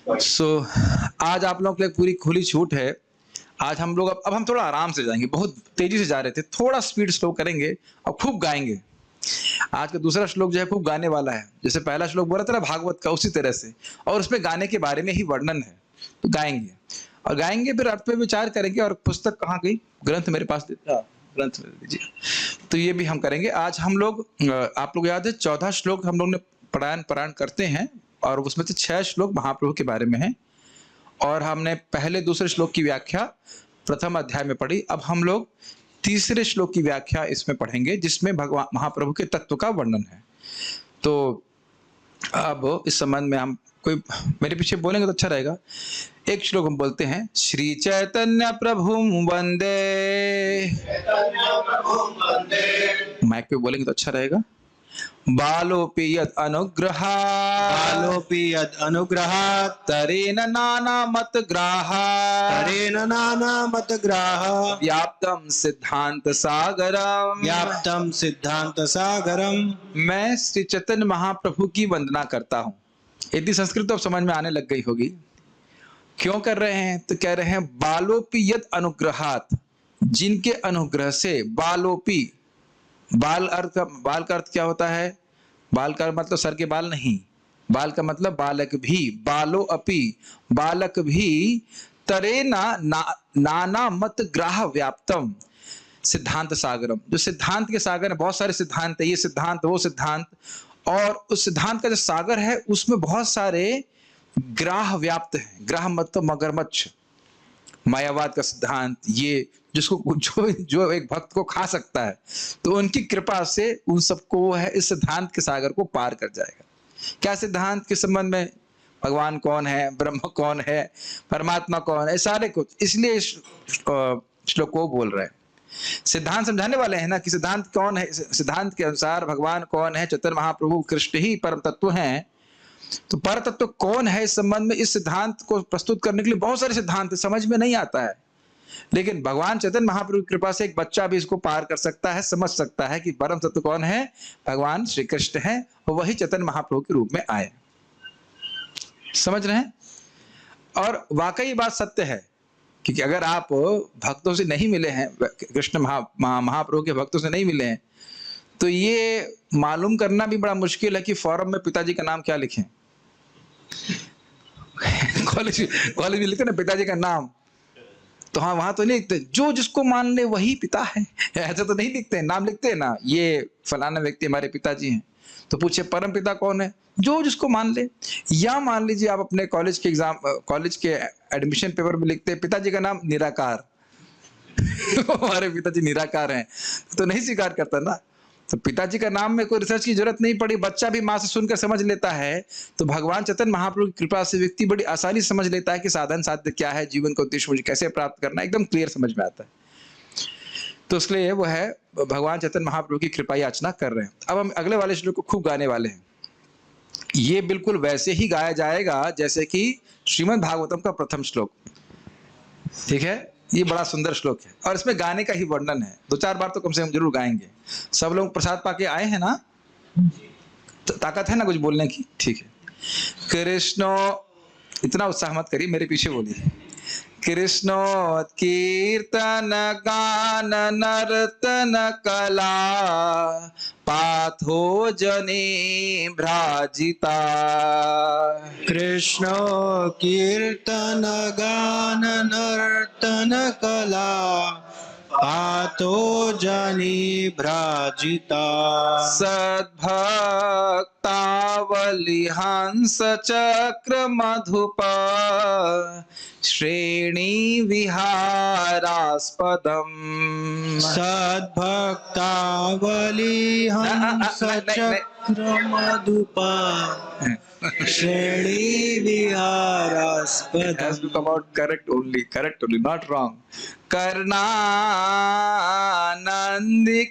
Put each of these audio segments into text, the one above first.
आज आप लोगों के लिए पूरी खुली छूट है। आज हम लोग अब हम थोड़ा आराम से जाएंगे, बहुत तेजी से जा रहे थे, थोड़ा स्पीड स्लो करेंगे और खूब गाएंगे। आज का दूसरा श्लोक जो है खूब गाने वाला है, जैसे पहला श्लोक बोला था ना भागवत का, उसी तरह से, और उसमें गाने के बारे में ही वर्णन है। तो गाएंगे और गाएंगे, फिर अर्थ पे विचार करेंगे। और पुस्तक कहाँ गई? ग्रंथ मेरे पास ग्रंथ में दे दीजिए। तो ये भी हम करेंगे। आज हम लोग आप लोग याद है 14 श्लोक हम लोग ने पारायण करते हैं, और उसमें से 6 श्लोक महाप्रभु के बारे में है। और हमने पहले दूसरे श्लोक की व्याख्या प्रथम अध्याय में पढ़ी। अब हम लोग तीसरे श्लोक की व्याख्या इसमें पढ़ेंगे, जिसमें भगवान महाप्रभु के तत्व का वर्णन है। तो अब इस संबंध में हम कोई मेरे पीछे बोलेंगे तो अच्छा रहेगा। एक श्लोक हम बोलते हैं, श्री चैतन्य प्रभु वंदे। माइक पे बोलेंगे तो अच्छा रहेगा। बालोपि यद अनुग्रहात् तरेन नाना मत ग्राहात् व्याप्तम सिद्धांत सागरम मैं श्री चैतन्य महाप्रभु की वंदना करता हूँ। यदि संस्कृत तो समझ में आने लग गई होगी। क्यों कर रहे हैं? तो कह रहे हैं बालोपि यद अनुग्रहात्, जिनके अनुग्रह से। बालोपि, बाल का अर्थ क्या होता है? बाल का मतलब सर के बाल नहीं, बाल का मतलब बालक भी। बालो अपि, बालक भी। तरेना नाना मत ग्राह व्याप्तम सिद्धांत सागरम, जो सिद्धांत के सागर है, बहुत सारे सिद्धांत है, ये सिद्धांत वो सिद्धांत, और उस सिद्धांत का जो सागर है उसमें बहुत सारे ग्राह व्याप्त है। ग्राह मतलब मगरमच्छ, मायावाद का सिद्धांत, ये जिसको जो एक भक्त को खा सकता है, तो उनकी कृपा से उन सबको वो है इस सिद्धांत के सागर को पार कर जाएगा। क्या सिद्धांत के संबंध में? भगवान कौन है, ब्रह्म कौन है, परमात्मा कौन है, सारे कुछ। इसलिए श्लोक को बोल रहे हैं। सिद्धांत समझाने वाले हैं ना कि सिद्धांत कौन है। सिद्धांत के अनुसार भगवान कौन है? चैतन्य महाप्रभु कृष्ण ही परम तत्व हैं। तो पर तत्व कौन है, इस संबंध में इस सिद्धांत को प्रस्तुत करने के लिए बहुत सारे सिद्धांत समझ में नहीं आता है, लेकिन भगवान चैतन्य महाप्रभु की कृपा से एक बच्चा भी इसको पार कर सकता है, समझ सकता है कि परम तत्व कौन है। भगवान श्री कृष्ण है, और वही चैतन्य महाप्रभु के रूप में आए। समझ रहे हैं? और वाकई बात सत्य है, क्योंकि अगर आप भक्तों से नहीं मिले हैं, कृष्ण महाप्रभु के भक्तों से नहीं मिले हैं, तो ये मालूम करना भी बड़ा मुश्किल है कि फॉर्म में पिताजी का नाम क्या लिखें। कॉलेज में लिखते ना पिताजी का नाम, तो हाँ वहां तो नहीं लिखते जो जिसको मान ले वही पिता है, ऐसा तो नहीं लिखते। नाम लिखते हैं ना, ये फलाना व्यक्ति हमारे पिताजी हैं। तो पूछे परम पिता कौन है? जो जिसको मान ले। या मान लीजिए आप अपने कॉलेज के एडमिशन पेपर में लिखते हैं पिताजी का नाम निराकार। हमारे पिताजी निराकार हैं, तो नहीं स्वीकार करता ना। तो पिताजी का नाम में कोई रिसर्च की जरूरत नहीं पड़ी, बच्चा भी माँ से सुनकर समझ लेता है। तो भगवान चैतन्य महाप्रभु की कृपा से व्यक्ति बड़ी आसानी से समझ लेता है कि साधन साध्य क्या है, जीवन का उद्देश्य मुझे कैसे प्राप्त करना है, एकदम क्लियर समझ में आता है। तो इसलिए वो है भगवान चैतन्य महाप्रभु की कृपा याचना कर रहे हैं। अब हम अगले वाले श्लोक को खूब गाने वाले हैं। ये बिल्कुल वैसे ही गाया जाएगा जैसे कि श्रीमद् भागवतम का प्रथम श्लोक। ठीक है, ये बड़ा सुंदर श्लोक है और इसमें गाने का ही वर्णन है। 2-4 बार तो कम से कम जरूर गाएंगे। सब लोग प्रसाद पाके आए हैं ना? तो ताकत है ना कुछ बोलने की? ठीक है। कृष्णो, इतना उत्साह मत करिए, मेरे पीछे बोलिए। कृष्णो कीर्तन गान नर्तन कला पाथो जने भ्राजिता। कृष्ण कीर्तन गान नर्तन कला पातो जनी भ्राजिता। सद्भक्तावली हंस चक्र मधुप श्रेणी विहारास्पदम। सद्भक्तावली हंस चक्र मधुप श्रेणी विहारास्पदम। has to come out correct only, not wrong. कर्णानंदी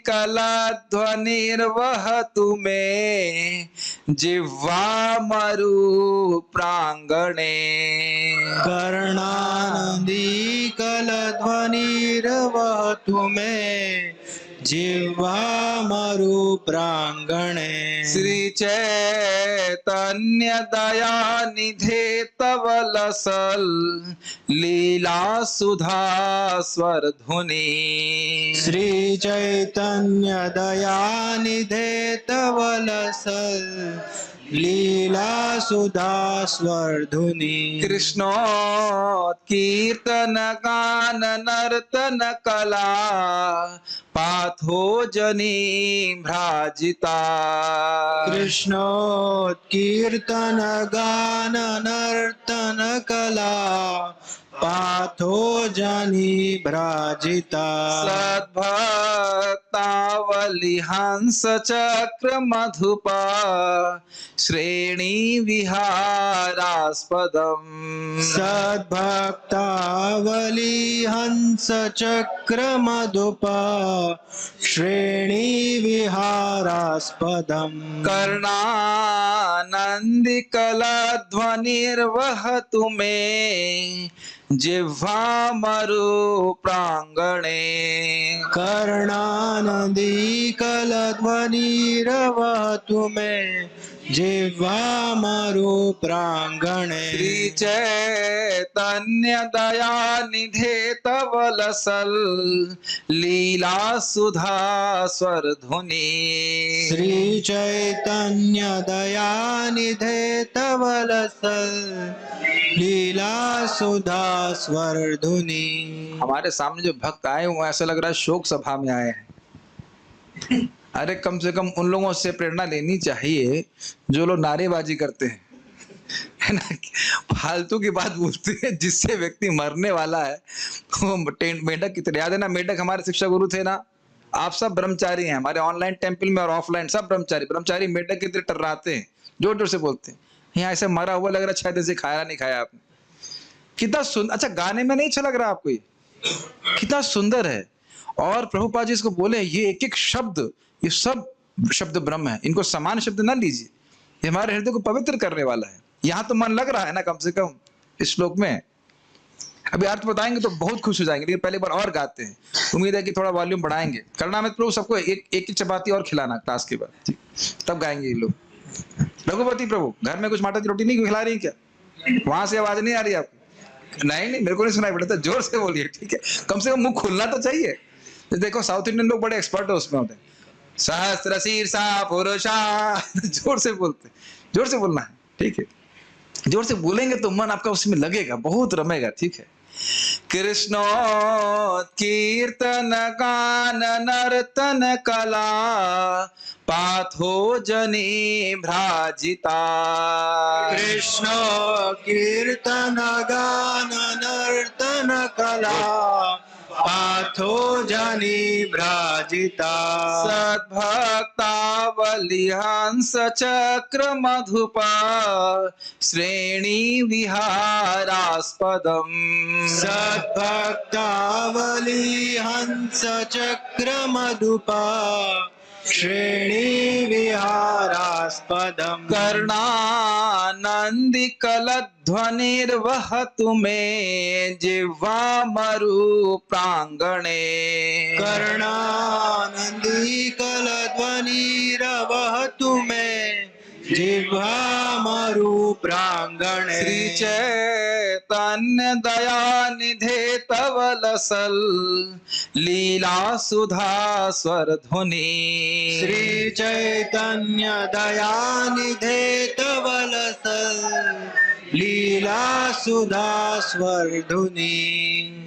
कलाध्वनिर्वहतु मे जिह्वा मरु प्रांगणे। कर्णानंदी कलाध्वनिर्वहतु मे जिह्वामरु प्रांगणे श्री चैतन्य दया निधे तव लसल लीला सुधा स्वर धुनि श्री चैतन्य दयानिधे तव लसल लीला सुधा स्वर्धुनि कृष्णो कीर्तन गान नर्तन कला पाथो जनी भ्राजिता कृष्णोत्कीर्तन गान नर्तन कला पाथो जनी भ्राजिता सद्भक्तावली हंस चक्र मधुपा श्रेणी विहारास्पदम सद्भक्तावली हंस चक्र मधुपा श्रेणी विहारास्पदम् कर्णानन्दिकलध्वनिर्वहतु मे जिह्वामरु प्रांगणे कर्णानन्दीकलध्वनिरवतु मे जिह्वामरु प्रांगणे श्री चैतन्य दया निधे तव लसल लीला सुधा स्वर धुनि श्री चैतन्य दयानिधे तव लसल लीला सुधा स्वर्धुनि। हमारे सामने जो भक्त आए हुए ऐसा लग रहा है शोक सभा में आए हैं। अरे कम से कम उन लोगों से प्रेरणा लेनी चाहिए जो लोग नारेबाजी करते हैं, है ना, फालतू की बात बोलते हैं जिससे व्यक्ति मरने वाला है। वो मेढक की तरह, याद है ना, मेढक हमारे शिक्षा गुरु थे ना। आप सब ब्रह्मचारी हैं, हमारे ऑनलाइन टेम्पल में और ऑफलाइन सब ब्रह्मचारी मेढक की तरह टर्राते हैं, जोर जोर से बोलते हैं। यहाँ ऐसे मरा हुआ लग रहा है, शायद ऐसे खाया नहीं खाया आपने। कितना सुंदर, अच्छा गाने में नहीं अच्छा लग रहा आपको, ये कितना सुंदर है। और प्रभुपाद जी इसको बोले, ये एक एक शब्द, ये सब शब्द ब्रह्म है, इनको समान शब्द ना लीजिए, ये हमारे हृदय को पवित्र करने वाला है। यहाँ तो मन लग रहा है ना कम से कम इस श्लोक में। अभी अर्थ बताएंगे तो बहुत खुश हो जाएंगे, लेकिन पहले बार और गाते हैं। उम्मीद है कि थोड़ा वॉल्यूम बढ़ाएंगे। करना में प्रभु सबको एक चपाती और खिलाना क्लास के बाद, ठीक, तब गाएंगे ये लोग। रघुपति प्रभु, घर में कुछ माता की रोटी नहीं खिला रही क्या? वहां से आवाज नहीं आ रही आपको? नहीं, मेरे को नहीं सुनाई पड़ता, जोर से बोलिए, ठीक है, कम से कम मुंह खुलना तो चाहिए। देखो साउथ इंडियन लोग बड़े एक्सपर्ट है उसमें, होते हैं सहस्त्र शीर्षा पुरुषा, जोर से बोलते, जोर से बोलना है, ठीक है। जोर से बोलेंगे तो मन आपका उसमें लगेगा, बहुत रमेगा, ठीक है। कृष्णो कीर्तन गान नर्तन कला पाथो जनी भ्राजिता। कृष्ण कीर्तन गान नर्तन कला पाथो जनी भ्राजिता। सद्भक्तावली हंस चक्र मधुपा श्रेणी विहारास्पदम। सद्भक्तावली हंस चक्र मधुपा श्रेणी विहारास्पदम्। कर्णानन्दिकलध्वनिर्वहतु मे जिह्वामरु प्रांगणे। कर्णानन्दीकलध्वनिरवहतु मे जिह्वामरु प्रांगणे। श्री चैतन्य दयानिधे तव लसल लीला सुधा स्वर धुनि। श्री चैतन्य दयानिधे तव लसल लीला सुधा स्वर्धुनि।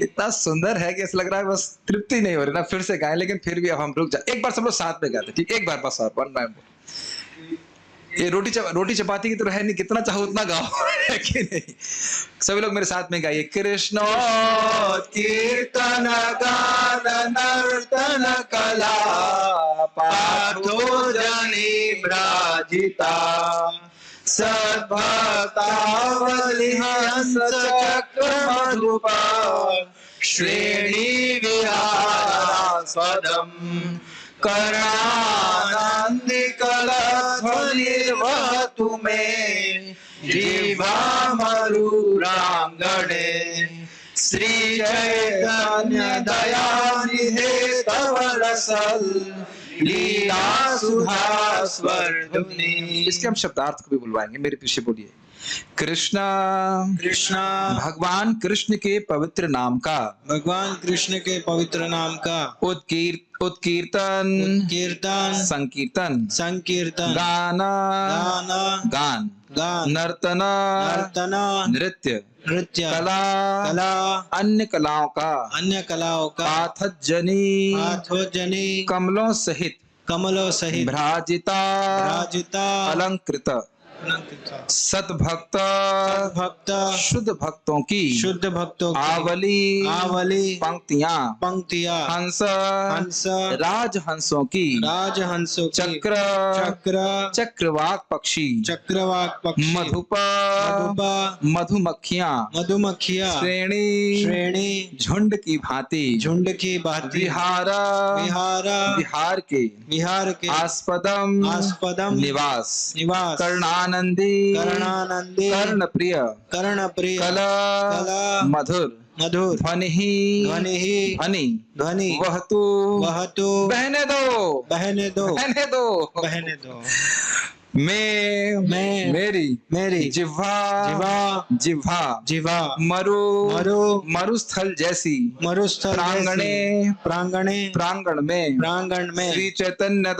इतना सुंदर है कि ऐसा लग रहा है बस तृप्ति नहीं हो रही ना, फिर से गाएं, लेकिन फिर भी अब हम रुक जाए। एक बार सब लोग साथ में गाते, ठीक, एक बार बस, और वन बाय वन। ये रोटी चपाती की तरह है नहीं, कितना चाहो उतना गाओ, है कि नहीं? सभी लोग मेरे साथ में गाइए। कृष्ण कीर्तन गान नर्तन कला पाथो जनी भ्राजिता। सद्भक्तावली हंस चक्र मधुपा श्रेणी विहारास्पदम्। कर्णानन्दिकलध्वनिर्वहतु मे जिह्वामरुराङ्गणे। श्री चैतन्य दयानिधे तव रसल लीला सुधा स्वर धुनि। इसके हम शब्दार्थ को भी बुलवाएंगे, मेरे पीछे बोलिए। कृष्ण कृष्णा भगवान कृष्ण के पवित्र नाम का, भगवान कृष्ण के पवित्र नाम का उत्कीर्तन कीर्तन संकीर्तन संकीर्तन गान गान गान गान नर्तन नर्तन नृत्य नृत्य कला कला अन्य कलाओं का अन्य कलाओं का पाथजनी पाथोजनी कमलों सहित कमलों सहित भ्राजिता राजिता अलंकृत सतभक्त भक्त शुद्ध भक्तों की शुद्ध भक्तों की आवली पंक्तियां पंक्तियां हंस हंस राजहंसों की राजहंसों की चक्र चक्र चक्रवाक पक्षी चक्रवाक पक्षी मधुप मधुप मधुमक्खियां मधुमक्खियां श्रेणी श्रेणी झुंड की भांति झुंड की भांति विहार विहार के आस्पदम निवास कर्णानंदी कर्णप्रिय कला मधुर ध्वनि वहतु बहने दो मैं मेरी जिह्वा मरुस्थल जैसी प्रांगण में श्री चैतन्य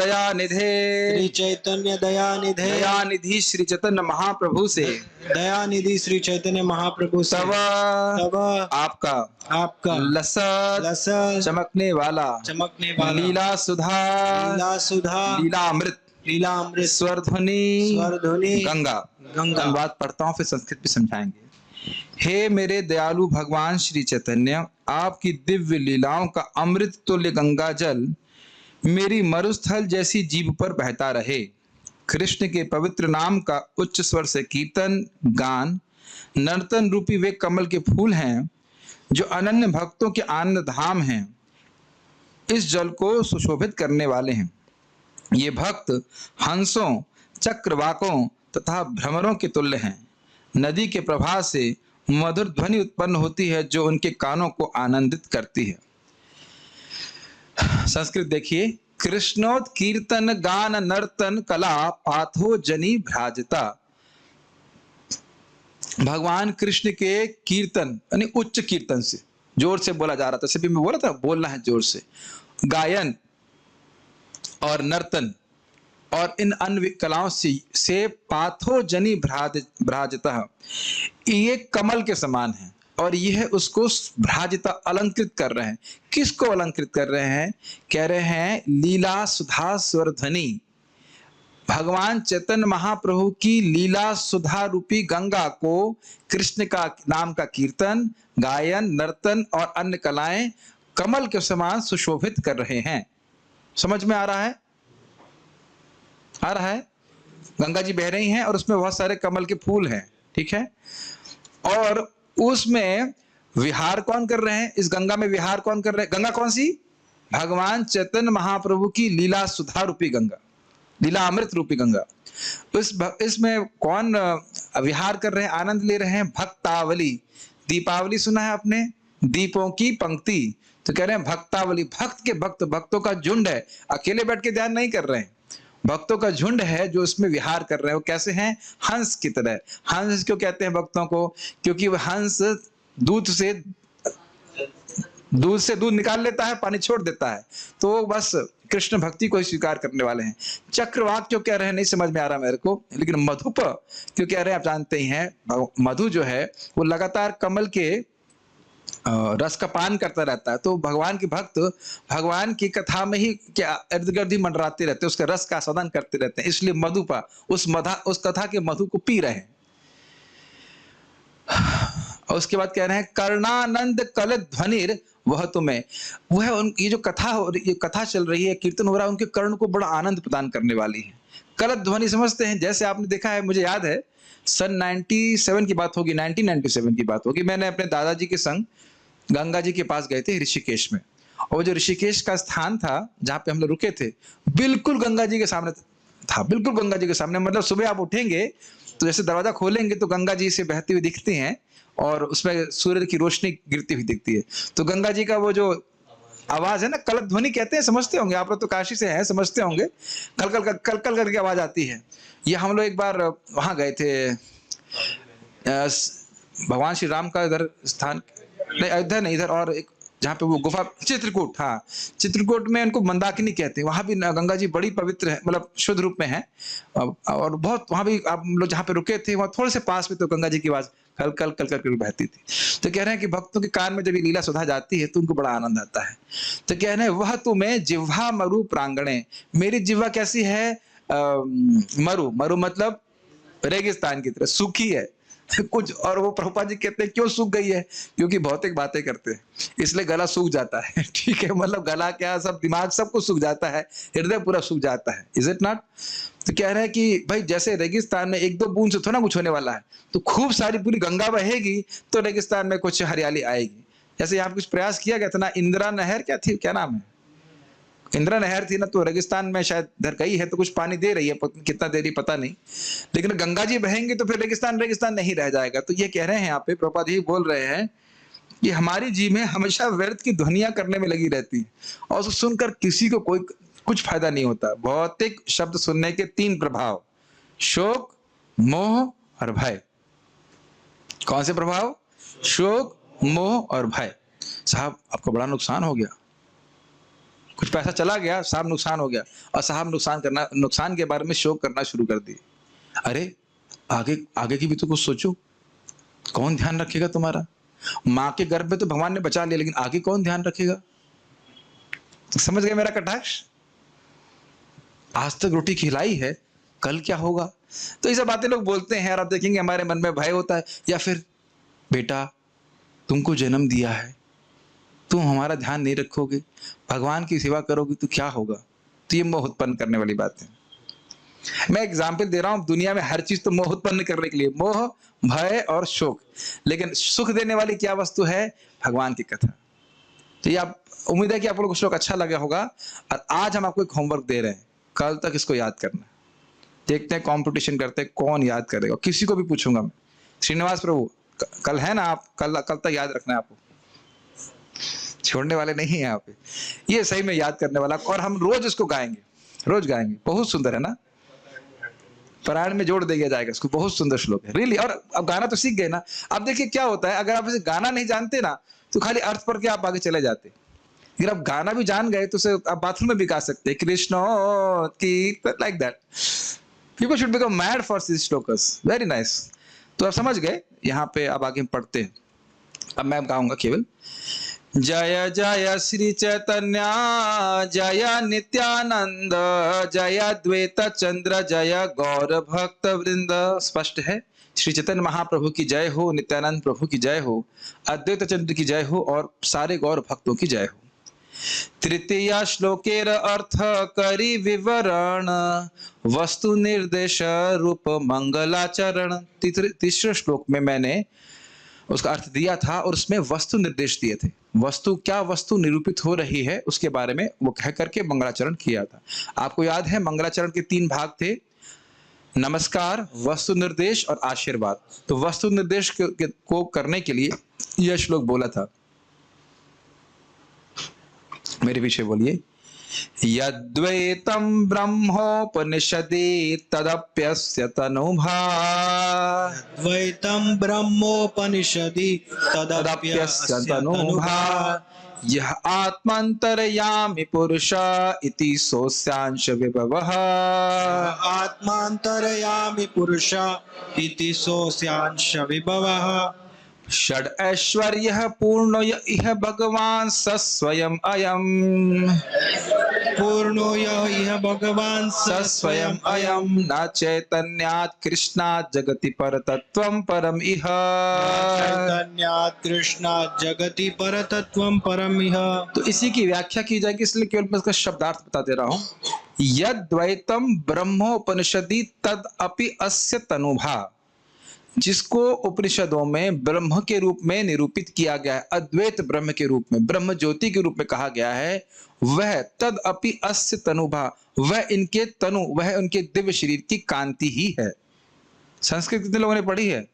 दयानिधि श्री चैतन्य महाप्रभु से तब आपका लसत चमकने वाला लीला सुधा लीला अमृत स्वर ध्वनि गंगा अनुवाद पढ़ता हूँ, फिर संस्कृत भी समझाएंगे। हे मेरे दयालु भगवान श्री चैतन्य, आपकी दिव्य लीलाओं का अमृत तुल्य गंगा जल मेरी मरुस्थल जैसी जीभ पर बहता रहे। कृष्ण के पवित्र नाम का उच्च स्वर से कीर्तन गान नर्तन रूपी वे कमल के फूल हैं जो अनन्य भक्तों के आनंद धाम हैं, इस जल को सुशोभित करने वाले हैं। ये भक्त हंसों चक्रवाकों तथा भ्रमरों के तुल्य हैं। नदी के प्रवाह से मधुर ध्वनि उत्पन्न होती है जो उनके कानों को आनंदित करती है। संस्कृत देखिए। कृष्णोत कीर्तन गान नर्तन कला पाथो जनी भ्राजता। भगवान कृष्ण के कीर्तन यानी उच्च कीर्तन से जोर से बोला जा रहा था, सभी में बोला था बोलना है जोर से, गायन और नर्तन और इन अन्य कलाओं से पाथो जनी भ्राजता, ये कमल के समान है और यह उसको भ्राजिता अलंकृत कर रहे हैं। किसको अलंकृत कर रहे हैं? कह रहे हैं लीला सुधा स्वर ध्वनि। भगवान चैतन्य महाप्रभु की लीला सुधा रूपी गंगा को कृष्ण का नाम का कीर्तन गायन नर्तन और अन्य कलाएं कमल के समान सुशोभित कर रहे हैं। समझ में आ रहा है? आ रहा है? गंगा जी बह रही हैं और उसमें बहुत सारे कमल के फूल हैं, ठीक है। और उसमें विहार कौन कर रहे हैं? इस गंगा में विहार कौन कर रहे हैं? गंगा कौन सी? भगवान चैतन्य महाप्रभु की लीला सुधा रूपी गंगा, लीला अमृत रूपी गंगा। इसमें कौन विहार कर रहे हैं, आनंद ले रहे हैं? भक्तावली। दीपावली सुना है आपने? दीपों की पंक्ति। तो कह रहे हैं भक्तावली, भक्त के भक्तों का झुंड है, अकेले बैठ के ध्यान नहीं कर रहे हैं, भक्तों का झुंड है जो इसमें विहार कर रहे हैं। वो कैसे हैं? हंस की तरह। हंस क्यों कहते हैं भक्तों को? क्योंकि वह हंस दूध से दूध निकाल लेता है, पानी छोड़ देता है, तो बस कृष्ण भक्ति को ही स्वीकार करने वाले हैं। चक्रवाक क्यों कह रहे हैं नहीं समझ में आ रहा मेरे को, लेकिन मधुप क्यों कह रहे हैं आप जानते ही हैं। मधु जो है वो लगातार कमल के रस का पान करता रहता है, तो भगवान के भक्त भगवान की कथा में ही क्या इर्द गिर्द ही मंडराते रहते हैं, उसके रस का आस्वादन करते रहते हैं, इसलिए मधुपा उस कथा के मधु को पी रहे हैं। और उसके बाद कह रहे हैं कर्णानंद कल ध्वनिर वह तुम्हें, वह ये जो कथा चल रही है, कीर्तन हो रहा है, उनके कर्ण को बड़ा आनंद प्रदान करने वाली है। कल ध्वनि समझते हैं, जैसे आपने देखा है, मुझे याद है सन 97 की बात होगी, 1997 की बात होगी, मैंने अपने दादाजी के संग गंगा जी के पास गए थे ऋषिकेश में। और जो ऋषिकेश का स्थान था जहाँ पे हम लोग रुके थे, बिल्कुल गंगा जी के सामने था, बिल्कुल गंगा जी के सामने। मतलब सुबह आप उठेंगे तो जैसे दरवाजा खोलेंगे तो गंगा जी से बहती हुई दिखती हैं और उसमें सूर्य की रोशनी गिरती हुई दिखती है। तो गंगा जी का वो जो आवाज है ना, कल ध्वनि कहते हैं, समझते होंगे आप लोग, तो काशी से हैं, समझते होंगे। कल कल कल कल करके आवाज आती है। ये हम लोग एक बार वहां गए थे, भगवान श्री राम का इधर स्थान, नहीं अयोध्या नहीं, इधर और एक जहाँ पे वो गुफा, चित्रकूट, हाँ चित्रकूट में उनको मंदाकिनी कहते हैं। वहां भी गंगा जी बड़ी पवित्र है, मतलब शुद्ध रूप में है। और बहुत वहां भी आप लोग जहाँ पे रुके थे, वहां थोड़े से पास में तो गंगा जी की आवाज कल कल कल करके बहती थी। तो कह रहे हैं कि भक्तों के कान में जब ये लीला सुधा जाती है तो उनको बड़ा आनंद आता है। तो कह रहे हैं वह तुम्हें जिह्वा मरु प्रांगणे, मेरी जिह्वा कैसी है, मरु, मरु मतलब रेगिस्तान की तरह सूखी है कुछ। और वो प्रभुपाद जी कहते हैं क्यों सूख गई है, क्योंकि भौतिक बातें करते हैं इसलिए गला सूख जाता है। ठीक है, मतलब गला क्या, सब दिमाग सब कुछ सूख जाता है, हृदय पूरा सूख जाता है, इज इट नॉट। तो कह रहे हैं कि भाई जैसे रेगिस्तान में एक दो बूंद से थोड़ा कुछ होने वाला है, तो खूब सारी पूरी गंगा बहेगी तो रेगिस्तान में कुछ हरियाली आएगी। जैसे यहाँ कुछ प्रयास किया गया था ना, इंदिरा नहर क्या थी, क्या नाम है, इंदिरा नहर थी ना, तो रेगिस्तान में शायद इधर गई है तो कुछ पानी दे रही है, कितना दे रही पता नहीं, लेकिन गंगा जी बहेंगे तो फिर रेगिस्तान रेगिस्तान नहीं रह जाएगा। तो ये कह रहे हैं यहाँ पे प्रभुपाद यही बोल रहे हैं कि हमारी जीभ में हमेशा व्यर्थ की ध्वनियां करने में लगी रहती है और उसको सुनकर किसी को कोई कुछ फायदा नहीं होता। भौतिक शब्द सुनने के 3 प्रभाव, शोक, मोह और भय। कौन से प्रभाव, शोक, मोह और भय। साहब आपको बड़ा नुकसान हो गया, कुछ पैसा चला गया, साहब नुकसान हो गया, और साहब नुकसान के बारे में शोक करना शुरू कर दिए। अरे आगे आगे की भी तो कुछ सोचो, कौन ध्यान रखेगा तुम्हारा। माँ के गर्भ में तो भगवान ने बचा लिया, लेकिन आगे कौन ध्यान रखेगा। समझ गए मेरा कटाक्ष। आज तक रोटी खिलाई है, कल क्या होगा। तो ये सब बातें लोग बोलते हैं और आप देखेंगे हमारे मन में भय होता है, या फिर बेटा तुमको जन्म दिया है, तुम हमारा ध्यान नहीं रखोगे, भगवान की सेवा करोगे तो क्या होगा। तो ये मोह उत्पन्न करने वाली बात है। मैं एग्जाम्पल दे रहा हूं, दुनिया में हर चीज तो मोह उत्पन्न करने के लिए, मोह, भय और शोक, लेकिन सुख देने वाली क्या वस्तु है, भगवान की कथा। तो ये आप, उम्मीद है कि आप लोगों को श्लोक अच्छा लगा होगा। और आज हम आपको एक होमवर्क दे रहे हैं, कल तक इसको याद करना। देखते हैं, कंपटीशन करते हैं कौन याद करेगा। किसी को भी पूछूंगा मैं, श्रीनिवास प्रभु कल है ना, आप कल तक याद रखना है आपको, छोड़ने वाले नहीं है यहाँ पे। ये सही में याद करने वाला, और हम रोज इसको गाएंगे, रोज गाएंगे। बहुत सुंदर है ना, पारायण में जोड़ दिया जाएगा इसको, बहुत सुंदर श्लोक है रियली। और अब गाना तो सीख गए ना। अब देखिए क्या होता है, अगर आप इसे गाना नहीं जानते ना तो खाली अर्थ पढ़ के आप आगे चले जाते, लेकिन आप गाना भी जान गए तो उसे आप बाथरूम में भी गा सकते हैं, कृष्ण की, like that. People should become mad for this shlokas, very nice. तो आप समझ गए, यहाँ पे अब आगे हम पढ़ते हैं। अब मैं गाऊंगा केवल, जय जय श्री चैतन्य जय नित्यानंद जय द्वैत चंद्र जय गौर भक्त वृंद। स्पष्ट है, श्री चैतन्य महाप्रभु की जय हो, नित्यानंद प्रभु की जय हो, अद्वैत चंद्र की जय हो, और सारे गौर भक्तों की जय हो। तृतीय श्लोकेर अर्थ करी विवरण, वस्तु निर्देश रूप मंगलाचरण। तीसरे श्लोक में मैंने उसका अर्थ दिया था और उसमें वस्तु निर्देश दिए थे। वस्तु, क्या वस्तु निरूपित हो रही है उसके बारे में वो कह करके मंगलाचरण किया था। आपको याद है मंगलाचरण के 3 भाग थे, नमस्कार, वस्तु निर्देश और आशीर्वाद। तो वस्तु निर्देश को करने के लिए यह श्लोक बोला था। मेरे पीछे बोलिए, यद्वैतं ब्रह्मोपनिषदि तदप्यस्य तनुभा, द्वैतं ब्रह्मोपनिषदि तदप्यस्य तनुभा, यह आत्मांतरयामि पुरुष इति सोऽस्यांश विभवः, आत्मांतरयामि पुरुष इति सोऽस्यांश विभवः। षड ऐश्वर्यः पूर्णो इह भगवान् स स्वयं अयम्, पूर्णो यः भगवान् स स्वयं अयम्, न चैतन्यात् कृष्णात् जगति परतत्त्वं परम इह, चैतन्यात् कृष्णात् जगति परतत्त्वं परम इह। तो इसी की व्याख्या की जाएगी, इसलिए केवल मैं इसका शब्दार्थ बता दे रहा हूं। यद्वैतम ब्रह्मोपनिषदि तद अपि अस्य तनुभा, जिसको उपनिषदों में ब्रह्म के रूप में निरूपित किया गया है, अद्वैत ब्रह्म के रूप में, ब्रह्म ज्योति के रूप में कहा गया है, वह तद अपि अस्य तनुभा, वह इनके तनु, वह उनके दिव्य शरीर की कांति ही है। संस्कृत कितने लोगों ने पढ़ी है?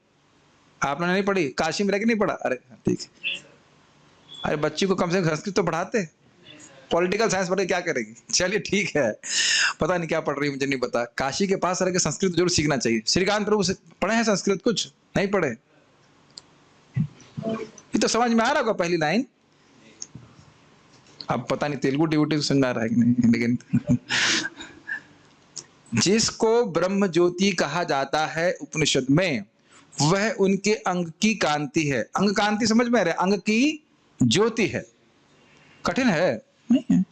आपने नहीं पढ़ी? काशी में रह के नहीं पढ़ा? अरे ठीक है, अरे बच्ची को कम से कम संस्कृत तो पढ़ाते। पॉलिटिकल साइंस पढ़ के क्या करेगी? चलिए ठीक है, पता नहीं क्या पढ़ रही है, मुझे नहीं पता। काशी के पास रह के संस्कृत जरूर सीखना चाहिए। श्रीकांत प्रभु से पढ़े हैं संस्कृत? कुछ नहीं पढ़े? ये तो समझ में आ रहा होगा पहली लाइन। अब पता नहीं तेलुगु डिवोटी समझ में आ रहा है कि नहीं, लेकिन जिसको ब्रह्म ज्योति कहा जाता है उपनिषद में, वह उनके अंग की कांति है। अंग कांति समझ में आ रहा है? अंग की ज्योति है। कठिन है? नहीं है।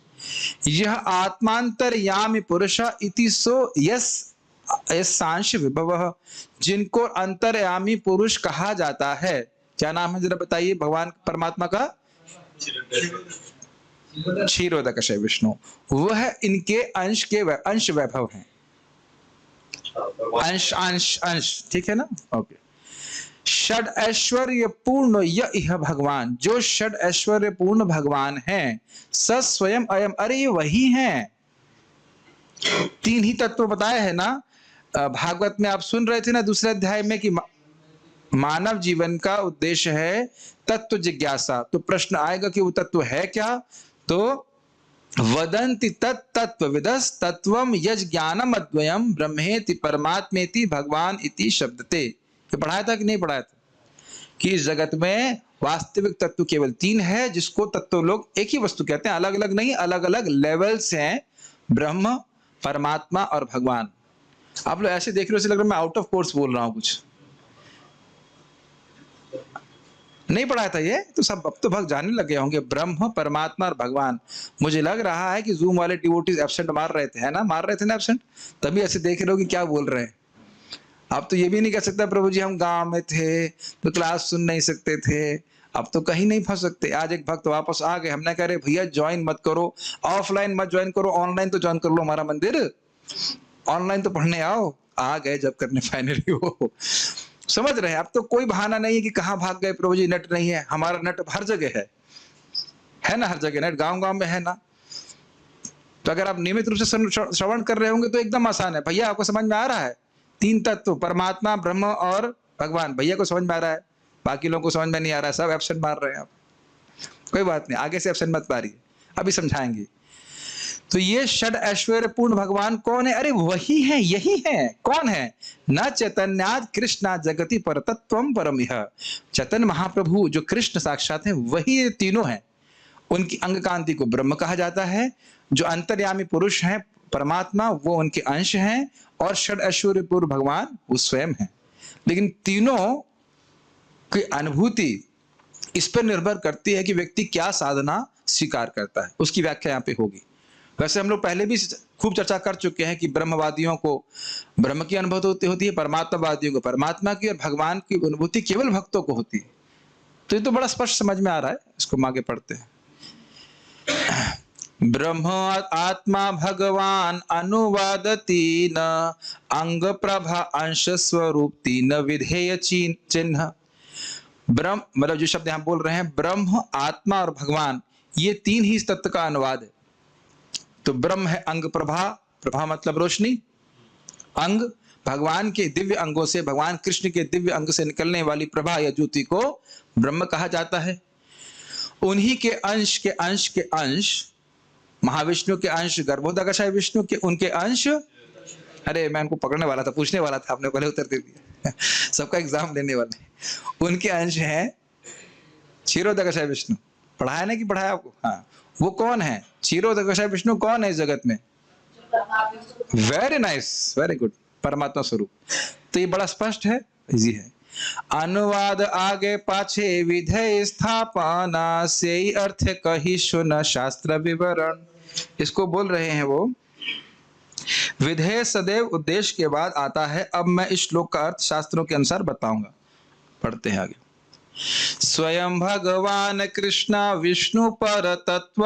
यह आत्मांतरयामी पुरुष इति सो यस सांश विभव, जिनको अंतर्यामी पुरुष कहा जाता है। क्या नाम है जरा बताइए भगवान परमात्मा का? क्षीरोदकशय विष्णु। वह इनके अंश के अंश वैभव हैं। अंश अंश अंश, ठीक है ना? ओके। षड ऐश्वर्य पूर्ण यह भगवान, जो षड ऐश्वर्य पूर्ण भगवान है, स स्वयं अयम, अरे ये वही हैं। तीन ही तत्व बताए हैं ना भागवत में। आप सुन रहे थे ना दूसरे अध्याय में कि मानव जीवन का उद्देश्य है तत्व जिज्ञासा। तो प्रश्न आएगा कि वो तत्व है क्या? तो वदन्ति तत्व विदस तत्वम यज ज्ञानम अद्वयम ब्रह्मेति परमात्मेति भगवान इति शब्दते। ये पढ़ाया था कि नहीं पढ़ाया था? कि इस जगत में वास्तविक तत्व केवल तीन है, जिसको तत्व लोग एक ही वस्तु कहते हैं, अलग अलग नहीं, अलग अलग लेवल्स हैं। ब्रह्म, परमात्मा और भगवान। आप लोग ऐसे देख रहे हो, ऐसे लग रहा है मैं आउट ऑफ कोर्स बोल रहा हूं। कुछ नहीं पढ़ाया था ये? तो सब अब तो भक्त जानने लगे होंगे। ब्रह्म, परमात्मा और भगवान। मुझे लग रहा है कि जूम वाले डिवोटीज एब्सेंट मार रहे थे, है ना? मार रहे थे ना एब्सेंट, तभी ऐसे देख रहे हो कि क्या बोल रहे हैं। अब तो ये भी नहीं कह सकता प्रभु जी हम गांव में थे तो क्लास सुन नहीं सकते थे। अब तो कहीं नहीं फंस सकते। आज एक भक्त वापस आ गए, हमने कह रहे भैया ज्वाइन मत करो, ऑफलाइन मत ज्वाइन करो, ऑनलाइन तो ज्वाइन कर लो हमारा मंदिर, ऑनलाइन तो पढ़ने आओ। आ गए जब करने फाइनली वो समझ रहे हैं। अब तो कोई बहाना नहीं है कि कहाँ भाग गए प्रभु जी, नेट नहीं है। हमारा नेट हर जगह है ना? हर जगह नेट, गांव गांव में है ना? तो अगर आप नियमित रूप से श्रवण कर रहे होंगे तो एकदम आसान है। भैया आपको समझ में आ रहा है? तीन तत्व परमात्मा, ब्रह्म और भगवान, भैया को समझ में आ रहा है, बाकी लोगों को समझ में नहीं आ रहा है, सब एब्सेंट मार रहे हैं आप। कोई बात नहीं, आगे से एब्सेंट मत मारिए, अभी समझाएंगे। तो ये षड ऐश्वर्य पूर्ण भगवान कौन है? अरे वही है, यही है। कौन है? न चैतन्याद कृष्णा जगति परतत्वम परमिह। चैतन्य महाप्रभु जो कृष्ण साक्षात है, वही ये तीनों हैं। उनकी अंग कांति को ब्रह्म कहा जाता है। जो अंतर्यामी पुरुष हैं परमात्मा, वो उनके अंश हैं। और षड ऐश्वर्य पूर्ण भगवान वो स्वयं है। लेकिन तीनों की अनुभूति इस पर निर्भर करती है कि व्यक्ति क्या साधना स्वीकार करता है। उसकी व्याख्या यहाँ पे होगी। वैसे हम लोग पहले भी खूब चर्चा कर चुके हैं कि ब्रह्मवादियों को ब्रह्म की अनुभूति होती है, परमात्मावादियों को परमात्मा की, और भगवान की अनुभूति केवल भक्तों को होती है। तो ये तो बड़ा स्पष्ट समझ में आ रहा है। इसको हम आगे पढ़ते हैं। ब्रह्म आत्मा भगवान अनुवादती न अंग प्रभा अंश स्वरूप तीन विधेय चिन्ह। ब्रह्म मतलब जो शब्द यहां बोल रहे हैं, ब्रह्म, आत्मा और भगवान, ये तीन ही इस तत्व का अनुवाद है। तो ब्रह्म है अंग प्रभा, प्रभा मतलब रोशनी, अंग भगवान के दिव्य अंगों से, भगवान कृष्ण के दिव्य अंग से निकलने वाली प्रभा या ज्योति को ब्रह्म कहा जाता है। उन्हीं के अंश के अंश के अंश, महाविष्णु के अंश गर्भोदकशय विष्णु के, उनके अंश, अरे मैं उनको पकड़ने वाला था, पूछने वाला था, आपने पहले उत्तर दे दिया। सबका एग्जाम लेने वाले। उनके अंश हैं क्षीरोदकशय विष्णु। पढ़ाया ना कि पढ़ाया आपको? हाँ, वो कौन है? क्षीरोदकशय विष्णु कौन है इस जगत में? वेरी नाइस, वेरी गुड, परमात्मा स्वरूप। तो ये बड़ा स्पष्ट है, इजी है। अनुवाद आगे पाछे विधेय स्थापना से अर्थ कही सुन शास्त्र विवरण। इसको बोल रहे हैं वो। विधेय सदैव उद्देश्य के बाद आता है। अब मैं इस श्लोक का अर्थ शास्त्रों के अनुसार बताऊंगा। पढ़ते हैं आगे। स्वयं भगवान कृष्ण विष्णु पर तत्व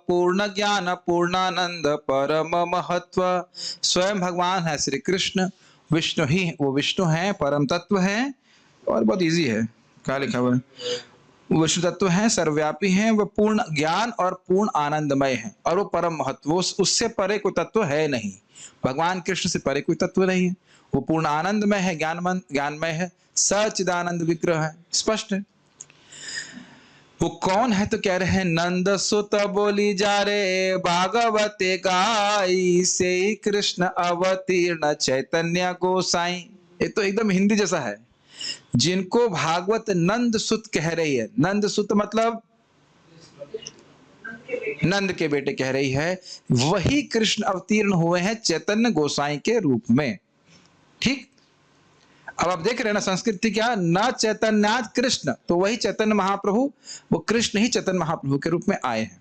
पूर्ण ज्ञान पूर्णानंद परम महत्व। स्वयं भगवान है श्री कृष्ण, विष्णु ही वो विष्णु है, परम तत्व है। और बहुत इजी है, क्या लिखा हुआ है? विष्णु तत्व है, सर्वव्यापी है, वह पूर्ण ज्ञान और पूर्ण आनंदमय है, और वो परम महत्व, उससे परे कोई तत्व है नहीं। भगवान कृष्ण से परे कोई तत्व नहीं है। वो पूर्ण आनंदमय है, ज्ञानमय है, सच्चिदानंद विग्रह है। स्पष्ट है। वो कौन है? तो कह रहे हैं नंद सुत बोली जा रे भागवते गाई से कृष्ण अवतीर्ण चैतन्य गोसाई। ये तो एकदम हिंदी जैसा है। जिनको भागवत नंद सुत कह रही है, नंद सुत मतलब नंद के बेटे कह रही है, वही कृष्ण अवतीर्ण हुए हैं चैतन्य गोसाई के रूप में। ठीक, अब आप देख रहे हैं ना संस्कृति क्या, न चैतन्यात् कृष्ण, तो वही चैतन्य महाप्रभु, वो कृष्ण ही चैतन्य महाप्रभु के रूप में आए हैं।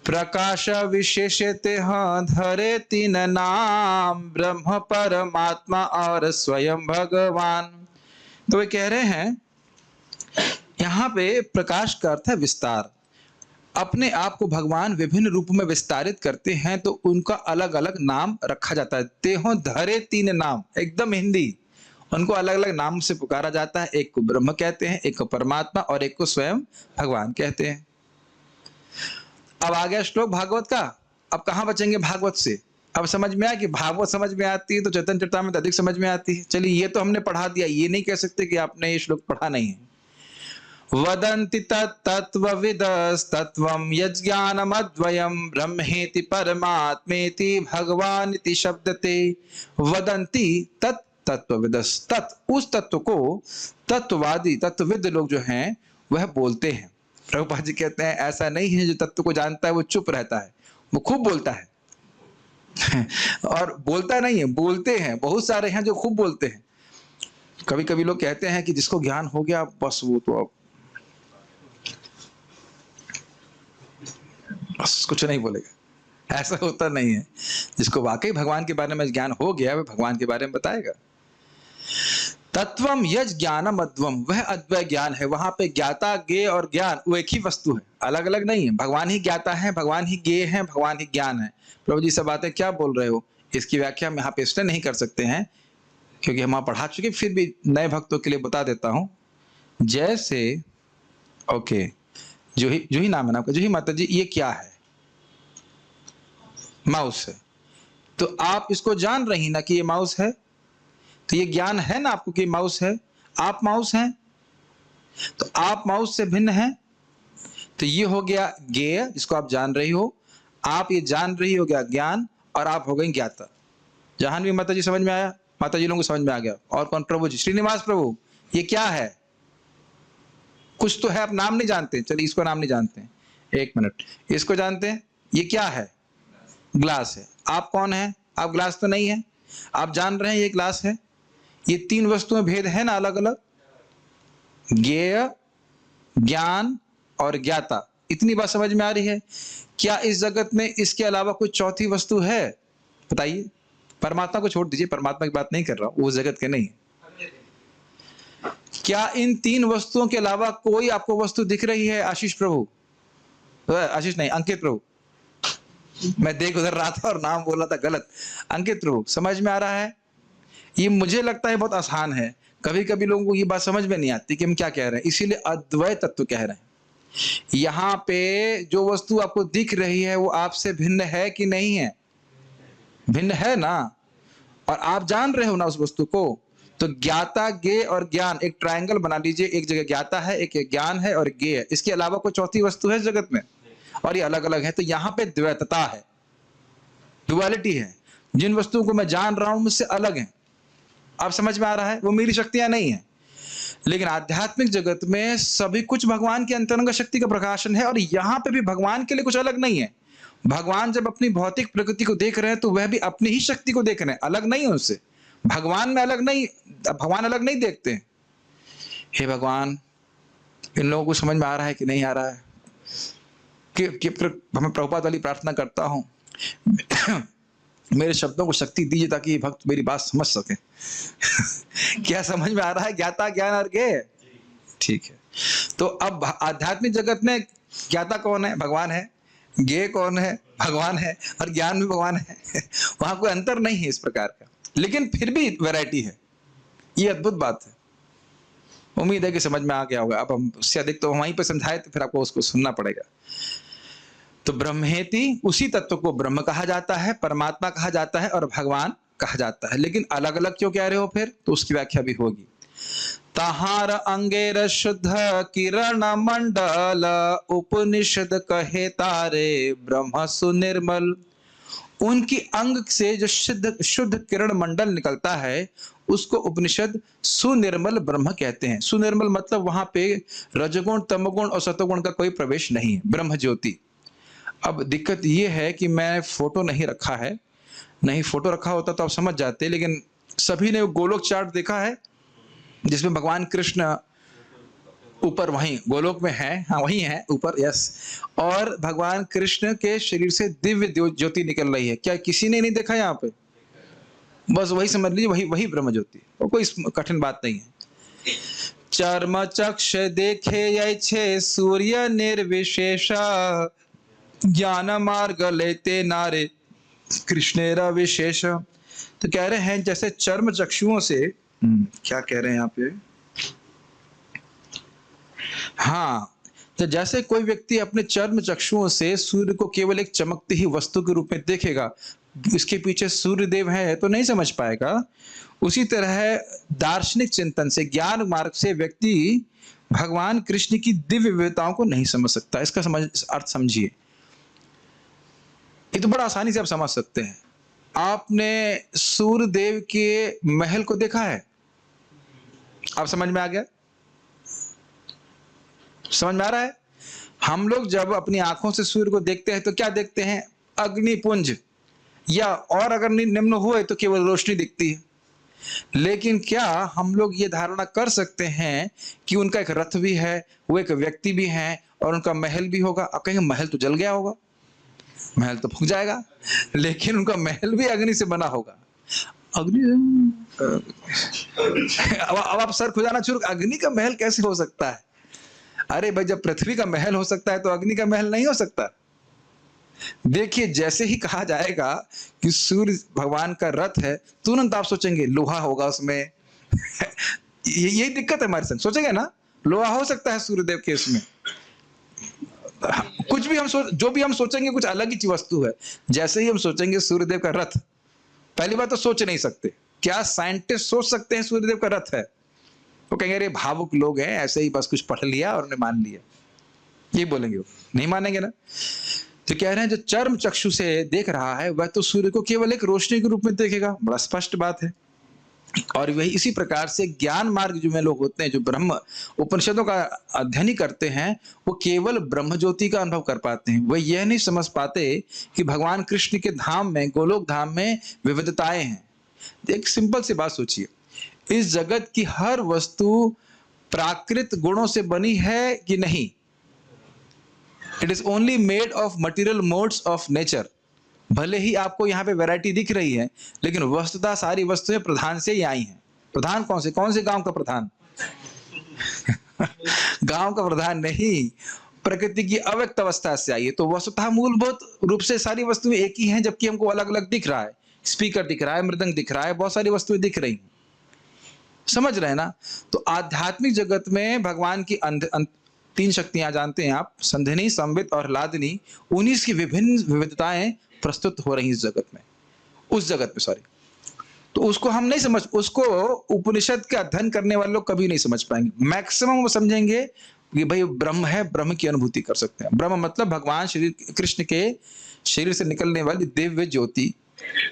प्रकाश विशेषते धरे तीन नाम, ब्रह्म परमात्मा और स्वयं भगवान। तो वे कह रहे हैं यहां पे प्रकाश का अर्थ है विस्तार। अपने आप को भगवान विभिन्न रूप में विस्तारित करते हैं तो उनका अलग अलग नाम रखा जाता है। तेहो धरे तीन नाम, एकदम हिंदी, उनको अलग अलग नाम से पुकारा जाता है। एक को ब्रह्म कहते हैं, एक को परमात्मा और एक को स्वयं भगवान कहते हैं। अब आ गया श्लोक भागवत का। अब कहां बचेंगे भागवत से? अब समझ में आया कि भागवत समझ में आती है तो चैतन्य चरितामृत अधिक समझ में आती है। चलिए ये तो हमने पढ़ा दिया, ये नहीं कह सकते कि आपने ये श्लोक पढ़ा नहीं है। वदन्ति तत्त्वविदस्तत्त्वं यज्ञानमद्वयं ब्रह्मेति परमात्मेति भगवानिति शब्दते। वदन्ति तत् तत्त्वविदस्, तत् उस तत्व को तत्ववादी तत्वविद लोग जो हैं वह बोलते हैं। प्रभुपाद जी कहते हैं ऐसा नहीं है जो तत्व को जानता है वो चुप रहता है, वो खूब बोलता है और बोलता नहीं है, बोलते हैं। बहुत सारे हैं जो खूब बोलते हैं। कभी कभी लोग कहते हैं कि जिसको ज्ञान हो गया बस वो तो अब बस कुछ नहीं बोलेगा, ऐसा होता नहीं है। जिसको वाकई भगवान के बारे में ज्ञान हो गया वह भगवान के बारे में बताएगा। तत्वम यज ज्ञानम अद्वम, वह अद्वय ज्ञान है। वहां पे ज्ञाता ज्ञेय और ज्ञान वो एक ही वस्तु है, अलग अलग नहीं है। भगवान ही ज्ञाता है, भगवान ही ज्ञेय है, भगवान ही ज्ञान है। प्रभु जी सब बातें क्या बोल रहे हो, इसकी व्याख्या हम यहाँ पे इसलिए नहीं कर सकते हैं क्योंकि हम पढ़ा चुके, फिर भी नए भक्तों के लिए बता देता हूं। जैसे ओके, जूही नाम है ना आपका, जूही माता जी, ये क्या है? माउस है। तो आप इसको जान रही ना कि ये माउस है, तो ये ज्ञान है ना आपको कि माउस है। आप माउस हैं तो आप माउस से भिन्न हैं, तो ये हो गया ज्ञेय जिसको आप जान रही हो। आप ये जान रही हो गया ज्ञान और आप हो गई ज्ञाता। जाह्नवी माता जी समझ में आया? माता जी लोगों को समझ में आ गया। और कौन? प्रभु जी, श्रीनिवास प्रभु, ये क्या है? कुछ तो है, आप नाम नहीं जानते। चलिए इसको नाम नहीं जानते हैं, एक मिनट, इसको जानते हैं। ये क्या है? ग्लास है। आप कौन है? आप ग्लास तो नहीं है। आप जान रहे हैं ये ग्लास है। ये तीन वस्तुएं भेद है ना अलग अलग, ज्ञेय, ज्ञान और ज्ञाता। इतनी बात समझ में आ रही है? क्या इस जगत में इसके अलावा कोई चौथी वस्तु है? बताइए। परमात्मा को छोड़ दीजिए, परमात्मा की बात नहीं कर रहा हूं, वो जगत के नहीं है। क्या इन तीन वस्तुओं के अलावा कोई आपको वस्तु दिख रही है? आशीष प्रभु, आशीष नहीं, अंकित प्रभु, मैं देख उधर रहा था और नाम बोला था गलत। अंकित प्रभु, समझ में आ रहा है? ये मुझे लगता है बहुत आसान है। कभी कभी लोगों को ये बात समझ में नहीं आती कि हम क्या कह रहे हैं, इसीलिए अद्वय तत्व कह रहे हैं। यहाँ पे जो वस्तु आपको दिख रही है वो आपसे भिन्न है कि नहीं है? भिन्न है ना, और आप जान रहे हो ना उस वस्तु को। तो ज्ञाता, ज्ञेय और ज्ञान, एक ट्रायंगल बना लीजिए। एक जगह ज्ञाता है, एक ज्ञान है और ज्ञेय है। इसके अलावा कोई चौथी वस्तु है जगत में? और ये अलग अलग है। तो यहाँ पे द्वैतता है, डुअलिटी है। जिन वस्तुओं को मैं जान रहा हूं मुझसे अलग है। आप समझ में आ रहा है? वो मेरी शक्तियां नहीं है। लेकिन आध्यात्मिक जगत में सभी कुछ भगवान की अंतरंग शक्ति का प्रकाशन है, और यहाँ पे भी भगवान के लिए कुछ अलग नहीं है। भगवान जब अपनी भौतिक प्रकृति को देख रहे हैं तो वह भी अपनी ही शक्ति को देख रहे हैं, अलग नहीं है उससे। भगवान में अलग नहीं, भगवान अलग नहीं देखते हैं। हे भगवान, इन लोगों को समझ में आ रहा है कि नहीं आ रहा है? कि मैं प्रभुपाद वाली प्रार्थना करता हूं, मेरे शब्दों को शक्ति दीजिए ताकि ये भक्त मेरी बात समझ सके। क्या समझ में आ रहा है? ज्ञाता, ज्ञान और ज्ञेय, ठीक है। तो अब आध्यात्मिक जगत में ज्ञाता कौन है? भगवान है। ज्ञेय कौन है? भगवान है। और ज्ञान भी भगवान है। वहां कोई अंतर नहीं है इस प्रकार का, लेकिन फिर भी वैरायटी है। ये अद्भुत बात है। उम्मीद है कि समझ में आ गया होगा। अब हम उससे अधिक तो वहीं पर समझाए तो फिर आपको उसको सुनना पड़ेगा। तो ब्रह्मेति, उसी तत्व को ब्रह्म कहा जाता है, परमात्मा कहा जाता है और भगवान कहा जाता है। लेकिन अलग अलग क्यों कह रहे हो फिर? तो उसकी व्याख्या भी होगी। तहार अंगेर शुद्ध किरण मंडल, उपनिषद कहे तारे ब्रह्म सुनिर्मल। उनकी अंग से जो शुद्ध शुद्ध किरण मंडल निकलता है उसको उपनिषद सुनिर्मल ब्रह्म कहते हैं। सुनिर्मल मतलब वहां पे रजगुण तमगुण और सतोगुण का कोई प्रवेश नहीं है, ब्रह्म ज्योति। अब दिक्कत ये है कि मैं फोटो नहीं रखा है, नहीं फोटो रखा होता तो आप समझ जाते, लेकिन सभी ने गोलोक चार्ट देखा है जिसमें भगवान कृष्ण ऊपर वहीं गोलोक में है, हाँ वहीं है ऊपर, यस, और भगवान कृष्ण के शरीर से दिव्य ज्योति निकल रही है। क्या किसी ने नहीं देखा यहाँ पे? बस वही समझ लीजिए, वही वही ब्रह्म ज्योति, वो कोई कठिन बात नहीं है। चर्म चक्ष देखे यछे सूर्य निर्विशेष, ज्ञान मार्ग लेते नारे कृष्णेरा विशेष। तो कह रहे हैं जैसे चर्म चक्षुओं से, क्या कह रहे हैं यहाँ पे, हाँ, तो जैसे कोई व्यक्ति अपने चर्म चक्षुओं से सूर्य को केवल एक चमकती ही वस्तु के रूप में देखेगा, इसके पीछे सूर्य देव है तो नहीं समझ पाएगा, उसी तरह दार्शनिक चिंतन से, ज्ञान मार्ग से व्यक्ति भगवान कृष्ण की दिव्य विविधताओं को नहीं समझ सकता। इसका अर्थ समझिए, ये तो बड़ा आसानी से आप समझ सकते हैं। आपने सूर्य देव के महल को देखा है? आप समझ में आ गया? समझ में आ रहा है? हम लोग जब अपनी आंखों से सूर्य को देखते हैं तो क्या देखते हैं? अग्निपुंज, या और अगर निम्न हुए तो केवल रोशनी दिखती है। लेकिन क्या हम लोग ये धारणा कर सकते हैं कि उनका एक रथ भी है, वो एक व्यक्ति भी है और उनका महल भी होगा? अब कहेंगे महल तो जल गया होगा, महल तो फूक जाएगा, लेकिन उनका महल भी अग्नि से बना होगा। अग्नि अब आप सर खुजाना शुरू, अग्नि का महल कैसे हो सकता है? अरे भाई, जब पृथ्वी का महल हो सकता है तो अग्नि का महल नहीं हो सकता? देखिए, जैसे ही कहा जाएगा कि सूर्य भगवान का रथ है, तुरंत आप सोचेंगे लोहा होगा उसमें। यही दिक्कत है हमारे संग, सोचेंगे ना लोहा हो सकता है सूर्यदेव के इसमें। कुछ भी हम जो भी हम सोचेंगे कुछ अलग ही वस्तु है। जैसे ही हम सोचेंगे सूर्यदेव का रथ, पहली बात तो सोच नहीं सकते, क्या साइंटिस्ट सोच सकते हैं सूर्यदेव का रथ है? वो कहेंगे अरे भावुक लोग हैं, ऐसे ही बस कुछ पढ़ लिया और उन्हें मान लिया, ये बोलेंगे, वो नहीं मानेंगे ना। तो कह रहे हैं जो चर्म चक्षु से देख रहा है वह तो सूर्य को केवल एक रोशनी के रूप में देखेगा, बड़ा स्पष्ट बात है। और वही इसी प्रकार से ज्ञान मार्ग जो में लोग होते हैं, जो ब्रह्म उपनिषदों का अध्ययन करते हैं, वो केवल ब्रह्म ज्योति का अनुभव कर पाते हैं। वह यह नहीं समझ पाते कि भगवान कृष्ण के धाम में, गोलोक धाम में विविधताएं हैं। एक सिंपल सी बात सोचिए, इस जगत की हर वस्तु प्राकृत गुणों से बनी है कि नहीं? It is only made of material modes of nature. भले ही आपको यहाँ पे वैरायटी दिख रही है, लेकिन वस्तुतः सारी वस्तुएं प्रधान से ही आई हैं। प्रधान कौन से गांव का प्रधान? गांव का प्रधान नहीं, प्रकृति की अव्यक्त अवस्था से आई है। तो वस्तुतः मूलभूत रूप से सारी वस्तुएं एक ही हैं, जबकि हमको अलग अलग दिख रहा है। स्पीकर दिख रहा है, मृदंग दिख रहा है, बहुत सारी वस्तुएं दिख रही हैं, समझ रहे हैं ना? तो आध्यात्मिक जगत में भगवान की तीन शक्तियां जानते हैं आप, संधिनी, संवित और लादिनी। 19 की विभिन्न विविधताएं प्रस्तुत हो रही इस जगत में, उस जगत में, सॉरी। तो उसको हम नहीं समझ, उसको उपनिषद के अध्ययन करने वाले लोग कभी नहीं समझ पाएंगे। मैक्सिमम वो समझेंगे कि भाई ब्रह्म है, ब्रह्म की अनुभूति कर सकते हैं। ब्रह्म मतलब भगवान श्री कृष्ण के शरीर से निकलने वाली दिव्य ज्योति,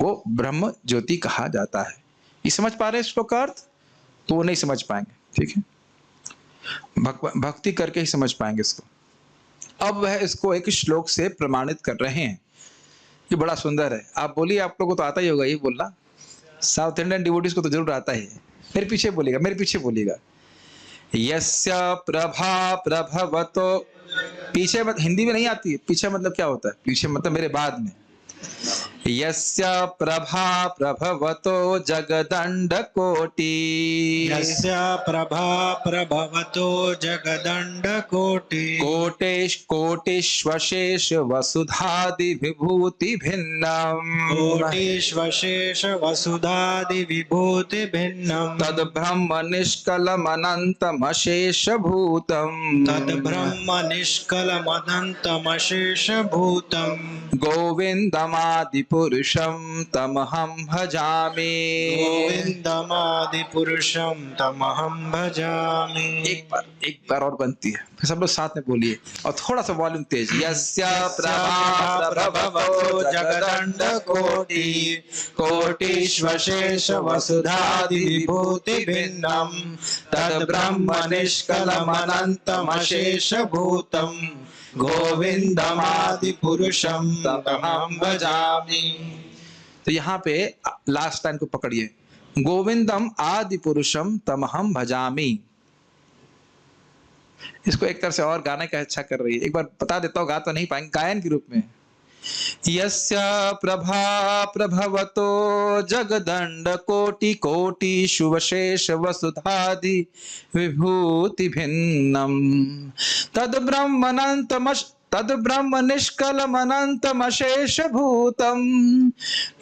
वो ब्रह्म ज्योति कहा जाता है। ये समझ पा रहे हैं इसको का अर्थ? तो वो नहीं समझ पाएंगे, ठीक है? भक्ति करके ही समझ पाएंगे इसको। अब वह इसको एक श्लोक से प्रमाणित कर रहे हैं। ये बड़ा सुंदर है। आप बोलिए, आप लोगों को तो आता ही होगा ये बोलना, साउथ इंडियन डिवोटीज को तो जरूर आता ही है। मेरे पीछे बोलिएगा, मेरे पीछे बोलिएगा। यस्य प्रभा प्रभवतो, पीछे हिंदी में नहीं आती है। पीछे मतलब क्या होता है? पीछे मतलब मेरे बाद में। यस्य प्रभा प्रभवतो जगदंड कोटि, यस्य प्रभा प्रभवतो जगदंड कोटि, कोटिष्वशेष वसुधादि विभूति भिन्नम, कोटिष्वशेष वसुधादि विभूति भिन्नम, तद ब्रह्म निष्कलम अनंतम अशेष भूतम, तद ब्रह्म निष्कलम अनंतम अशेष भूतम, गोविंदमादि पुरुषम तमहम भजामि। गोविन्दमादिपुरुषं तमहं भजामि। एक बार और बनती है, फिर सब लोग साथ में बोलिए और थोड़ा सा वॉल्यूम तेज। यस्य प्रभा प्रभवतो जगदण्ड कोटि कोटिष्वशेष वसुधादि विभूति भिन्नम तद ब्रह्म निष्कलमनन्तमशेष भूतम गोविन्दमादि पुरुषं तमहं भजामि। तो यहाँ पे लास्ट लाइन को पकड़िए, गोविंदम आदि पुरुषम तमहम भजामि। इसको एक तरह से और गाने का इच्छा कर रही है, एक बार बता देता हूँ, गा तो नहीं पाएंगे, गायन के रूप में। यस्य प्रभा प्रभवतो जगदंड कोटि कोटि शुभशेष वसुधादि विभूति भिन्नम तद ब्रह्म निष्कलमनन्तमशेष भूतम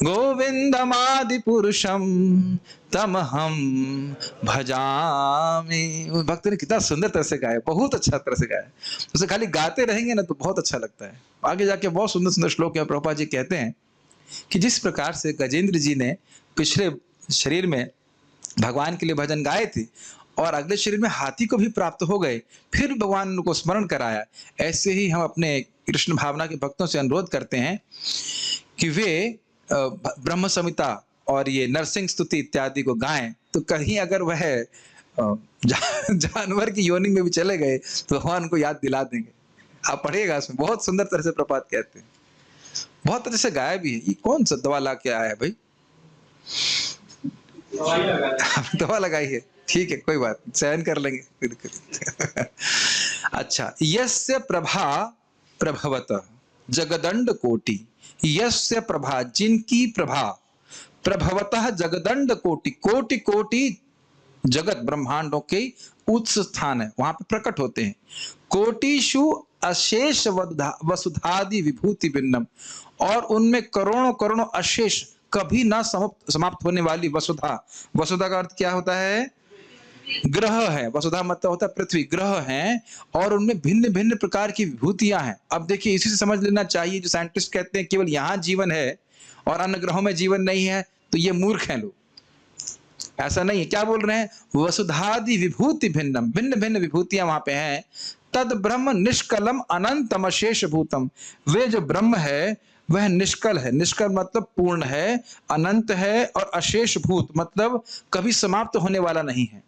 गोविंदमादि पुरुषम तमहम भजामि। भक्त ने कितना सुंदर तरह से गाया, बहुत अच्छा तरह से गाया। उसे खाली गाते रहेंगे ना तो बहुत अच्छा लगता है। आगे जाके बहुत सुंदर सुंदर श्लोक है। प्रभुपाद जी कहते हैं कि जिस प्रकार से गजेंद्र जी ने पिछले शरीर में भगवान के लिए भजन गाए थे और अगले शरीर में हाथी को भी प्राप्त हो गए, फिर भगवान उनको स्मरण कराया, ऐसे ही हम अपने कृष्ण भावना के भक्तों से अनुरोध करते हैं कि वे ब्रह्म संहिता और ये नरसिंह स्तुति इत्यादि को गाएं। तो कहीं अगर वह जानवर की योनि में भी चले गए तो भगवान उनको याद दिला देंगे। आप पढ़िएगा, उसमें बहुत सुंदर तरह से प्रपात कहते हैं, बहुत तरह से गाया भी है। ये कौन सा दवा ला के आया है भाई? दवा लगाई है, ठीक है, कोई बात, चयन कर लेंगे। अच्छा, यस्य प्रभा प्रभवत जगदंड कोटि, यस्य प्रभा, जिनकी प्रभा, प्रभवतः जगदंड कोटि, कोटि कोटि जगत ब्रह्मांडों के उच्च स्थान है, वहां पे प्रकट होते हैं। कोटिषु अशेष वसुधादि विभूति भिन्नम, और उनमें करोड़ों करोड़ों अशेष कभी ना समाप्त होने वाली वसुधा। वसुधा का अर्थ क्या होता है? ग्रह है। वसुधा मतलब होता है पृथ्वी, ग्रह हैं और उनमें भिन्न भिन्न प्रकार की विभूतियां हैं। अब देखिए, इसी से समझ लेना चाहिए, जो साइंटिस्ट कहते हैं केवल यहां जीवन है और अन्य ग्रहों में जीवन नहीं है, तो ये मूर्ख हैं लोग। ऐसा नहीं है। क्या बोल रहे हैं? वसुधादि विभूति भिन्नम, भिन्न भिन्न विभूतियां वहां पे हैं। तद ब्रह्म निष्कलम अनंतम अशेष भूतम, वे जो ब्रह्म है वह निष्कल है। निष्कल मतलब पूर्ण है, अनंत है, और अशेष भूत मतलब कभी समाप्त होने वाला नहीं है।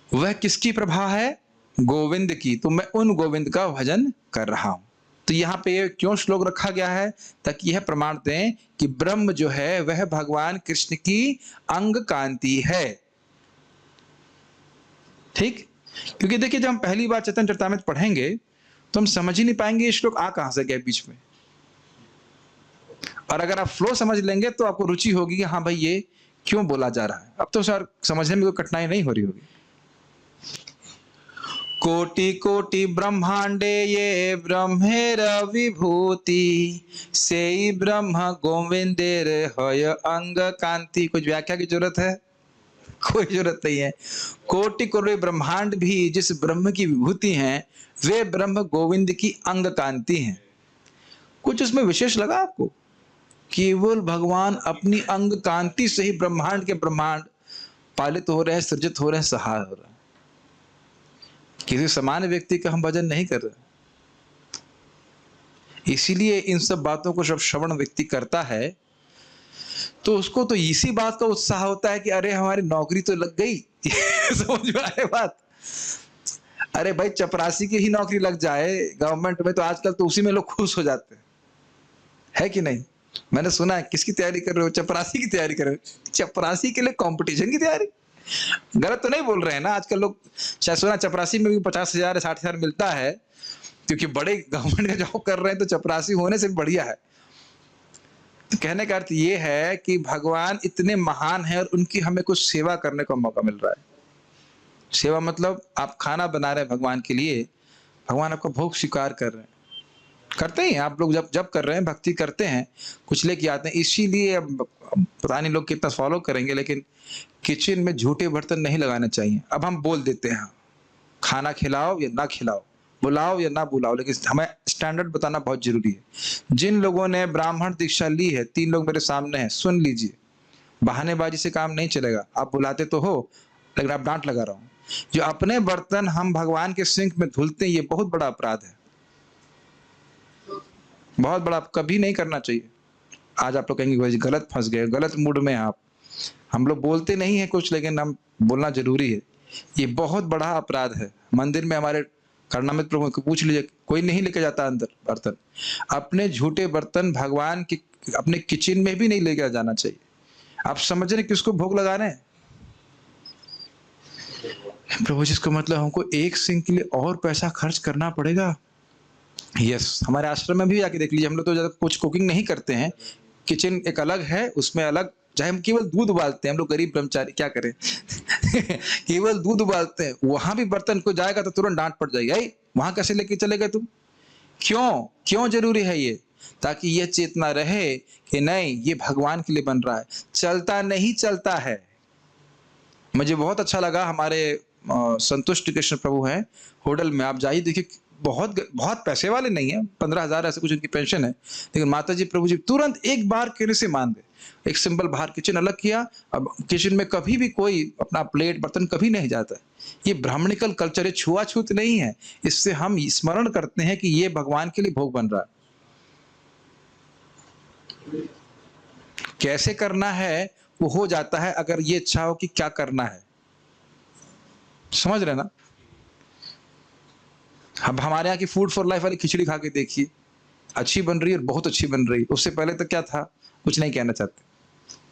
वह किसकी प्रभा है? गोविंद की। तो मैं उन गोविंद का भजन कर रहा हूं। तो यहाँ पे ये क्यों श्लोक रखा गया है? ताकि यह प्रमाण दें कि ब्रह्म जो है वह भगवान कृष्ण की अंग कांति है। ठीक? क्योंकि देखिए, जब हम पहली बार चैतन्य चरितामृत पढ़ेंगे तो हम समझ ही नहीं पाएंगे ये श्लोक आ कहां से गया बीच में। और अगर आप फ्लो समझ लेंगे तो आपको रुचि होगी कि हाँ भाई ये क्यों बोला जा रहा है। अब तो सर समझने में कोई कठिनाई नहीं हो रही होगी। कोटि कोटि ब्रह्मांडे ये ब्रह्मेर विभूति, सेई ब्रह्म गोविंदेर हय अंग कांति। कुछ व्याख्या की जरूरत है? कोई जरूरत नहीं है। कोटि कोटि ब्रह्मांड भी जिस ब्रह्म की विभूति हैं वे ब्रह्म गोविंद की अंग कांति हैं। कुछ उसमें विशेष लगा आपको? केवल भगवान अपनी अंग कांति से ही ब्रह्मांड के ब्रह्मांड पालित हो रहे हैं, सृजित हो रहे हैं, सहाय हो रहे हैं। किसी सामान्य व्यक्ति का हम भजन नहीं कर रहे। इसीलिए इन सब बातों को जब श्रवण व्यक्ति करता है तो उसको तो इसी बात का उत्साह होता है कि अरे हमारी नौकरी तो लग गई। समझ में आए बात? अरे भाई, चपरासी की ही नौकरी लग जाए गवर्नमेंट में तो आजकल तो उसी में लोग खुश हो जाते हैं, है कि नहीं? मैंने सुना है। किसकी तैयारी कर रहे हो? चपरासी की तैयारी कर रहे हो? चपरासी के लिए कंपटीशन की तैयारी? गलत तो नहीं बोल रहे हैं ना? आजकल लोग शायद सुना चपरासी में भी 50,000 या 60,000 मिलता है, क्योंकि बड़े गवर्नमेंट का जॉब कर रहे हैं, तो चपरासी होने से भी बढ़िया है। तो कहने का अर्थ ये है कि भगवान इतने महान हैं और उनकी हमें कुछ सेवा करने का मौका मिल रहा है। सेवा मतलब आप खाना बना रहे हैं भगवान के लिए, भगवान आपका भोग स्वीकार कर रहे हैं। करते ही आप लोग जब कर रहे हैं, भक्ति करते हैं, कुछ लेके आते हैं। इसीलिए अब पता नहीं लोग कितना फॉलो करेंगे, लेकिन किचन में झूठे बर्तन नहीं लगाने चाहिए। अब हम बोल देते हैं खाना खिलाओ या ना खिलाओ, बुलाओ या ना बुलाओ, लेकिन हमें स्टैंडर्ड बताना बहुत जरूरी है। जिन लोगों ने ब्राह्मण दीक्षा ली है, 3 लोग मेरे सामने हैं, सुन लीजिए, बहानेबाजी से काम नहीं चलेगा। आप बुलाते तो हो, लेकिन आप डांट लगा रहा हूं। जो अपने बर्तन हम भगवान के सिंक में धुलते हैं, ये बहुत बड़ा अपराध है, बहुत बड़ा, कभी नहीं करना चाहिए। आज आप लोग कहेंगे भाई गलत फंस गए, गलत मूड में आप। हम लोग बोलते नहीं है कुछ, लेकिन हम बोलना जरूरी है। ये बहुत बड़ा अपराध है। मंदिर में हमारे कर्णामृत प्रभु को पूछ लीजिए, कोई नहीं लेके जाता अंदर बर्तन। अपने झूठे बर्तन भगवान के अपने किचन में भी नहीं लेके जाना चाहिए। आप समझ रहे किसको भोग लगा रहे हैं? प्रभु जी, इसका मतलब हमको एक सिंक के लिए और पैसा खर्च करना पड़ेगा? यस, हमारे आश्रम में भी आके देख लीजिए, हम लोग तो ज्यादा कुछ कुकिंग नहीं करते हैं। किचन एक अलग है, उसमें अलग, चाहे हम केवल दूध उबालते हैं, हम लोग गरीब ब्रह्मचारी क्या करें केवल दूध उबालते हैं, वहां भी बर्तन को जाएगा तो तुरंत डांट पड़ जाएगी, वहां कैसे लेके चले गए तुम? क्यों जरूरी है ये? ताकि ये चेतना रहे कि नहीं, ये भगवान के लिए बन रहा है, चलता नहीं चलता है। मुझे बहुत अच्छा लगा, हमारे संतुष्ट कृष्ण प्रभु हैं होटल में, आप जाइए देखिए, बहुत पैसे वाले नहीं है, 15,000 ऐसे कुछ उनकी पेंशन है, लेकिन माता जी प्रभु जी तुरंत एक बार कहने से मान गए। एक सिंपल बाहर किचन अलग किया, अब किचन में कभी भी कोई अपना प्लेट बर्तन कभी नहीं जाता। ये ब्राह्मणिकल कल्चर है, छुआछूत नहीं है। इससे हम स्मरण करते हैं कि ये भगवान के लिए भोग बन रहा है। कैसे करना है वो हो जाता है, अगर ये इच्छा हो कि क्या करना है। समझ रहे ना? अब हमारे यहाँ की फूड फॉर लाइफ वाली खिचड़ी खा के देखिए, अच्छी बन रही है और बहुत अच्छी बन रही है। उससे पहले तो क्या था, कुछ नहीं कहना चाहते,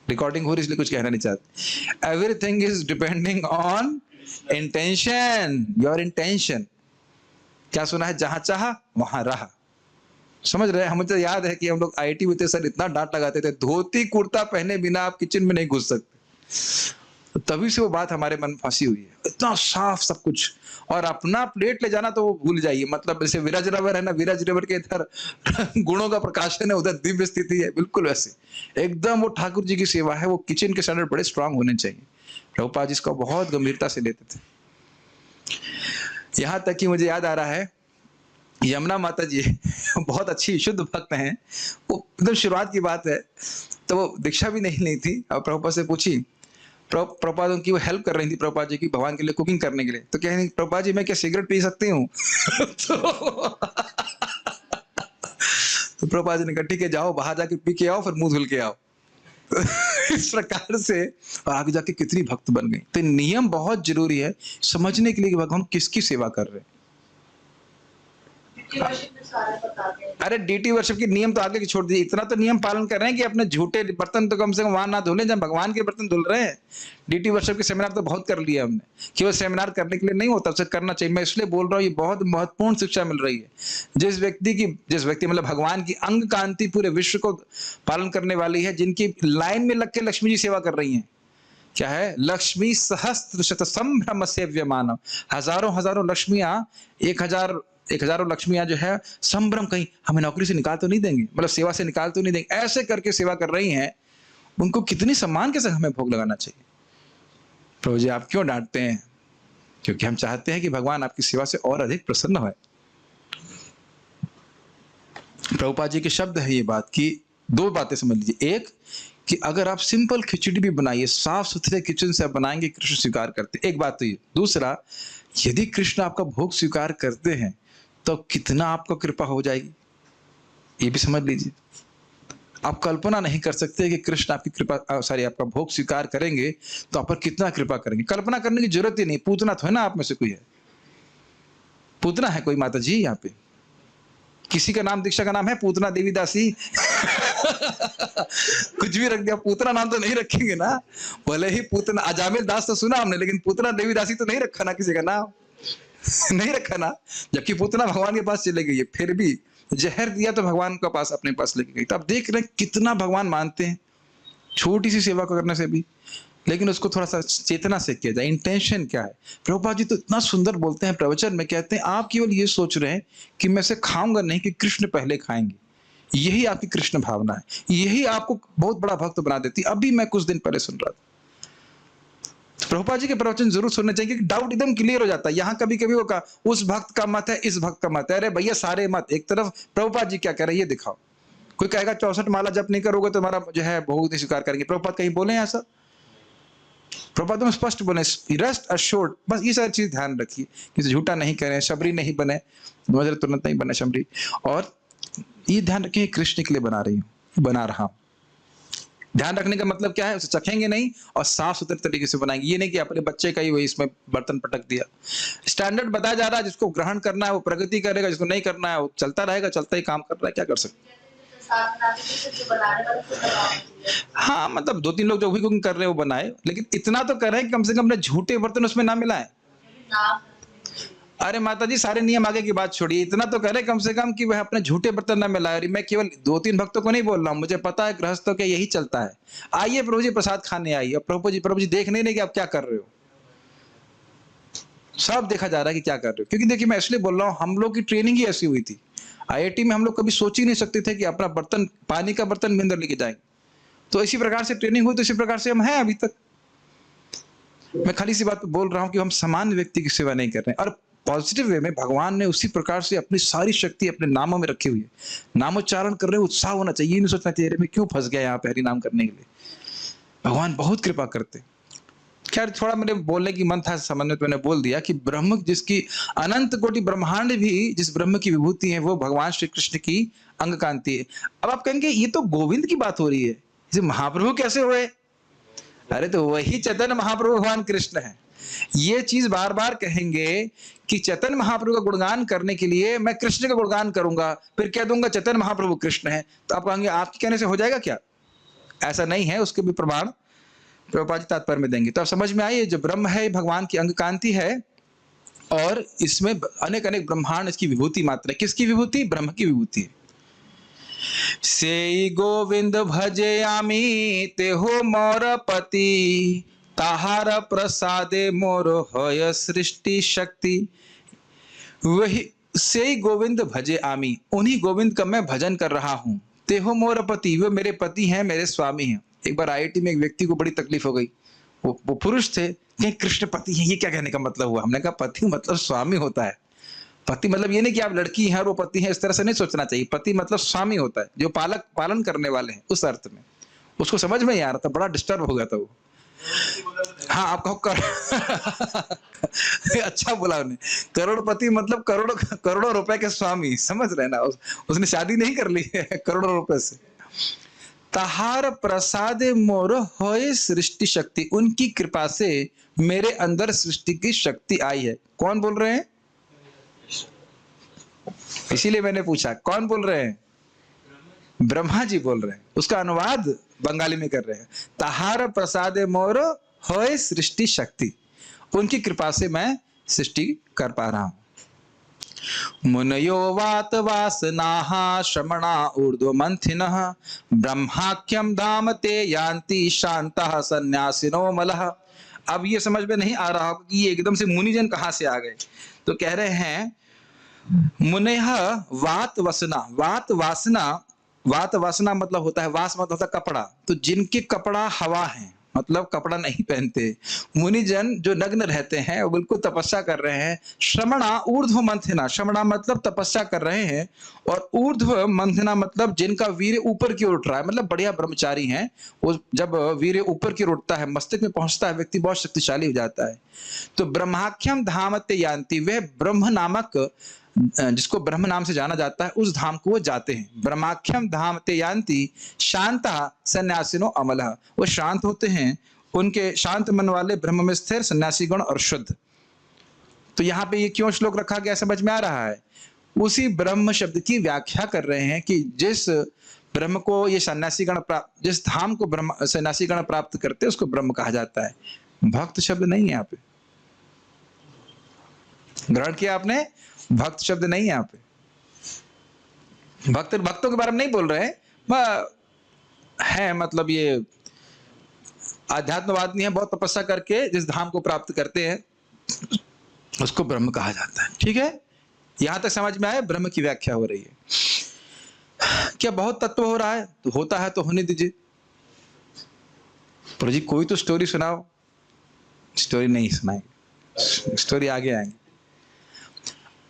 रिकॉर्डिंग हो रही इसलिए कुछ कहना नहीं चाहते। Everything is depending on intention, your intention. क्या सुना है, जहां चाहा वहां रहा। समझ रहे हैं? हमें तो याद है कि हम लोग आईआईटी में थे, सर इतना डांट लगाते थे, धोती कुर्ता पहने बिना आप किचन में नहीं घुस सकते। तो तभी से वो बात हमारे मन में फंसी हुई है, इतना साफ सब कुछ। और अपना प्लेट ले जाना तो वो भूल जाइए। मतलब जैसे विराज रवर है ना, विराज रवर के इधर गुणों का प्रकाशन है, उधर दिव्य स्थिति है, बिल्कुल वैसे एकदम वो ठाकुर जी की सेवा है। वो किचन के स्टैंडर्ड बड़े स्ट्रांग होने चाहिए। प्रभुपाद जी इसको बहुत गंभीरता से लेते थे। यहाँ तक कि मुझे याद आ रहा है, यमुना माता जी बहुत अच्छी शुद्ध भक्त हैं। वो एकदम शुरुआत की बात है, तो वो दीक्षा भी नहीं ली थी। और प्रभुपाद से पूछी, प्रभुपाद उनकी वो हेल्प कर रही थी प्रभुपाद जी की भगवान के लिए कुकिंग करने के लिए। तो कह रही, प्रभुपाद जी मैं क्या सिगरेट पी सकती हूँ? तो प्रभुपाद जी ने कहा ठीक है, जाओ बाहर जाके पी के आओ, फिर मुंह धुल के आओ। इस प्रकार से आगे जाके कितनी भक्त बन गई। तो नियम बहुत जरूरी है समझने के लिए कि भगवान किसकी सेवा कर रहे हैं। अरे डीटी वर्शिप के नियम तो आगे की छोड़ दिए, इतना तो नियम पालन कर रहे हैं कि अपने झूठे बर्तन तो कम से कम वहां ना धुले जब भगवान के बर्तन धुल रहे हैं। डीटी वर्शिप के सेमिनार तो बहुत कर लिया हमने, केवल सेमिनार करने के लिए नहीं होता, उसे करना चाहिए। मैं इसलिए बोल रहा हूँ, ये बहुत महत्वपूर्ण शिक्षा मिल रही है। जिस व्यक्ति मतलब भगवान की अंग कांति पूरे विश्व को पालन करने वाली है, जिनकी लाइन में लग के लक्ष्मी जी सेवा कर रही है। क्या है? लक्ष्मी सहस्त्र शत संभ्रम सेव्यमानम, हजारों लक्ष्मियां, हजारों लक्ष्मियां जो है संभ्रम, कहीं हमें नौकरी से निकाल तो नहीं देंगे, मतलब सेवा से निकाल तो नहीं देंगे, ऐसे करके सेवा कर रही हैं। उनको कितनी सम्मान के साथ हमें भोग लगाना चाहिए। प्रभु जी आप क्यों डांटते हैं? क्योंकि हम चाहते हैं कि भगवान आपकी सेवा से और अधिक प्रसन्न हो। प्रभुपाद जी के शब्द है ये बात की, दो बातें समझ लीजिए। एक कि अगर आप सिंपल खिचड़ी भी बनाइए, साफ सुथरे किचन से आप बनाएंगे, कृष्ण स्वीकार करते, एक बात तो ये। दूसरा, यदि कृष्ण आपका भोग स्वीकार करते हैं तो कितना आपको कृपा हो जाएगी, ये भी समझ लीजिए। आप कल्पना नहीं कर सकते कि कृष्ण आपकी कृपा आपका भोग स्वीकार करेंगे तो आप पर कितना कृपा करेंगे। कल्पना करने की जरूरत ही नहीं। पूतना तो है ना, आप में से कोई है पूतना है कोई माता जी यहाँ पे? किसी का नाम, दीक्षा का नाम है पूतना देवी दासी? कुछ भी रख दिया, पूतना नाम तो नहीं रखेंगे ना। भले ही पूतना अजामिल दास तो सुना हमने, लेकिन पूतना देवी दासी तो नहीं रखा ना किसी का नाम। नहीं रखा ना, जबकि पूतना भगवान के पास चले गई है, फिर भी जहर दिया तो भगवान के पास अपने पास लेके गई। तो आप देख रहे हैं कितना भगवान मानते हैं छोटी सी सेवा करने से भी। लेकिन उसको थोड़ा सा चेतना से किया जाए, इंटेंशन क्या है। प्रभुपाद जी तो इतना सुंदर बोलते हैं प्रवचन में, कहते हैं आप केवल ये सोच रहे हैं कि मैं से खाऊंगा नहीं, कि कृष्ण पहले खाएंगे। यही आपकी कृष्ण भावना है, यही आपको बहुत बड़ा भक्त बना देती। अभी मैं कुछ दिन पहले सुन रहा था, प्रभुपाद जी के प्रवचन जरूर सुनने चाहिए, क्योंकि डाउट एकदम क्लियर हो जाता है। यहाँ कभी कभी वो कहा उस भक्त का मत है, इस भक्त का मत है। अरे भैया सारे मत एक तरफ, प्रभुपाद जी क्या कह रहे हैं ये दिखाओ। कोई कहेगा 64 माला जप नहीं करोगे तो तुम्हारा जो है बहुत ही स्वीकार करेंगे। प्रभुपाद कहीं बोले ऐसा? प्रभुपाद तुम स्पष्ट बोले, रेस्ट अश्योर्ड। बस ये सारी चीज ध्यान रखिए, किसी झूठा नहीं करें, शबरी नहीं बने, तुरंत नहीं बने शबरी। और ये ध्यान रखिए कृष्ण के लिए बना रही हूँ, बना रहा हूँ। ध्यान रखने का मतलब क्या है, उसे चखेंगे नहीं और साफ सुथरे तरीके से बनाएंगे। ये नहीं कि अपने बच्चे का ही वही इसमें बर्तन पटक दिया। स्टैंडर्ड बताया जा रहा है, जिसको ग्रहण करना है वो प्रगति करेगा, जिसको नहीं करना है वो चलता रहेगा, चलता ही काम कर रहा है, क्या कर सकते। हाँ मतलब 2-3 लोग जो भी कुकिंग कर रहे हैं वो बनाए, लेकिन इतना तो करें कि कम से कम अपने झूठे बर्तन उसमें ना मिलाएं। अरे माता जी सारे नियम आगे की बात छोड़िए, इतना तो करे कम से कम कि वह अपने झूठे बर्तन न मिलाए। और मैं केवल 2-3 भक्तों को नहीं बोल रहा हूँ, मुझे पता है गृहस्थों के यही चलता है। आइए प्रभु जी प्रसाद खाने आइए, और प्रभु जी देख नहीं कि आप क्या कर रहे हो, सब देखा जा रहा है कि क्या कर रहे हो। क्योंकि देखिए मैं इसलिए बोल रहा हूँ, हम लोग की ट्रेनिंग ही ऐसी हुई थी। IIT में हम लोग कभी सोच ही नहीं सकते थे कि अपना बर्तन, पानी का बर्तन भी अंदर लेके जाएंगे। तो इसी प्रकार से ट्रेनिंग हुई, तो इसी प्रकार से हम हैं अभी तक। मैं खाली सी बात बोल रहा हूँ कि हम सामान्य व्यक्ति की सेवा नहीं कर रहे हैं। और पॉजिटिव वे में भगवान ने उसी प्रकार से अपनी सारी शक्ति अपने नामों में रखी हुई है। नामोच्चारण कर रहे हो, उत्साह होना चाहिए, ये नहीं सोचना चाहिए अरे मैं क्यों फंस गया यहाँ पे हरि नाम करने के लिए। भगवान बहुत कृपा करते। खैर थोड़ा मेरे बोलने की मन था, सामान्य तो मैंने बोल दिया कि ब्रह्म, जिसकी अनंत कोटि ब्रह्मांड भी जिस ब्रह्म की विभूति है वो भगवान श्री कृष्ण की अंग कांति है। अब आप कहेंगे ये तो गोविंद की बात हो रही है, इसे महाप्रभु कैसे हुए? अरे तो वही चैतन्य महाप्रभु भगवान कृष्ण है। ये चीज बार बार कहेंगे कि चैतन्य महाप्रभु का गुणगान करने के लिए मैं कृष्ण का गुणगान करूंगा, फिर कह दूंगा चैतन्य महाप्रभु कृष्ण है, तो आप कहेंगे आपके कहने से हो जाएगा क्या? ऐसा नहीं है, उसके भी प्रमाण प्रभुपाद जी तात्पर्य में देंगे। तो आप समझ में आइए, जो ब्रह्म है भगवान की अंग कांति है, और इसमें अनेक अनेक ब्रह्मांड इसकी विभूति मात्र है। किसकी विभूति? ब्रह्म की विभूति है। से गोविंद भजे आमी ते हो मोर पति, ताहार प्रसादे मोर होय सृष्टि शक्ति। वही से गोविंद भजे आमी, उन्हीं गोविंद का मैं भजन कर रहा हूं। ते हो मोर पति, वो मेरे पति हैं, मेरे स्वामी हैं। एक बार IIT में एक व्यक्ति को बड़ी तकलीफ हो गई, वो पुरुष थे, कहीं कृष्ण पति है, ये क्या कहने का मतलब हुआ? हमने कहा पति मतलब स्वामी होता है। पति मतलब ये नहीं कि आप लड़की हैं और वो पति हैं, इस तरह से नहीं सोचना चाहिए। पति मतलब स्वामी होता है, जो पालन करने वाले हैं, उस अर्थ में। उसको समझ में नहीं आ रहा था, बड़ा डिस्टर्ब हो गया था वो। हाँ आपको अच्छा बोला उन्हें, करोड़पति मतलब करोड़ों रुपए के स्वामी, समझ रहे ना। उसने शादी नहीं कर ली है करोड़ों रुपए से। तहार प्रसाद मोर होय सृष्टि शक्ति, उनकी कृपा से मेरे अंदर सृष्टि की शक्ति आई है। कौन बोल रहे हैं? इसीलिए मैंने पूछा कौन बोल रहे हैं? ब्रह्मा जी बोल रहे हैं। उसका अनुवाद बंगाली में कर रहे हैं। तहार प्रसाद मोर होय सृष्टि शक्ति, उनकी कृपा से मैं सृष्टि कर पा रहा हूं। मुनयो वात वासनाः श्रमणा ऊर्ध्व मंथिनः, ब्रह्माख्यम धाम ते यान्ति शांतः सन्यासिनो मलः। अब ये समझ में नहीं आ रहा कि ये एकदम से मुनिजन कहां से आ गए। तो कह रहे हैं मुनेह वात वसना, वात वासना मतलब होता है, वास मतलब होता है कपड़ा। तो जिनके कपड़ा हवा है, मतलब कपड़ा नहीं पहनते, मुनिजन जो नग्न रहते हैं, वो बिल्कुल तपस्या कर रहे हैं। श्रमणा ऊर्ध्व मंथना, श्रमणा मतलब तपस्या कर रहे हैं, और ऊर्ध्व मंथना मतलब जिनका वीर्य ऊपर की ओर उठ रहा है, मतलब बढ़िया ब्रह्मचारी हैं। वो जब वीर्य ऊपर की ओर उठता है, मस्तिष्क में पहुंचता है, व्यक्ति बहुत शक्तिशाली हो जाता है। तो ब्रह्माख्यम धाम ते यान्ति, वह ब्रह्म नामक, जिसको ब्रह्म नाम से जाना जाता है, उस धाम को वो जाते हैं। ब्रह्माख्यम धाम ते यान्ति शांता सन्यासिनो अमलः, वो शांत होते हैं, उनके शांत मन वाले ब्रह्म में स्थिर सन्यासी गण और शुद्ध। तो यहाँ पे ये क्यों श्लोक रखा गया समझ में आ रहा है। उसी ब्रह्म शब्द की व्याख्या कर रहे हैं कि जिस ब्रह्म को ये सन्यासी गण प्राप्त, जिस धाम को ब्रह्म सन्यासी गण प्राप्त करते हैं, उसको ब्रह्म कहा जाता है। भक्त शब्द नहीं है यहाँ पे, ग्रहण किया आपने? भक्त शब्द नहीं है यहाँ पे। भक्तों के बारे में नहीं बोल रहे हैं, मतलब ये आध्यात्मवाद नहीं है। बहुत तपस्या करके जिस धाम को प्राप्त करते हैं उसको ब्रह्म कहा जाता है। ठीक है, यहां तक समझ में आए? ब्रह्म की व्याख्या हो रही है। क्या बहुत तत्व हो रहा है? तो होता है तो होने दीजिए। प्रभु जी कोई तो स्टोरी सुनाओ, स्टोरी नहीं सुनाई, स्टोरी आगे आएंगे।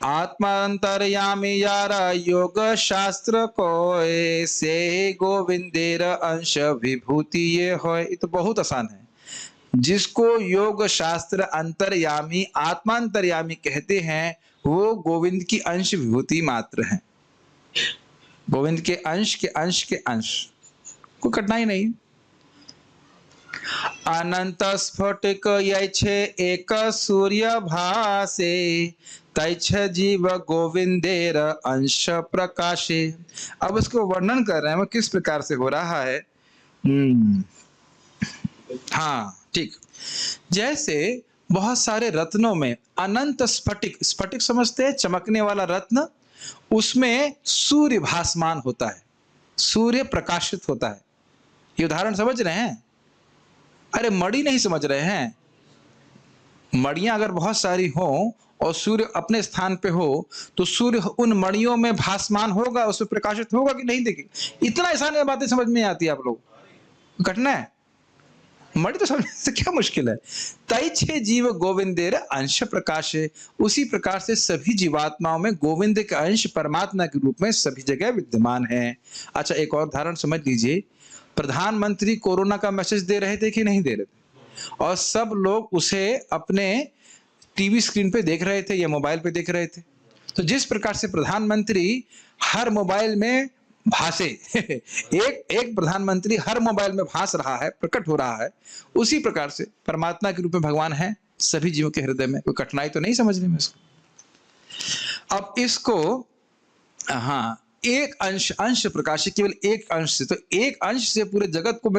आत्मांतरयामी यारा योग शास्त्र को से गोविंदेर अंश विभूति ये हो। ये तो बहुत आसान है। जिसको योग शास्त्र अंतर्यामी आत्मांतर्यामी कहते हैं वो गोविंद की अंश विभूति मात्र है। गोविंद के अंश के अंश के अंश, कोई कठिनाई नहीं। अनंत स्फटिक यैछे एक सूर्य भासे तैछ जीव गोविंदेर अंश प्रकाशे। अब उसको वर्णन कर रहे हैं वो किस प्रकार से हो रहा है। हाँ ठीक, जैसे बहुत सारे रत्नों में अनंत स्फटिक, स्फटिक समझते हैं चमकने वाला रत्न, उसमें सूर्य भासमान होता है, सूर्य प्रकाशित होता है। ये उदाहरण समझ रहे हैं? अरे मणि नहीं समझ रहे हैं? मणियां अगर बहुत सारी हो और सूर्य अपने स्थान पे हो तो सूर्य उन मणियों में भासमान होगा, उसमें प्रकाशित होगा कि नहीं? देखिए इतना आसान बातें समझ में आती है आप लोग, घटना है। मणि तो समझने से क्या मुश्किल है। तैछे जीव गोविंदेर अंश प्रकाश है। उसी प्रकार से सभी जीवात्माओं में गोविंद का अंश परमात्मा के रूप में सभी जगह विद्यमान है। अच्छा एक और उदाहरण समझ लीजिए। प्रधानमंत्री कोरोना का मैसेज दे रहे थे कि नहीं दे रहे थे, और सब लोग उसे अपने टीवी स्क्रीन पे देख रहे थे या मोबाइल पे देख रहे थे। तो जिस प्रकार से प्रधानमंत्री हर मोबाइल में भासे एक प्रधानमंत्री हर मोबाइल में भास रहा है, प्रकट हो रहा है, उसी प्रकार से परमात्मा के रूप में भगवान है सभी जीवों के हृदय में। कोई कठिनाई तो नहीं समझने में इसको। अब इसको हाँ, एक अंश, अंश प्रकाश केवल एक अंश से, तो एक अंश से पूरे जगत को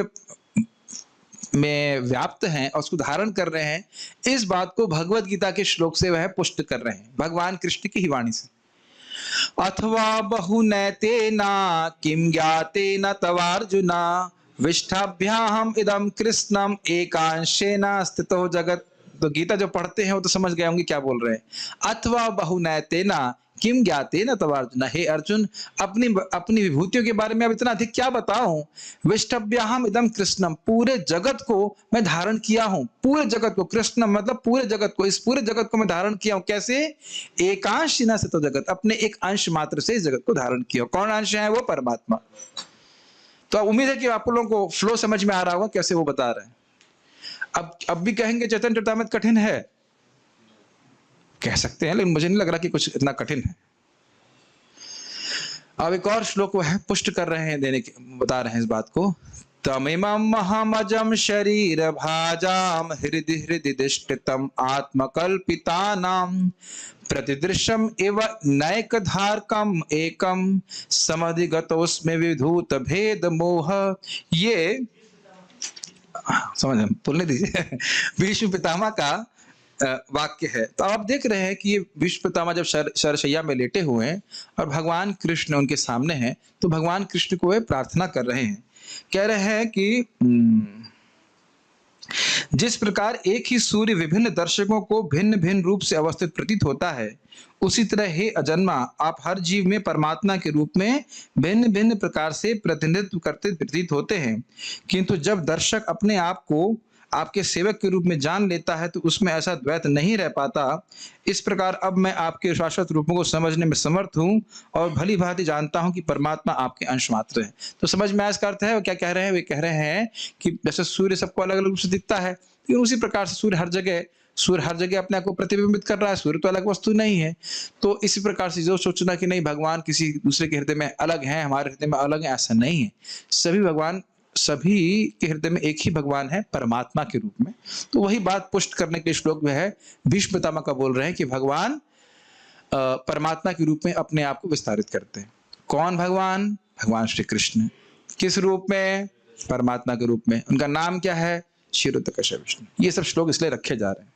में व्याप्त हैं और उसको धारण कर रहे हैं। इस बात को भगवत गीता के श्लोक से वह पुष्ट कर रहे हैं, भगवान कृष्ण की ही वाणी से। अथवा बहुनैतेना किम ज्ञातेन तवार्जुना विष्ठाभ्याम इदम कृष्णम एकांशेन स्थितो जगत। तो गीता जो पढ़ते हैं वो तो समझ गए होंगे क्या बोल रहे हैं। अथवा बहुनैतेना किम ज्ञातेन तवार्जुन, हे अर्जुन अपनी विभूतियों के बारे में अब इतना अधिक क्या बताऊं। विष्टभ्याहम इदम कृष्णम, पूरे जगत को मैं धारण किया हूं, पूरे जगत को, कृष्णम मतलब पूरे जगत को, इस पूरे जगत को मैं धारण किया हूं। कैसे? एकांशिना से तो जगत, अपने एक अंश मात्र से इस जगत को धारण किया। कौन अंश है? वो परमात्मा। तो उम्मीद है कि आप लोगों को फ्लो समझ में आ रहा होगा कैसे वो बता रहे हैं। अब भी कहेंगे चैतन्य चरितामृत कठिन है, कह सकते हैं, लेकिन मुझे नहीं लग रहा कि कुछ इतना कठिन है। अब एक और श्लोक वो है पुष्ट कर रहे हैं, बता रहे हैं इस बात को। तमिमं महमजम शरीर भाजाम हृदि हृदि दिष्टितम आत्मकल्पितानां प्रतिदृश्यम इव नैकधारकम एकम समधिगतोस्मि विधूत भेद मोह। ये समझ बोलने दीजिए भीष्म पितामह का वाक्य है। तो आप देख रहे हैं कि ये भीष्म पितामह जब शरशैया में लेटे हुए हैं और भगवान कृष्ण उनके सामने हैं, तो भगवान कृष्ण को वे प्रार्थना कर रहे हैं, कह रहे हैं कि जिस प्रकार एक ही सूर्य विभिन्न दर्शकों को भिन्न भिन्न रूप से अवस्थित प्रतीत होता है, उसी तरह हे अजन्मा आप हर जीव में परमात्मा के रूप में भिन्न भिन्न प्रकार से प्रतिनिधित्व करते प्रतीत होते हैं। किंतु जब दर्शक अपने आप को आपके सेवक के रूप में जान लेता है तो उसमें ऐसा द्वैत नहीं रह पाता। इस प्रकार अब मैं आपके शाश्वत रूपों को समझने में समर्थ हूँ और भली भांति जानता हूँ कि परमात्मा आपके अंश मात्र है। तो समझ में आया इसका अर्थ है। वो क्या कह रहे हैं? वे कह रहे हैं कि जैसे सूर्य सबको अलग अलग रूप से दिखता है, लेकिन उसी प्रकार से सूर्य हर जगह अपने आप को प्रतिबिंबित कर रहा है। सूर्य तो अलग वस्तु नहीं है। तो इसी प्रकार से जो सोचना कि नहीं भगवान किसी दूसरे के हृदय में अलग है, हमारे हृदय में अलग है, ऐसा नहीं है। सभी के हृदय में एक ही भगवान है परमात्मा के रूप में। तो वही बात पुष्ट करने के श्लोक में है, भीष्म पितामह का बोल रहे हैं कि भगवान परमात्मा के रूप में अपने आप को विस्तारित करते हैं। कौन भगवान? भगवान श्री कृष्ण। किस रूप में? परमात्मा के रूप में। उनका नाम क्या है? क्षीरोदक विष्णु। ये सब श्लोक इसलिए रखे जा रहे हैं।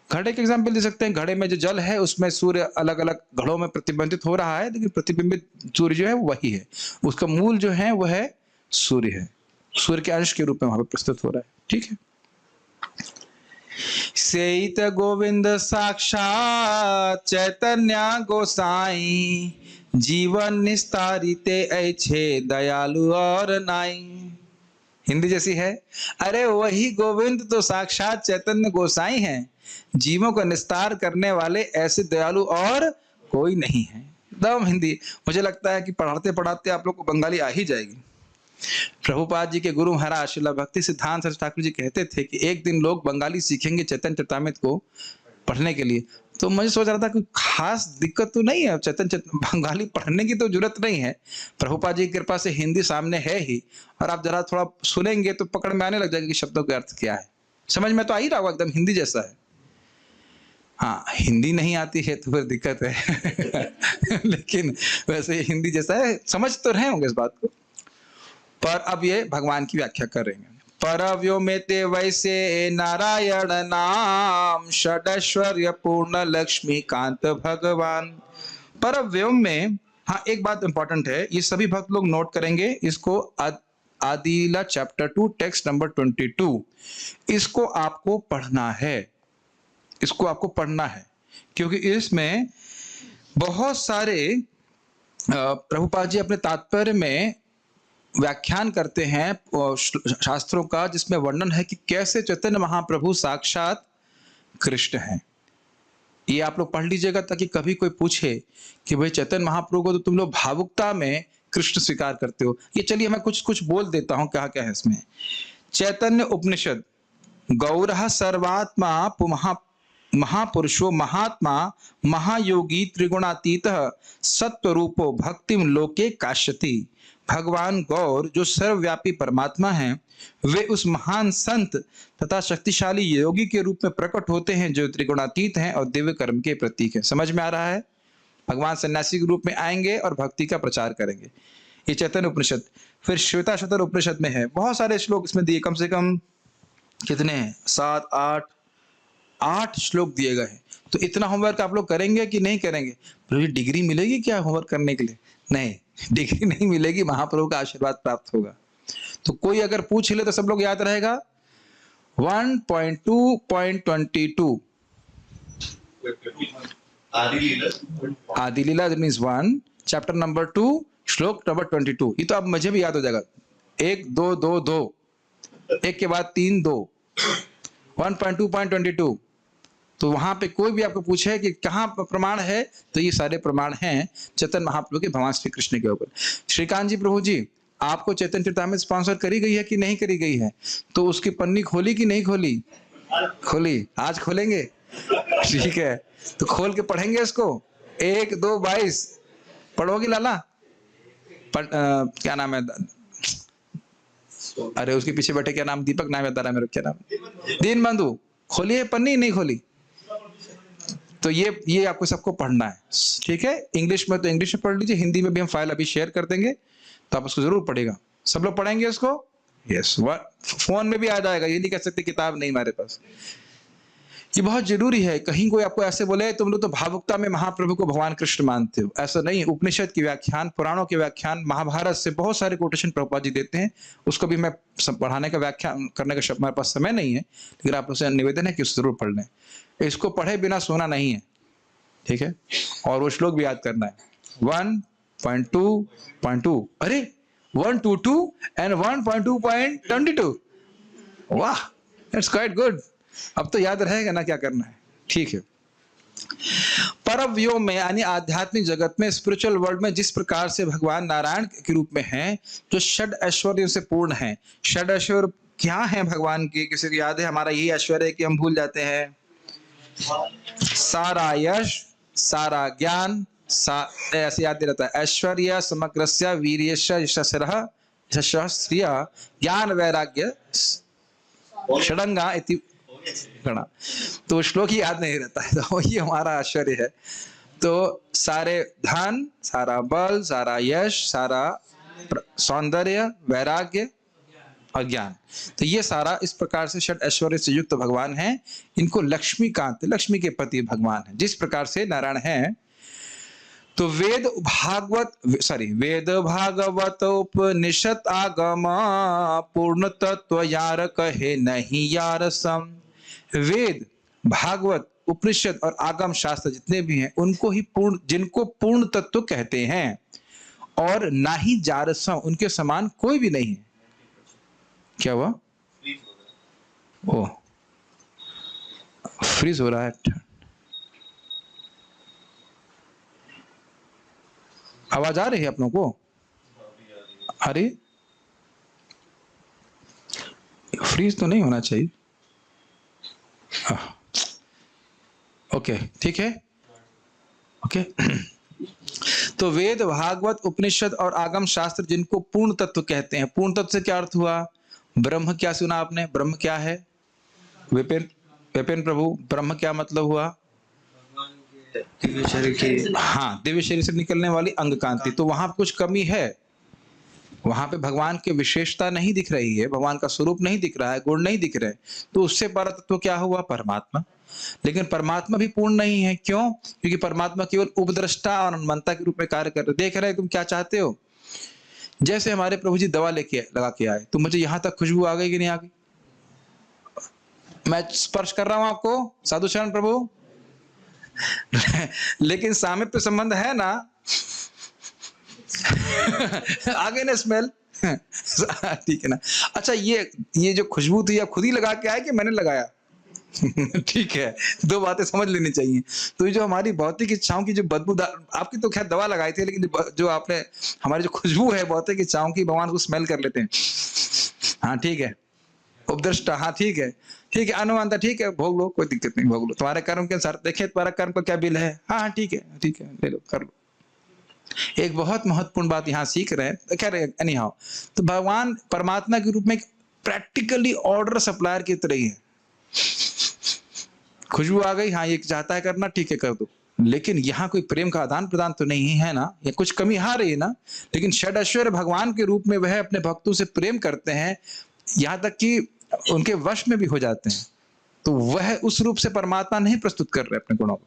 घड़े के एग्जाम्पल दे सकते हैं। घड़े में जो जल है उसमें सूर्य अलग अलग घड़ों में प्रतिबिंबित हो रहा है, लेकिन प्रतिबिंबित सूर्य जो है वही है, उसका मूल जो है वह है सूर्य है। सूर्य के अंश के रूप में वहां पर प्रस्तुत हो रहा है। ठीक है। सेइत गोविंद साक्षात चैतन्य गोसाई जीवन निस्तारिते ऐछे दयालु और नाई। हिंदी जैसी है? अरे वही गोविंद तो साक्षात चैतन्य गोसाई हैं, जीवों का निस्तार करने वाले ऐसे दयालु और कोई नहीं है। एकदम हिंदी। मुझे लगता है कि पढ़ाते पढ़ाते आप लोग को बंगाली आ ही जाएगी। प्रभुपाद जी के गुरु महाराज श्रील भक्ति सिद्धांत सरस्वती ठाकुर जी कहते थे कि एक दिन लोग बंगाली सीखेंगे चैतन्य चरितामृत को पढ़ने के लिए। तो मुझे सोच रहा था कि खास दिक्कत तो नहीं है, बंगाली पढ़ने की तो जरूरत नहीं है, प्रभुपाद जी की कृपा से हिंदी सामने है ही, और आप जरा थोड़ा सुनेंगे तो पकड़ में आने लग जाएगा कि शब्दों का अर्थ क्या है। समझ में तो आ ही रहा होगा, एकदम हिंदी जैसा है। हाँ, हिंदी नहीं आती है तो फिर दिक्कत है लेकिन वैसे हिंदी जैसा है, समझ तो रहे होंगे इस बात को। पर अब ये भगवान की व्याख्या करेंगे। परव्योमेते वैसे नारायण नाम षडैश्वर्य पूर्ण लक्ष्मी कांत भगवान। परव्योम में, हाँ एक बात इंपॉर्टेंट है, ये सभी भक्त लोग नोट करेंगे इसको, आदिला चैप्टर 2 टेक्स्ट नंबर 22, इसको आपको पढ़ना है, इसको आपको पढ़ना है, क्योंकि इसमें बहुत सारे प्रभुपाद जी अपने तात्पर्य में व्याख्यान करते हैं शास्त्रों का, जिसमें वर्णन है कि कैसे चैतन्य महाप्रभु साक्षात कृष्ण हैं। ये आप लोग पढ़ लीजिएगा ताकि कभी कोई पूछे कि भाई चैतन्य महाप्रभु को तो तुम लोग भावुकता में कृष्ण स्वीकार करते हो। ये चलिए मैं कुछ कुछ बोल देता हूं क्या क्या है इसमें। चैतन्य उपनिषद, गौरः सर्वात्मा महापुरुषो महात्मा महायोगी त्रिगुणातीतः सत्वरूपो भक्तिम लोके काश्यति। भगवान गौर जो सर्वव्यापी परमात्मा हैं, वे उस महान संत तथा शक्तिशाली योगी के रूप में प्रकट होते हैं जो त्रिगुणातीत हैं और दिव्य कर्म के प्रतीक हैं। समझ में आ रहा है? भगवान सन्यासी के रूप में आएंगे और भक्ति का प्रचार करेंगे। ये चैतन्य उपनिषद। फिर श्वेताश्वतर उपनिषद में है, बहुत सारे श्लोक इसमें दिए, कम से कम कितने हैं, 7 8 श्लोक दिए गए हैं। तो इतना होमवर्क आप लोग करेंगे कि नहीं करेंगे? प्रभु डिग्री मिलेगी क्या होमवर्क करने के लिए? नहीं, डिग्री नहीं मिलेगी, महाप्रभु का आशीर्वाद प्राप्त होगा। तो कोई अगर पूछ ले तो सब लोग याद रहेगा। 1.2.22 आदि लीला मीन्स 1 चैप्टर नंबर 2 श्लोक नंबर 22। ये तो अब मुझे भी याद हो जाएगा। 1 2 2 2, एक के बाद 3 2, 1.2.22। तो वहां पे कोई भी आपको पूछे कि कहाँ प्रमाण है, तो ये सारे प्रमाण हैं चैतन्य महाप्रभु के भगवान श्री कृष्ण के ऊपर। श्रीकांत जी प्रभु जी, आपको चैतन्य चरितामृत स्पॉन्सर करी गई है कि नहीं करी गई है? तो उसकी पन्नी खोली कि नहीं खोली? खोली। आज खोलेंगे? ठीक है, तो खोल के पढ़ेंगे इसको। 1 2 22 पढ़ोगी लाला? क्या नाम है? अरे उसके पीछे बैठे क्या नाम, दीपक नाम याद आ रहा है मेरा, क्या नाम? दीन बंधु। खोलिए पन्नी, नहीं खोली? तो ये आपको सबको पढ़ना है, ठीक है? इंग्लिश में तो इंग्लिश में पढ़ लीजिए, हिंदी में भी हम फाइल अभी शेयर कर देंगे, तो आप उसको जरूर पढ़ेगा। सब लोग पढ़ेंगे इसको? यस। फोन में भी आ जाएगा, ये नहीं कह सकते किताब नहीं हमारे पास। ये बहुत जरूरी है। कहीं कोई आपको ऐसे बोले तुम लोग तो भावुकता में महाप्रभु को भगवान कृष्ण मानते हो, ऐसा नहीं। उपनिषद की व्याख्यान, पुराणों के व्याख्यान, महाभारत से बहुत सारे कोटेशन प्रभुपाद जी देते हैं। उसको भी मैं पढ़ाने का व्याख्यान करने का हमारे पास समय नहीं है, लेकिन आप उसे निवेदन है कि उसको जरूर पढ़ लें। इसको पढ़े बिना सोना नहीं है, ठीक है? और वो श्लोक भी याद करना है। 1.2.2, अरे 122 एंड 1.2.22, वाह, इट्स क्वाइट गुड। अब तो याद रहेगा ना क्या करना है, ठीक है? परव्योम में यानी आध्यात्मिक जगत में, स्पिरिचुअल वर्ल्ड में जिस प्रकार से भगवान नारायण के रूप में हैं, जो षड ऐश्वर्यों से पूर्ण हैं। षड ऐश्वर्य क्या है भगवान की? किसी को याद है? हमारा यही ऐश्वर्य है कि हम भूल जाते हैं। सारा यश, सारा ज्ञान, ऐसे याद रहता है। ऐश्वर्य समग्रस्य वीर्यस्य यशस्रः यशस्रिय ज्ञान वैराग्य षडंगा इति गणा। तो श्लोक ही याद नहीं रहता है, तो वही हमारा ऐश्वर्य है। तो सारे धन, सारा बल, सारा यश, सारा सौंदर्य, वैराग्य और ज्ञान, तो ये सारा इस प्रकार से षड ऐश्वर्य से युक्त भगवान हैं। इनको लक्ष्मीकांत, लक्ष्मी के पति भगवान है। जिस प्रकार से नारायण हैं, तो वेद भागवत उपनिषद आगम पूर्ण तत्व यार कहे नहीं यार सम। वेद, भागवत, उपनिषद और आगम शास्त्र जितने भी हैं, उनको ही पूर्ण, जिनको पूर्ण तत्व कहते हैं, और ना ही जारसम, उनके समान कोई भी नहीं है। क्या हुआ? ओ, फ्रीज हो रहा है। आवाज आ रही है आप लोगों को? अरे फ्रीज तो नहीं होना चाहिए। ओके, ठीक है, ओके। तो वेद, भागवत, उपनिषद और आगम शास्त्र जिनको पूर्ण तत्व कहते हैं, पूर्ण तत्व से क्या अर्थ हुआ? ब्रह्म। क्या सुना आपने? ब्रह्म क्या है? विपिन, विपिन प्रभु, ब्रह्म क्या मतलब हुआ? दिव्य शरीर की, हाँ, दिव्य शरीर से निकलने वाली अंग कांति। तो वहां कुछ कमी है, वहां पे भगवान की विशेषता नहीं दिख रही है, भगवान का स्वरूप नहीं दिख रहा है, गुण नहीं दिख रहे, तो उससे पर तत्व क्या हुआ? परमात्मा। लेकिन परमात्मा भी पूर्ण नहीं है। क्यों? क्योंकि परमात्मा केवल उपद्रष्टा और अनुमंता के रूप में कार्य कर रहे। देख रहे तुम क्या चाहते हो? जैसे हमारे प्रभु जी दवा लेके लगा के आए, तो मुझे यहां तक खुशबू आ गई कि नहीं आ गई? मैं स्पर्श कर रहा हूं आपको, साधु शरण प्रभु। लेकिन सामिप्य संबंध है ना। आगे ना स्मेल। ठीक है ना? अच्छा, ये जो खुशबू थी आप खुद ही लगा के आए कि मैंने लगाया? ठीक है, दो बातें समझ लेनी चाहिए। तो ये जो हमारी भौतिक इच्छाओं की जो बदबूदार, आपकी तो खैर दवा लगाई थी, लेकिन जो आपने हमारी जो खुशबू है भौतिक इच्छाओं की, भगवान को स्मेल कर लेते हैं। हाँ ठीक है, उपदृष्टा, हाँ ठीक है, ठीक है, अनुमानता, ठीक है, भोग लो, कोई दिक्कत नहीं, भोग लो, तुम्हारे कर्म के अनुसार। देखिए तुम्हारा कर्म का क्या बिल है। हाँ हाँ ठीक है, ठीक है, ले लो, कर लो। एक बहुत महत्वपूर्ण बात यहाँ सीख रहे हैं, कह रहे एनी हाउ, तो भगवान परमात्मा के रूप में प्रैक्टिकली ऑर्डर सप्लायर की तरह ही है। खुशबू आ गई, हाँ ये चाहता है करना, ठीक है कर दो। लेकिन यहाँ कोई प्रेम का आदान प्रदान तो नहीं है ना, या कुछ कमी आ रही है ना। लेकिन षड भगवान के रूप में वह अपने भक्तों से प्रेम करते हैं, यहाँ तक कि उनके वश में भी हो जाते हैं। तो वह उस रूप से परमात्मा नहीं प्रस्तुत कर रहे अपने गुणों को,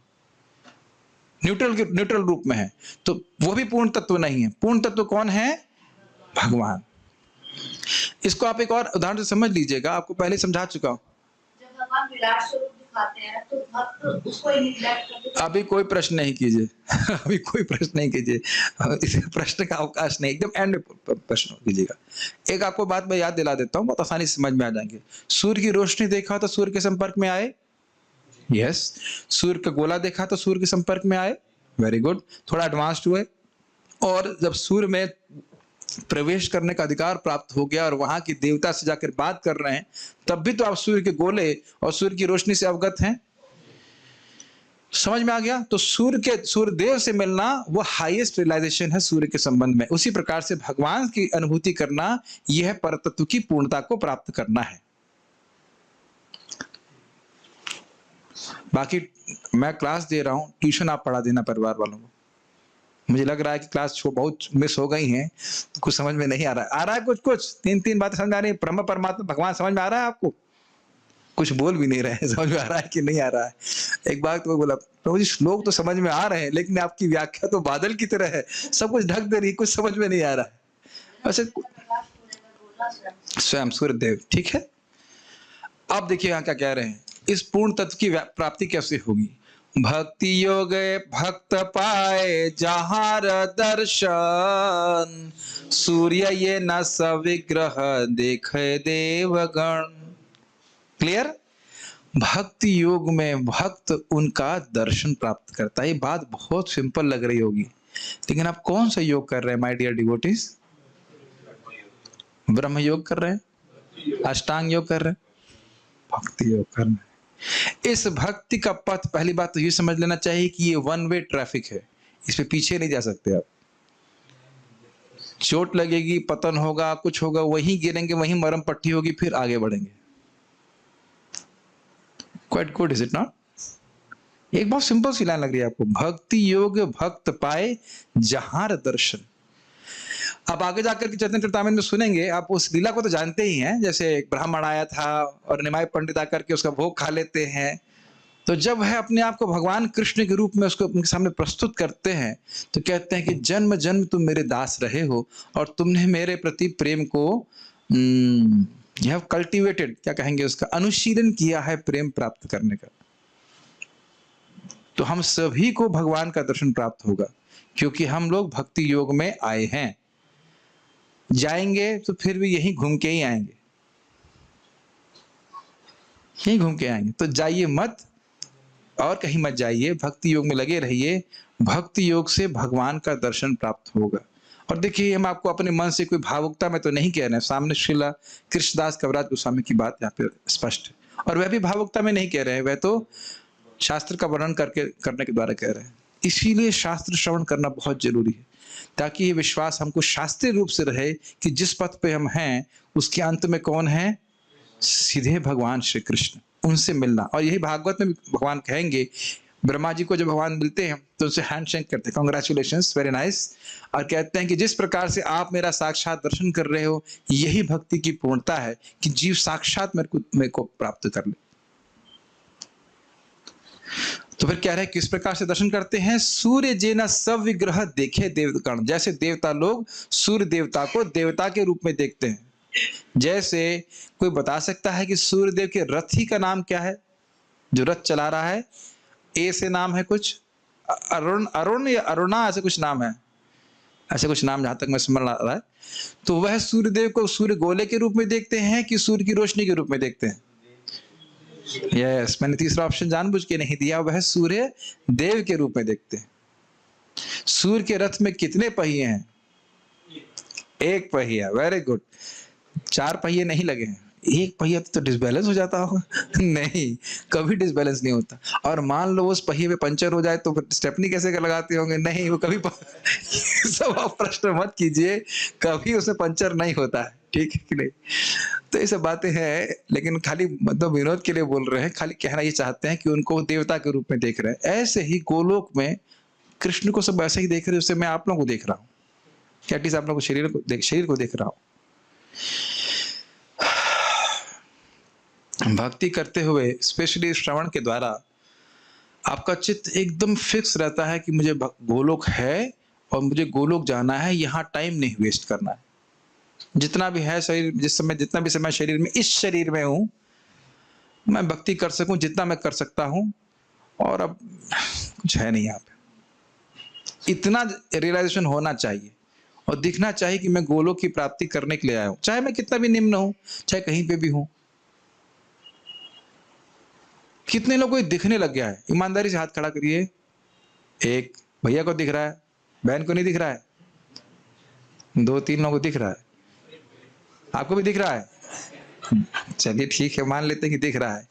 न्यूट्रल रूप में है। तो वो भी पूर्ण तत्व नहीं है। पूर्ण तत्व कौन है? भगवान। इसको आप एक और उदाहरण से समझ लीजिएगा, आपको पहले समझा चुका हूं। जब भगवान विराट स्वरूप दिखाते हैं तो भक्त उसको ही निग्लेक्ट करते हैं। अभी कोई प्रश्न नहीं कीजिए। अभी कोई प्रश्न नहीं कीजिए, इस प्रश्न का अवकाश नहीं, एकदम एंड में प्रश्न कीजिएगा। एक आपको बात मैं याद दिला देता हूँ, बहुत आसानी से समझ में आ जाएंगे। सूर्य की रोशनी देखा तो सूर्य के संपर्क में आए, यस। सूर्य का गोला देखा तो सूर्य के संपर्क में आए, वेरी गुड, थोड़ा एडवांस्ड हुए। और जब सूर्य में प्रवेश करने का अधिकार प्राप्त हो गया और वहां की देवता से जाकर बात कर रहे हैं, तब भी तो आप सूर्य के गोले और सूर्य की रोशनी से अवगत हैं। समझ में आ गया? तो सूर्य देव से मिलना वो हाईएस्ट रियलाइजेशन है सूर्य के संबंध में। उसी प्रकार से भगवान की अनुभूति करना, यह परतत्व की पूर्णता को प्राप्त करना है। बाकी मैं क्लास दे रहा हूं, ट्यूशन आप पढ़ा देना परिवार वालों को। मुझे लग रहा है कि क्लास बहुत मिस हो गई हैं, तो कुछ समझ में नहीं आ रहा है कुछ तीन बातें समझ आ रही है। ब्रह्म परमात्मा भगवान समझ में आ रहा है आपको? कुछ बोल भी नहीं रहे हैं, समझ में आ रहा है कि नहीं आ रहा है? एक बात तो बोला प्रभु जी, श्लोक तो समझ में आ रहे हैं, लेकिन आपकी व्याख्या तो बादल की तरह है, सब कुछ ढक दे रही, कुछ समझ में नहीं आ रहा है। वैसे स्वयं सूर्यदेव, ठीक है। अब देखिए यहाँ क्या कह रहे हैं, इस पूर्ण तत्व की प्राप्ति कैसे होगी? भक्ति योग भक्त पाए जहार दर्शन, सूर्य ये न सविग्रह देखे देवगण। क्लियर? भक्ति योग में भक्त उनका दर्शन प्राप्त करता है। ये बात बहुत सिंपल लग रही होगी, लेकिन आप कौन सा योग कर रहे हैं माय डियर डिवोटीज? ब्रह्म योग कर रहे हैं, अष्टांग योग कर रहे हैं, भक्ति योग कर रहे हैं। इस भक्ति का पथ, पहली बात तो ये समझ लेना चाहिए कि ये वन वे ट्रैफिक है, इस पे पीछे नहीं जा सकते आप। चोट लगेगी, पतन होगा, कुछ होगा, वहीं गिरेंगे, वहीं मरम पट्टी होगी, फिर आगे बढ़ेंगे। Quite good, is it not? एक बहुत सिंपल सी लाइन लग रही है आपको, भक्ति योग भक्त पाए जहार दर्शन। अब आगे जाकर के चैतन्य चरितामृत में सुनेंगे, आप उस लीला को तो जानते ही हैं। जैसे एक ब्राह्मण आया था और निमाय पंडित आकर के उसका भोग खा लेते हैं, तो जब वह अपने आप को भगवान कृष्ण के रूप में उसको उनके सामने प्रस्तुत करते हैं, तो कहते हैं कि जन्म जन्म तुम मेरे दास रहे हो और तुमने मेरे प्रति प्रेम को यू हैव कल्टिवेटेड, क्या कहेंगे उसका, अनुशीलन किया है प्रेम प्राप्त करने का। तो हम सभी को भगवान का दर्शन प्राप्त होगा, क्योंकि हम लोग भक्ति योग में आए हैं। जाएंगे तो फिर भी यहीं घूम के ही आएंगे, यहीं घूम के आएंगे। तो जाइए मत और कहीं मत जाइए, भक्ति योग में लगे रहिए। भक्ति योग से भगवान का दर्शन प्राप्त होगा। और देखिए, हम आपको अपने मन से कोई भावुकता में तो नहीं कह रहे हैं, सामने श्रीला कृष्णदास कविराज गोस्वामी की बात यहाँ पे स्पष्ट है। और वह भी भावुकता में नहीं कह रहे हैं, वह तो शास्त्र का वर्णन करने के द्वारा कह रहे हैं। इसीलिए शास्त्र श्रवण करना बहुत जरूरी है, ताकि ये विश्वास हमको शास्त्रीय रूप से रहे कि जिस पथ पे हम हैं उसके अंत में कौन है? सीधे भगवान श्री कृष्ण, उनसे मिलना। और यही भागवत में भगवान कहेंगे, ब्रह्मा जी को जब भगवान मिलते हैं तो उनसे हैंडशेक करते हैं, कांग्रेचुलेशंस, वेरी नाइस, और कहते हैं कि जिस प्रकार से आप मेरा साक्षात दर्शन कर रहे हो, यही भक्ति की पूर्णता है कि जीव साक्षात मेरे को प्राप्त कर ले। तो फिर कह रहे हैं किस प्रकार से दर्शन करते हैं? सूर्य जेना सब विग्रह देखे देवगण, जैसे देवता लोग सूर्य देवता को देवता के रूप में देखते हैं। जैसे कोई बता सकता है कि सूर्यदेव के रथी का नाम क्या है, जो रथ चला रहा है? ए से नाम है कुछ, अरुण या अरुणा, ऐसे कुछ नाम है, ऐसे कुछ नाम जहां तक मैं समझ रहा है। तो वह सूर्यदेव को सूर्य गोले के रूप में देखते हैं कि सूर्य की रोशनी के रूप में देखते हैं? यस, मैंने तीसरा ऑप्शन जानबूझ के नहीं दिया, वह सूर्य देव के रूप में देखते हैं। सूर्य के रथ में कितने पहिए हैं? एक पहिया, वेरी गुड। 4 पहिए नहीं लगे हैं, एक पहिया तो डिसबैलेंस हो जाता होगा। नहीं, कभी डिसबैलेंस नहीं होता। और मान लो उस पहिए में पंचर हो जाए तो फिर स्टेपनी कैसे लगाते होंगे? नहीं, वो कभी सब आप प्रश्न मत कीजिए, कभी उसमें पंचर नहीं होता है, ठीक है कि नहीं? तो ये सब बातें हैं, लेकिन खाली मतलब विनोद के लिए बोल रहे हैं, खाली कहना ये चाहते हैं कि उनको देवता के रूप में देख रहे हैं। ऐसे ही गोलोक में कृष्ण को सब ऐसे ही देख रहे हैं, उससे मैं आप लोगों को देख रहा हूँ, एटलीस्ट आप लोगों को शरीर को देख रहा हूँ। भक्ति करते हुए, स्पेशली श्रवण के द्वारा, आपका चित्त एकदम फिक्स रहता है कि मुझे गोलोक है और मुझे गोलोक जाना है, यहाँ टाइम नहीं वेस्ट करना है। जितना भी है शरीर, जितना भी समय शरीर में, इस शरीर में हूं, मैं भक्ति कर सकूं जितना मैं कर सकता हूं, और अब कुछ है नहीं यहाँ पे। इतना रियलाइजेशन होना चाहिए और दिखना चाहिए कि मैं गोलोक की प्राप्ति करने के लिए आया हूं, चाहे मैं कितना भी निम्न हूं, चाहे कहीं पे भी हूं। कितने लोगों को दिखने लग गया है? ईमानदारी से हाथ खड़ा करिए। एक भैया को दिख रहा है, बहन को नहीं दिख रहा है, 2-3 लोगों को दिख रहा है, आपको भी दिख रहा है? चलिए ठीक है, मान लेते हैं कि दिख रहा है।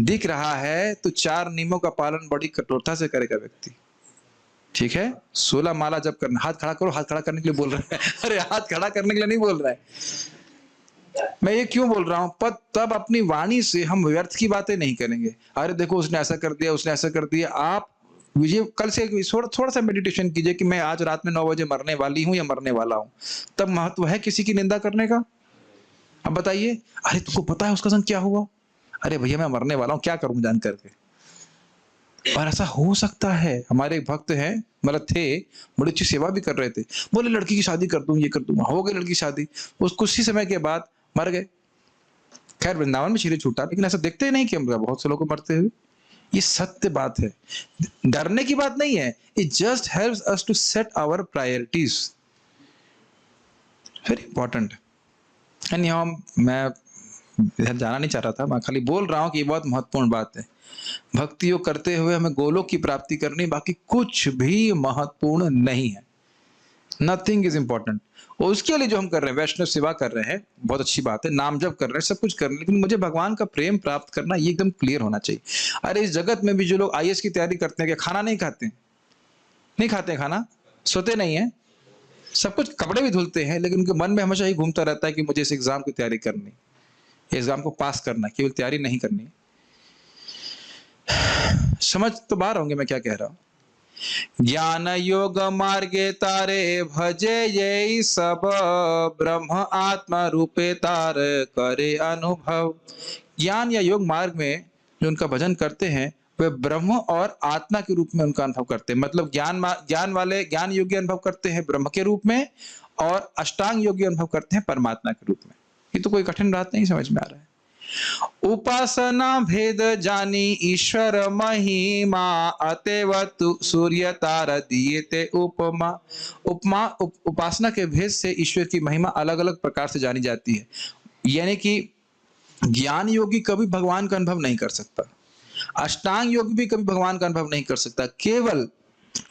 दिख रहा है तो 4 नियमों का पालन बड़ी कठोरता से करेगा व्यक्ति, ठीक है? 16 माला जब करना, हाथ खड़ा करो, हाथ खड़ा करने के लिए बोल रहा है। अरे हाथ खड़ा करने के लिए नहीं बोल रहा है। मैं ये क्यों बोल रहा हूं? पर तब अपनी वाणी से हम व्यर्थ की बातें नहीं करेंगे। अरे देखो उसने ऐसा कर दिया, उसने ऐसा कर दिया। आप मुझे कल से थोड़ा सा मेडिटेशन कीजिए कि मैं आज रात में 9 बजे मरने वाली हूं या मरने वाला हूं। तब महत्व है किसी की निंदा करने का? अब बताइए, अरे तुमको पता है उसका संग क्या हुआ? अरे भैया मैं मरने वाला हूं, क्या करूं जान करके। और ऐसा हो सकता है। हमारे एक भक्त हैं, मतलब थे, बड़ी अच्छी सेवा भी कर रहे थे, बोले लड़की की शादी कर दूं, ये कर दूंगा। हो गई लड़की की शादी, उस कुछ ही समय के बाद मर गए। खैर वृंदावन में शरीर छूटा, लेकिन ऐसा देखते ही नहीं कि हम बहुत से लोग मरते हुए। ये सत्य बात है, डरने की बात नहीं है। It just helps us to set our priorities, very important. मैं इधर जाना नहीं चाह रहा था, मैं खाली बोल रहा हूं कि ये बहुत महत्वपूर्ण बात है। भक्ति योग करते हुए हमें गोलोक की प्राप्ति करनी, बाकी कुछ भी महत्वपूर्ण नहीं है। Nothing is important. और उसके लिए जो हम कर रहे हैं, वैष्णव सेवा कर रहे हैं, बहुत अच्छी बात है, नाम जप कर रहे हैं, सब कुछ कर रहे हैं, लेकिन मुझे भगवान का प्रेम प्राप्त करना, ये एकदम क्लियर होना चाहिए। अरे इस जगत में भी जो लोग IAS की तैयारी करते हैं, क्या खाना नहीं खाते? नहीं खाते खाना, सोते नहीं है, सब कुछ, कपड़े भी धुलते हैं, लेकिन उनके मन में हमेशा ही घूमता रहता है कि मुझे इस एग्जाम की तैयारी करनी, एग्जाम को पास करना, केवल तैयारी नहीं करनी। समझ तो बाहर होंगे मैं क्या कह रहा हूं। ज्ञान योग मार्गे तारे भजे ये सब, ब्रह्म आत्मा रूपे तार करे अनुभव। ज्ञान या योग मार्ग में जो उनका भजन करते हैं, वे ब्रह्म और आत्मा के रूप में उनका अनुभव करते हैं। मतलब ज्ञान योगी अनुभव करते हैं ब्रह्म के रूप में, और अष्टांग योगी अनुभव करते हैं परमात्मा के रूप में। ये तो कोई कठिन बात नहीं, समझ में आ रहा है। उपासना भेद जानी ईश्वर महिमा, अतएव सूर्य तारा दिए ते उपमा। उपासना के भेद से ईश्वर की महिमा अलग अलग प्रकार से जानी जाती है। यानी कि ज्ञान योगी कभी भगवान का अनुभव नहीं कर सकता, अष्टांग योगी भी कभी भगवान का अनुभव नहीं कर सकता, केवल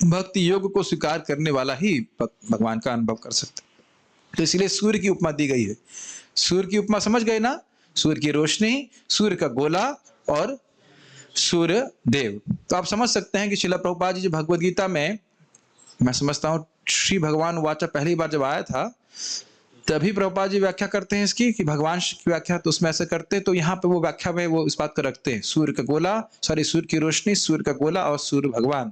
भक्ति योग को स्वीकार करने वाला ही भगवान का अनुभव कर सकता। तो इसलिए सूर्य की उपमा दी गई है। सूर्य की उपमा समझ गए ना? सूर्य की रोशनी, सूर्य का गोला और सूर्य देव। तो आप समझ सकते हैं कि श्रील प्रभुपाद जी जो भगवद गीता में, मैं समझता हूँ श्री भगवान वाचा पहली बार जब आया था तभी प्रभुपाद जी व्याख्या करते हैं इसकी, कि भगवान की व्याख्या तो उसमें ऐसे करते हैं, तो यहाँ पे वो व्याख्या में वो इस बात को रखते हैं, सूर्य का गोला, सूर्य की रोशनी, सूर्य का गोला और सूर्य भगवान।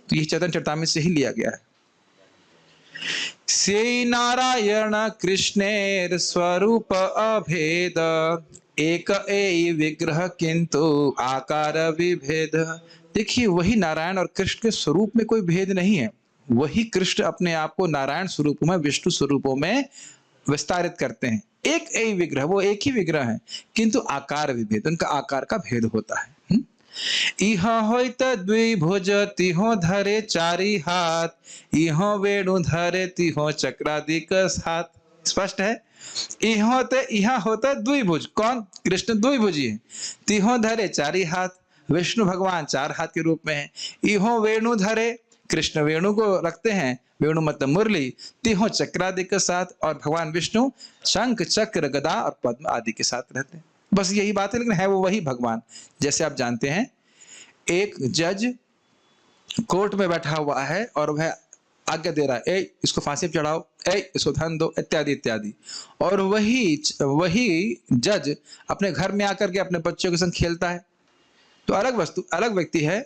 तो ये चैतन्य चरितामृत से ही लिया गया है। से नारायण कृष्णेर स्वरूप अभेद, एक एव विग्रह किंतु आकार विभेद। देखिए वही नारायण और कृष्ण के स्वरूप में कोई भेद नहीं है। वही कृष्ण अपने आप को नारायण स्वरूपों में, विष्णु स्वरूपों में विस्तारित करते हैं। एक एव विग्रह, वो एक ही विग्रह है, किंतु आकार विभेद, उनका आकार का भेद होता है। इह होइत द्विभुज तिहो धरे चारि हाथ, इहो वेणु धरे तिहो चक्रादिक साथ। स्पष्ट है? इहा होता द्विभुज, कौन? कृष्ण द्विभुजी है। तिहो धरे चारि हाथ, विष्णु भगवान 4 हाथ के रूप में है। इहो वेणु धरे, कृष्ण वेणु को रखते हैं, वेणु मतलब मुरली। तिहो चक्रादि के साथ, और भगवान विष्णु शंख चक्र गदा और पद्म आदि के साथ रहते हैं। बस यही बात है, लेकिन है वो वही भगवान। जैसे आप जानते हैं एक जज कोर्ट में बैठा हुआ है और वह आज्ञा दे रहा है, ए इसको फांसी पर चढ़ाओ, ए इसको धन दो, इत्यादि इत्यादि। और वही जज अपने घर में आकर के अपने बच्चों के संग खेलता है। तो अलग व्यक्ति है,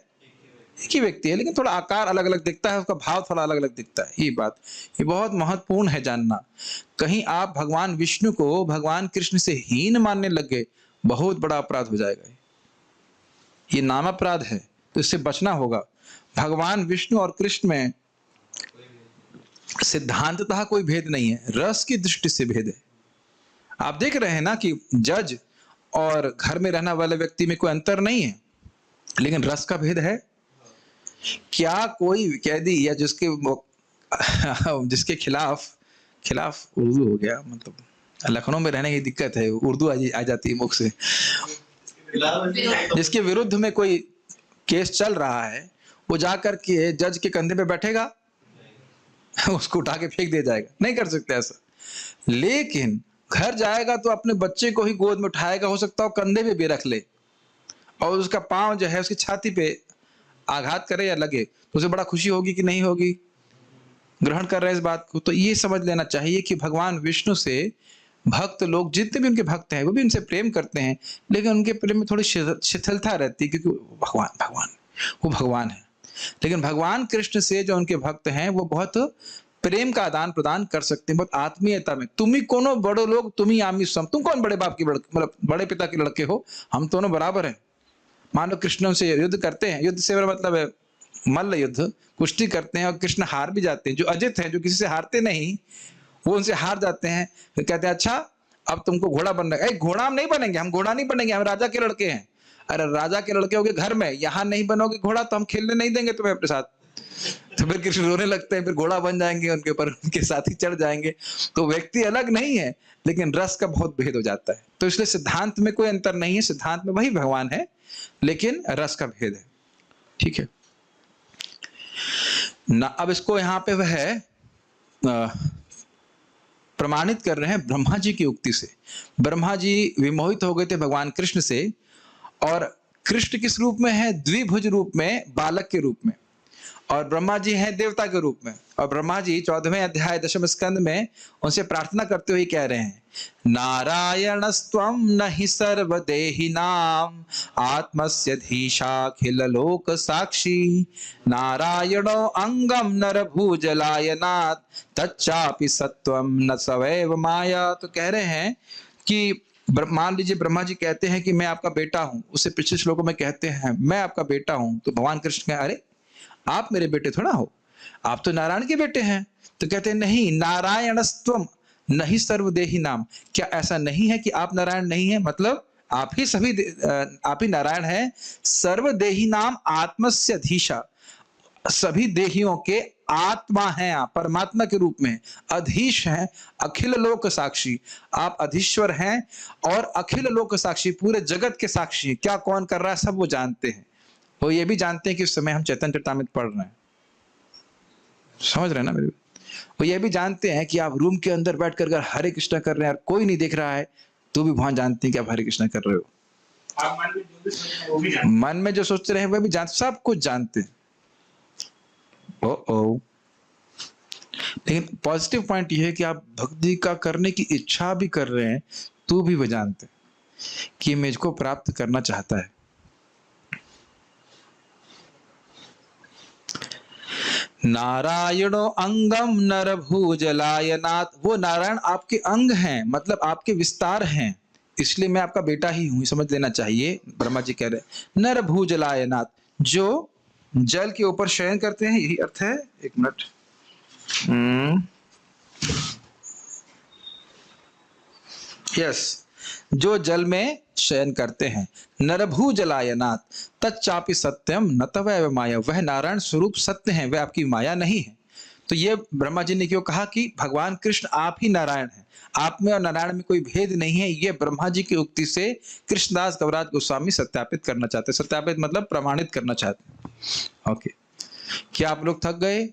एक ही व्यक्ति है, लेकिन थोड़ा आकार अलग अलग दिखता है, उसका भाव थोड़ा अलग अलग दिखता है। ये बहुत महत्वपूर्ण है जानना। कहीं आप भगवान विष्णु को भगवान कृष्ण से हीन मानने लग गए, बहुत बड़ा अपराध हो जाएगा। ये नाम अपराध है, तो इससे बचना होगा। भगवान विष्णु और कृष्ण में सिद्धांततः कोई भेद नहीं है, रस की दृष्टि से भेद है। आप देख रहे हैं ना कि जज और घर में रहने वाले व्यक्ति में कोई अंतर नहीं है, लेकिन रस का भेद है। क्या कोई कैदी या जिसके खिलाफ उर्दू हो गया, मतलब लखनऊ में रहने की दिक्कत है, उर्दू आ जाती है मुख से। जिसके विरुद्ध में कोई केस चल रहा है, वो जाकर के जज के कंधे पे बैठेगा, उसको उठा के फेंक दे जाएगा? नहीं कर सकते ऐसा। लेकिन घर जाएगा तो अपने बच्चे को ही गोद में उठाएगा, हो सकता है कंधे पे भी रख ले, और उसका पांव जो है उसकी छाती पे आघात करे या लगे, तो उसे बड़ा खुशी होगी कि नहीं होगी? ग्रहण कर रहे हैं इस बात को। तो ये समझ लेना चाहिए कि भगवान विष्णु से भक्त लोग, जितने भी उनके भक्त हैं, वो भी उनसे प्रेम करते हैं, लेकिन उनके प्रेम में थोड़ी शिथिलता रहती है, क्योंकि वो भगवान है। लेकिन भगवान कृष्ण से जो उनके भक्त हैं, वो बहुत प्रेम का आदान प्रदान कर सकते हैं, बहुत आत्मीयता में। तुम ही कोनो बड़ो लोग, तुम ही आमी सम। तुम कौन बड़े बाप के मतलब बड़े पिता के लड़के हो? हम दोनों बराबर हैं। मान लो कृष्ण से युद्ध करते हैं, युद्ध से मतलब है मल्ल युद्ध, कुश्ती करते हैं, और कृष्ण हार भी जाते हैं। जो अजित हैं, जो किसी से हारते नहीं, वो उनसे हार जाते हैं। फिर कहते हैं अच्छा अब तुमको घोड़ा बनना है। घोड़ा हम नहीं बनेंगे, हम घोड़ा नहीं बनेंगे, हम राजा के लड़के हैं। अरे राजा के लड़के होगे घर में, यहाँ नहीं बनोगे घोड़ा तो हम खेलने नहीं देंगे तुम्हें अपने साथ। तो फिर कृष्ण रोने लगते हैं, फिर घोड़ा बन जाएंगे उनके ऊपर, उनके साथ ही चढ़ जाएंगे। तो व्यक्ति अलग नहीं है, लेकिन रस का बहुत भेद हो जाता है। तो इसलिए सिद्धांत में कोई अंतर नहीं है, सिद्धांत में वही भगवान है, लेकिन रस का भेद है। ठीक है ना? अब इसको यहाँ पे वह प्रमाणित कर रहे हैं ब्रह्मा जी की उक्ति से। ब्रह्मा जी विमोहित हो गए थे भगवान कृष्ण से, और कृष्ण किस रूप में है? द्विभुज रूप में, बालक के रूप में, और ब्रह्मा जी हैं देवता के रूप में। और ब्रह्मा जी 14वें अध्याय 10वें स्कंद में उनसे प्रार्थना करते हुए कह रहे हैं, नारायणस्त्वं नहि सर्वदेहिनां आत्मस्य धीशाखिल लोक साक्षी, नारायणो अंगम नरभुजलायनात् तच्चापि सत्वं न सवैव माया। तो कह रहे हैं कि मान लीजिए ब्रह्मा जी कहते हैं कि मैं आपका बेटा हूं, उससे पिछले श्लोकों में कहते हैं मैं आपका बेटा हूं। तो भगवान कृष्ण कहे अरे आप मेरे बेटे थोड़ा हो, आप तो नारायण के बेटे हैं। तो कहते हैं नहीं, नारायणस्त्वम नहीं सर्वदेही नाम। क्या ऐसा नहीं है कि आप नारायण नहीं है? मतलब आप ही नारायण हैं। सर्वदेही नाम आत्मस्य धीशा, सभी देहियों के आत्मा हैं, आप परमात्मा के रूप में अधीश हैं, अखिल लोक साक्षी। आप अधीश्वर हैं और अखिल लोक साक्षी, पूरे जगत के साक्षी। क्या कौन कर रहा है सब वो जानते हैं। वो ये भी जानते हैं कि उस समय हम चैतन्य चरितामृत पढ़ रहे हैं, समझ रहे हैं ना मेरे। वो ये भी जानते हैं कि आप रूम के अंदर बैठ कर हरे कृष्णा कर रहे हैं और कोई नहीं देख रहा है, तो भी वहां जानते हैं कि आप हरे कृष्णा कर रहे हो। आप मन में जो भी सोच रहे हैं वो भी जानते मन में जो सोचते रहे वह भी जानते, सब कुछ जानते हैं। ओ लेकिन पॉजिटिव पॉइंट यह है कि आप भक्ति का करने की इच्छा भी कर रहे हैं, तो भी वह जानते हैं कि मैं इसको प्राप्त करना चाहता है। नारायणो अंगम नरभुजलायनाथ, वो नारायण आपके अंग हैं, मतलब आपके विस्तार हैं, इसलिए मैं आपका बेटा ही हूं, समझ लेना चाहिए। ब्रह्मा जी कह रहे हैं नरभुजलायनाथ, जो जल के ऊपर शयन करते हैं, यही अर्थ है। एक मिनट, यस, जो जल में शयन करते हैं। नरभुजलायनाथ तच्चापि सत्यम न तव एव माया, वह नारायण स्वरूप सत्य है, वह आपकी माया नहीं है। तो ये ब्रह्मा जी ने क्यों कहा कि भगवान कृष्ण आप ही नारायण हैं, आप में और नारायण में कोई भेद नहीं है। ये ब्रह्मा जी की उक्ति से कृष्णदास कविराज गोस्वामी सत्यापित करना चाहते हैं। सत्यापित मतलब प्रमाणित करना चाहते हैं। ओके, क्या आप लोग थक गए?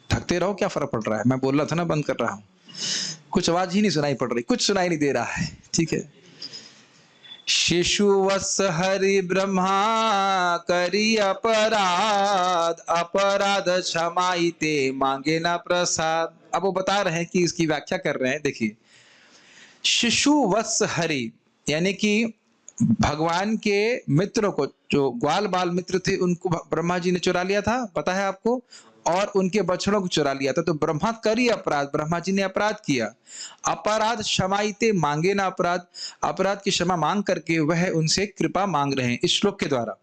थकते रहो, क्या फर्क पड़ रहा है। मैं बोल रहा था ना, बंद कर रहा हूं। कुछ आवाज ही नहीं सुनाई पड़ रही, कुछ सुनाई नहीं दे रहा है, ठीक है। शिशु वत्स हरि ब्रह्मा करी अपराध, अपराध क्षमाईते मांगे ना प्रसाद। अब वो बता रहे हैं कि इसकी व्याख्या कर रहे हैं। देखिए, शिशु वत्स हरि यानी कि भगवान के मित्रों को, जो ग्वाल बाल मित्र थे, उनको ब्रह्मा जी ने चुरा लिया था, पता है आपको, और उनके बछड़ों को चुरा लिया था। तो ब्रह्मा करी अपराध, ब्रह्मा जी ने अपराध किया। अपराध क्षमाईते मांगे ना अपराध, अपराध की क्षमा मांग करके वह उनसे कृपा मांग रहे हैं इस श्लोक के द्वारा।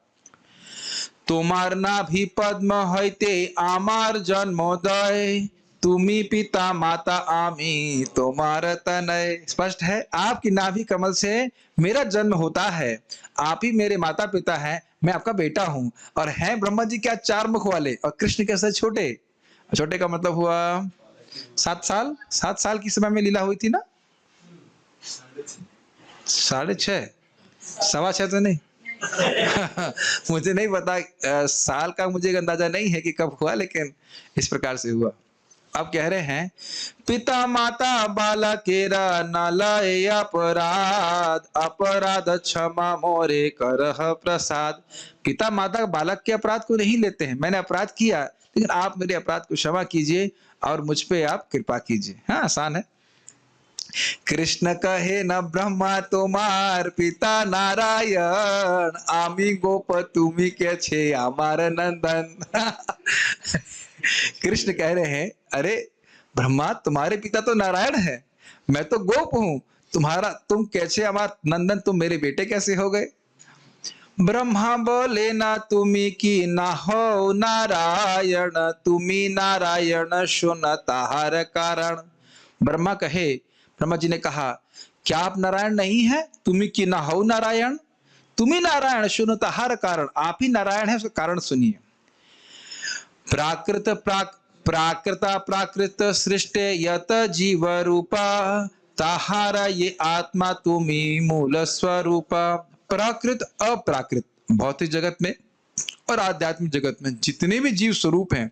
तुम्हार नाभि पद्म होइते आमार जन्मोदय, तुम्ही पिता माता आमी तुम्हार तनय। स्पष्ट है, आपकी नाभि कमल से मेरा जन्म होता है, आप ही मेरे माता पिता हैं, मैं आपका बेटा हूं। और हैं ब्रह्मा जी क्या 4 मुख वाले, और कृष्ण कैसे छोटे। छोटे का मतलब हुआ 7 साल। 7 साल की समय में लीला हुई थी ना, 6.5, 6.25 तो नहीं मुझे नहीं पता, साल का मुझे अंदाजा नहीं है कि कब हुआ, लेकिन इस प्रकार से हुआ। अब कह रहे हैं पिता माता बाला केरा नालय अपराध, अपराध क्षमा मोरे करह प्रसाद। पिता माता बालक के अपराध को नहीं लेते हैं, मैंने अपराध किया, लेकिन आप मेरे अपराध को क्षमा कीजिए और मुझ पे आप कृपा कीजिए। हाँ, आसान है। कृष्ण कहे न ब्रह्मा तुम्हार पिता नारायण, आमी गोप तुम्ही के छे अमार नंदन। कृष्ण कह रहे हैं, अरे ब्रह्मा तुम्हारे पिता तो नारायण है, मैं तो गोप हूं, तुम कैसे अमार नंदन, तुम मेरे बेटे कैसे हो गए। ब्रह्मा बोले ना तुम्ही की ना हो नारायण, तुम्ही नारायण सुन ताहार कारण। ब्रह्मा कहे, ब्रह्मा जी ने कहा, क्या आप नारायण नहीं है, तुम्ही की ना हो नारायण, तुम्ही नारायण सुन ताहार कारण, आप ही नारायण है, उसका कारण सुनिए। प्राकृत प्राकृता प्राकृत सृष्टि यत जीव रूपा, ताहारा ये आत्मा तुम्ही मूल स्वरूपा। प्राकृत अप्राकृत भौतिक जगत में और आध्यात्मिक जगत में जितने भी जीव स्वरूप हैं,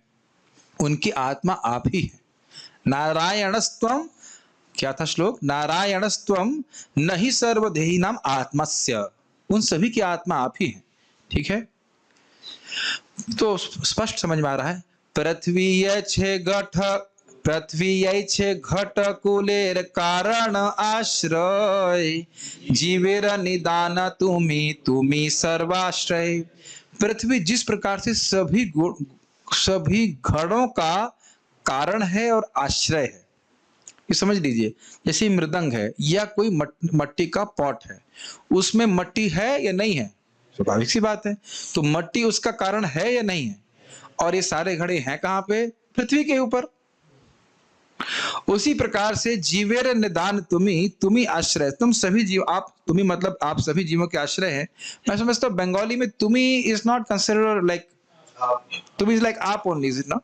उनकी आत्मा आप ही है। नारायणस्त्वम, क्या था श्लोक, नारायणस्त्वम नहीं सर्वदेही नाम आत्मस्य, उन सभी की आत्मा आप ही है। ठीक है, तो स्पष्ट समझ में आ रहा है। पृथ्वी छे घट कुलेर कारण आश्रय, जीवेर निदान तुम्ही सर्वाश्रय। पृथ्वी जिस प्रकार से सभी घड़ों का कारण है और आश्रय है, ये समझ लीजिए। जैसे मृदंग है या कोई मट्टी का पॉट है, उसमें मट्टी है या नहीं है, स्वाभाविक सी बात है। तो मट्टी उसका कारण है या नहीं है, और ये सारे घड़े हैं कहां पे, पृथ्वी के ऊपर। उसी प्रकार से जीवेर निदान तुम्ही आश्रय, तुम सभी जीव, तुम्ही मतलब आप सभी जीवों के आश्रय हैं। मैं समझता हूं बंगाली में तुम्ही इज नॉट कंसिडर्ड लाइक आप तुम इज लाइक आप ओनली, इज इट ना?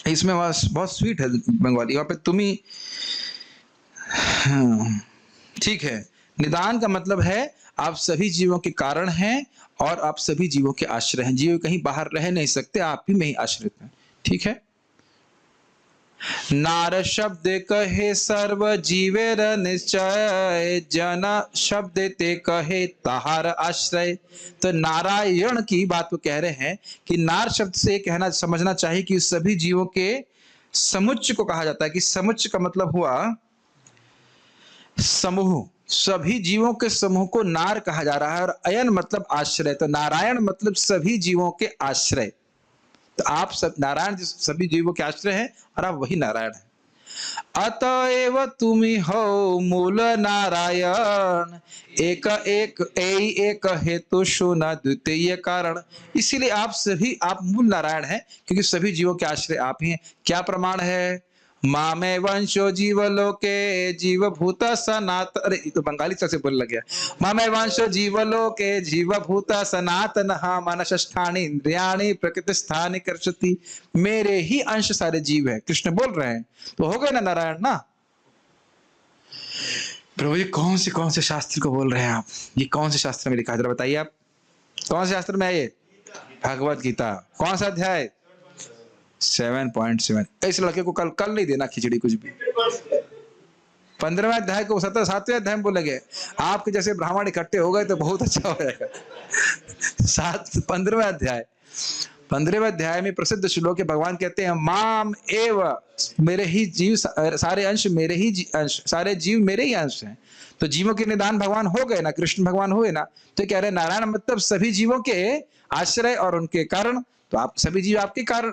इसमें बहुत स्वीट है बंगाली, वहां पे तुम ही। हाँ, ठीक है। निदान का मतलब है आप सभी जीवों के कारण हैं और आप सभी जीवों के आश्रय हैं। जीव कहीं बाहर रह नहीं सकते, आप ही में ही आश्रित हैं। ठीक है। नार शब्द कहे सर्व जीवेर निश्चय, जन शब्द ते कहे ताहार आश्रय। तो नारायण की बात को कह रहे हैं कि नार शब्द से कहना समझना चाहिए कि सभी जीवों के समुच्चय को कहा जाता है। कि समुच्चय का मतलब हुआ समूह, सभी जीवों के समूह को नार कहा जा रहा है। और अयन मतलब आश्रय, तो नारायण मतलब सभी जीवों के आश्रय। तो आप सब नारायण सभी जीवों के आश्रय हैं और आप वही नारायण हैं। अतएव तुमी हो मूल नारायण, एक एक एक हेतु शून्य द्वितीय कारण। इसीलिए आप मूल नारायण हैं, क्योंकि सभी जीवों के आश्रय आप ही हैं। क्या प्रमाण है? मामे वंशो जीवलोके जीवभूत सनातन, अरे ये तो बंगाली से बोलने लग गया। मामे वंशो जीवलोके जीवभूत सनातन मनष्ठानि इंद्रियाणि प्रकृति स्थानि कर्षति। मेरे ही अंश सारे जीव हैं, कृष्ण बोल रहे हैं। तो हो गए ना नारायण ना। प्रभु जी कौन से शास्त्र को बोल रहे हैं आप? ये कौन से शास्त्र में लिखा है, जरा बताइए आप। कौन से शास्त्र में है ये? भगवत गीता। कौन सा अध्याय? 7.7। इस लड़के को कल नहीं देना खिचड़ी कुछ भी। 15वें अध्याय को 7वें अध्याय में बोलेंगे। आपके जैसे ब्राह्मण इकट्ठे हो गए तो बहुत अच्छा हो जाएगा। 15वें अध्याय में प्रसिद्ध श्लोक है। भगवान कहते हैं माम एव, मेरे ही जीव सारे अंश मेरे ही अंश, सारे जीव मेरे ही अंश हैं। तो जीवों के निदान भगवान हो गए ना, कृष्ण भगवान हुए ना। तो कह रहे नारायण मतलब सभी जीवों के आश्रय और उनके कारण। तो आप सभी जीव आपके कारण,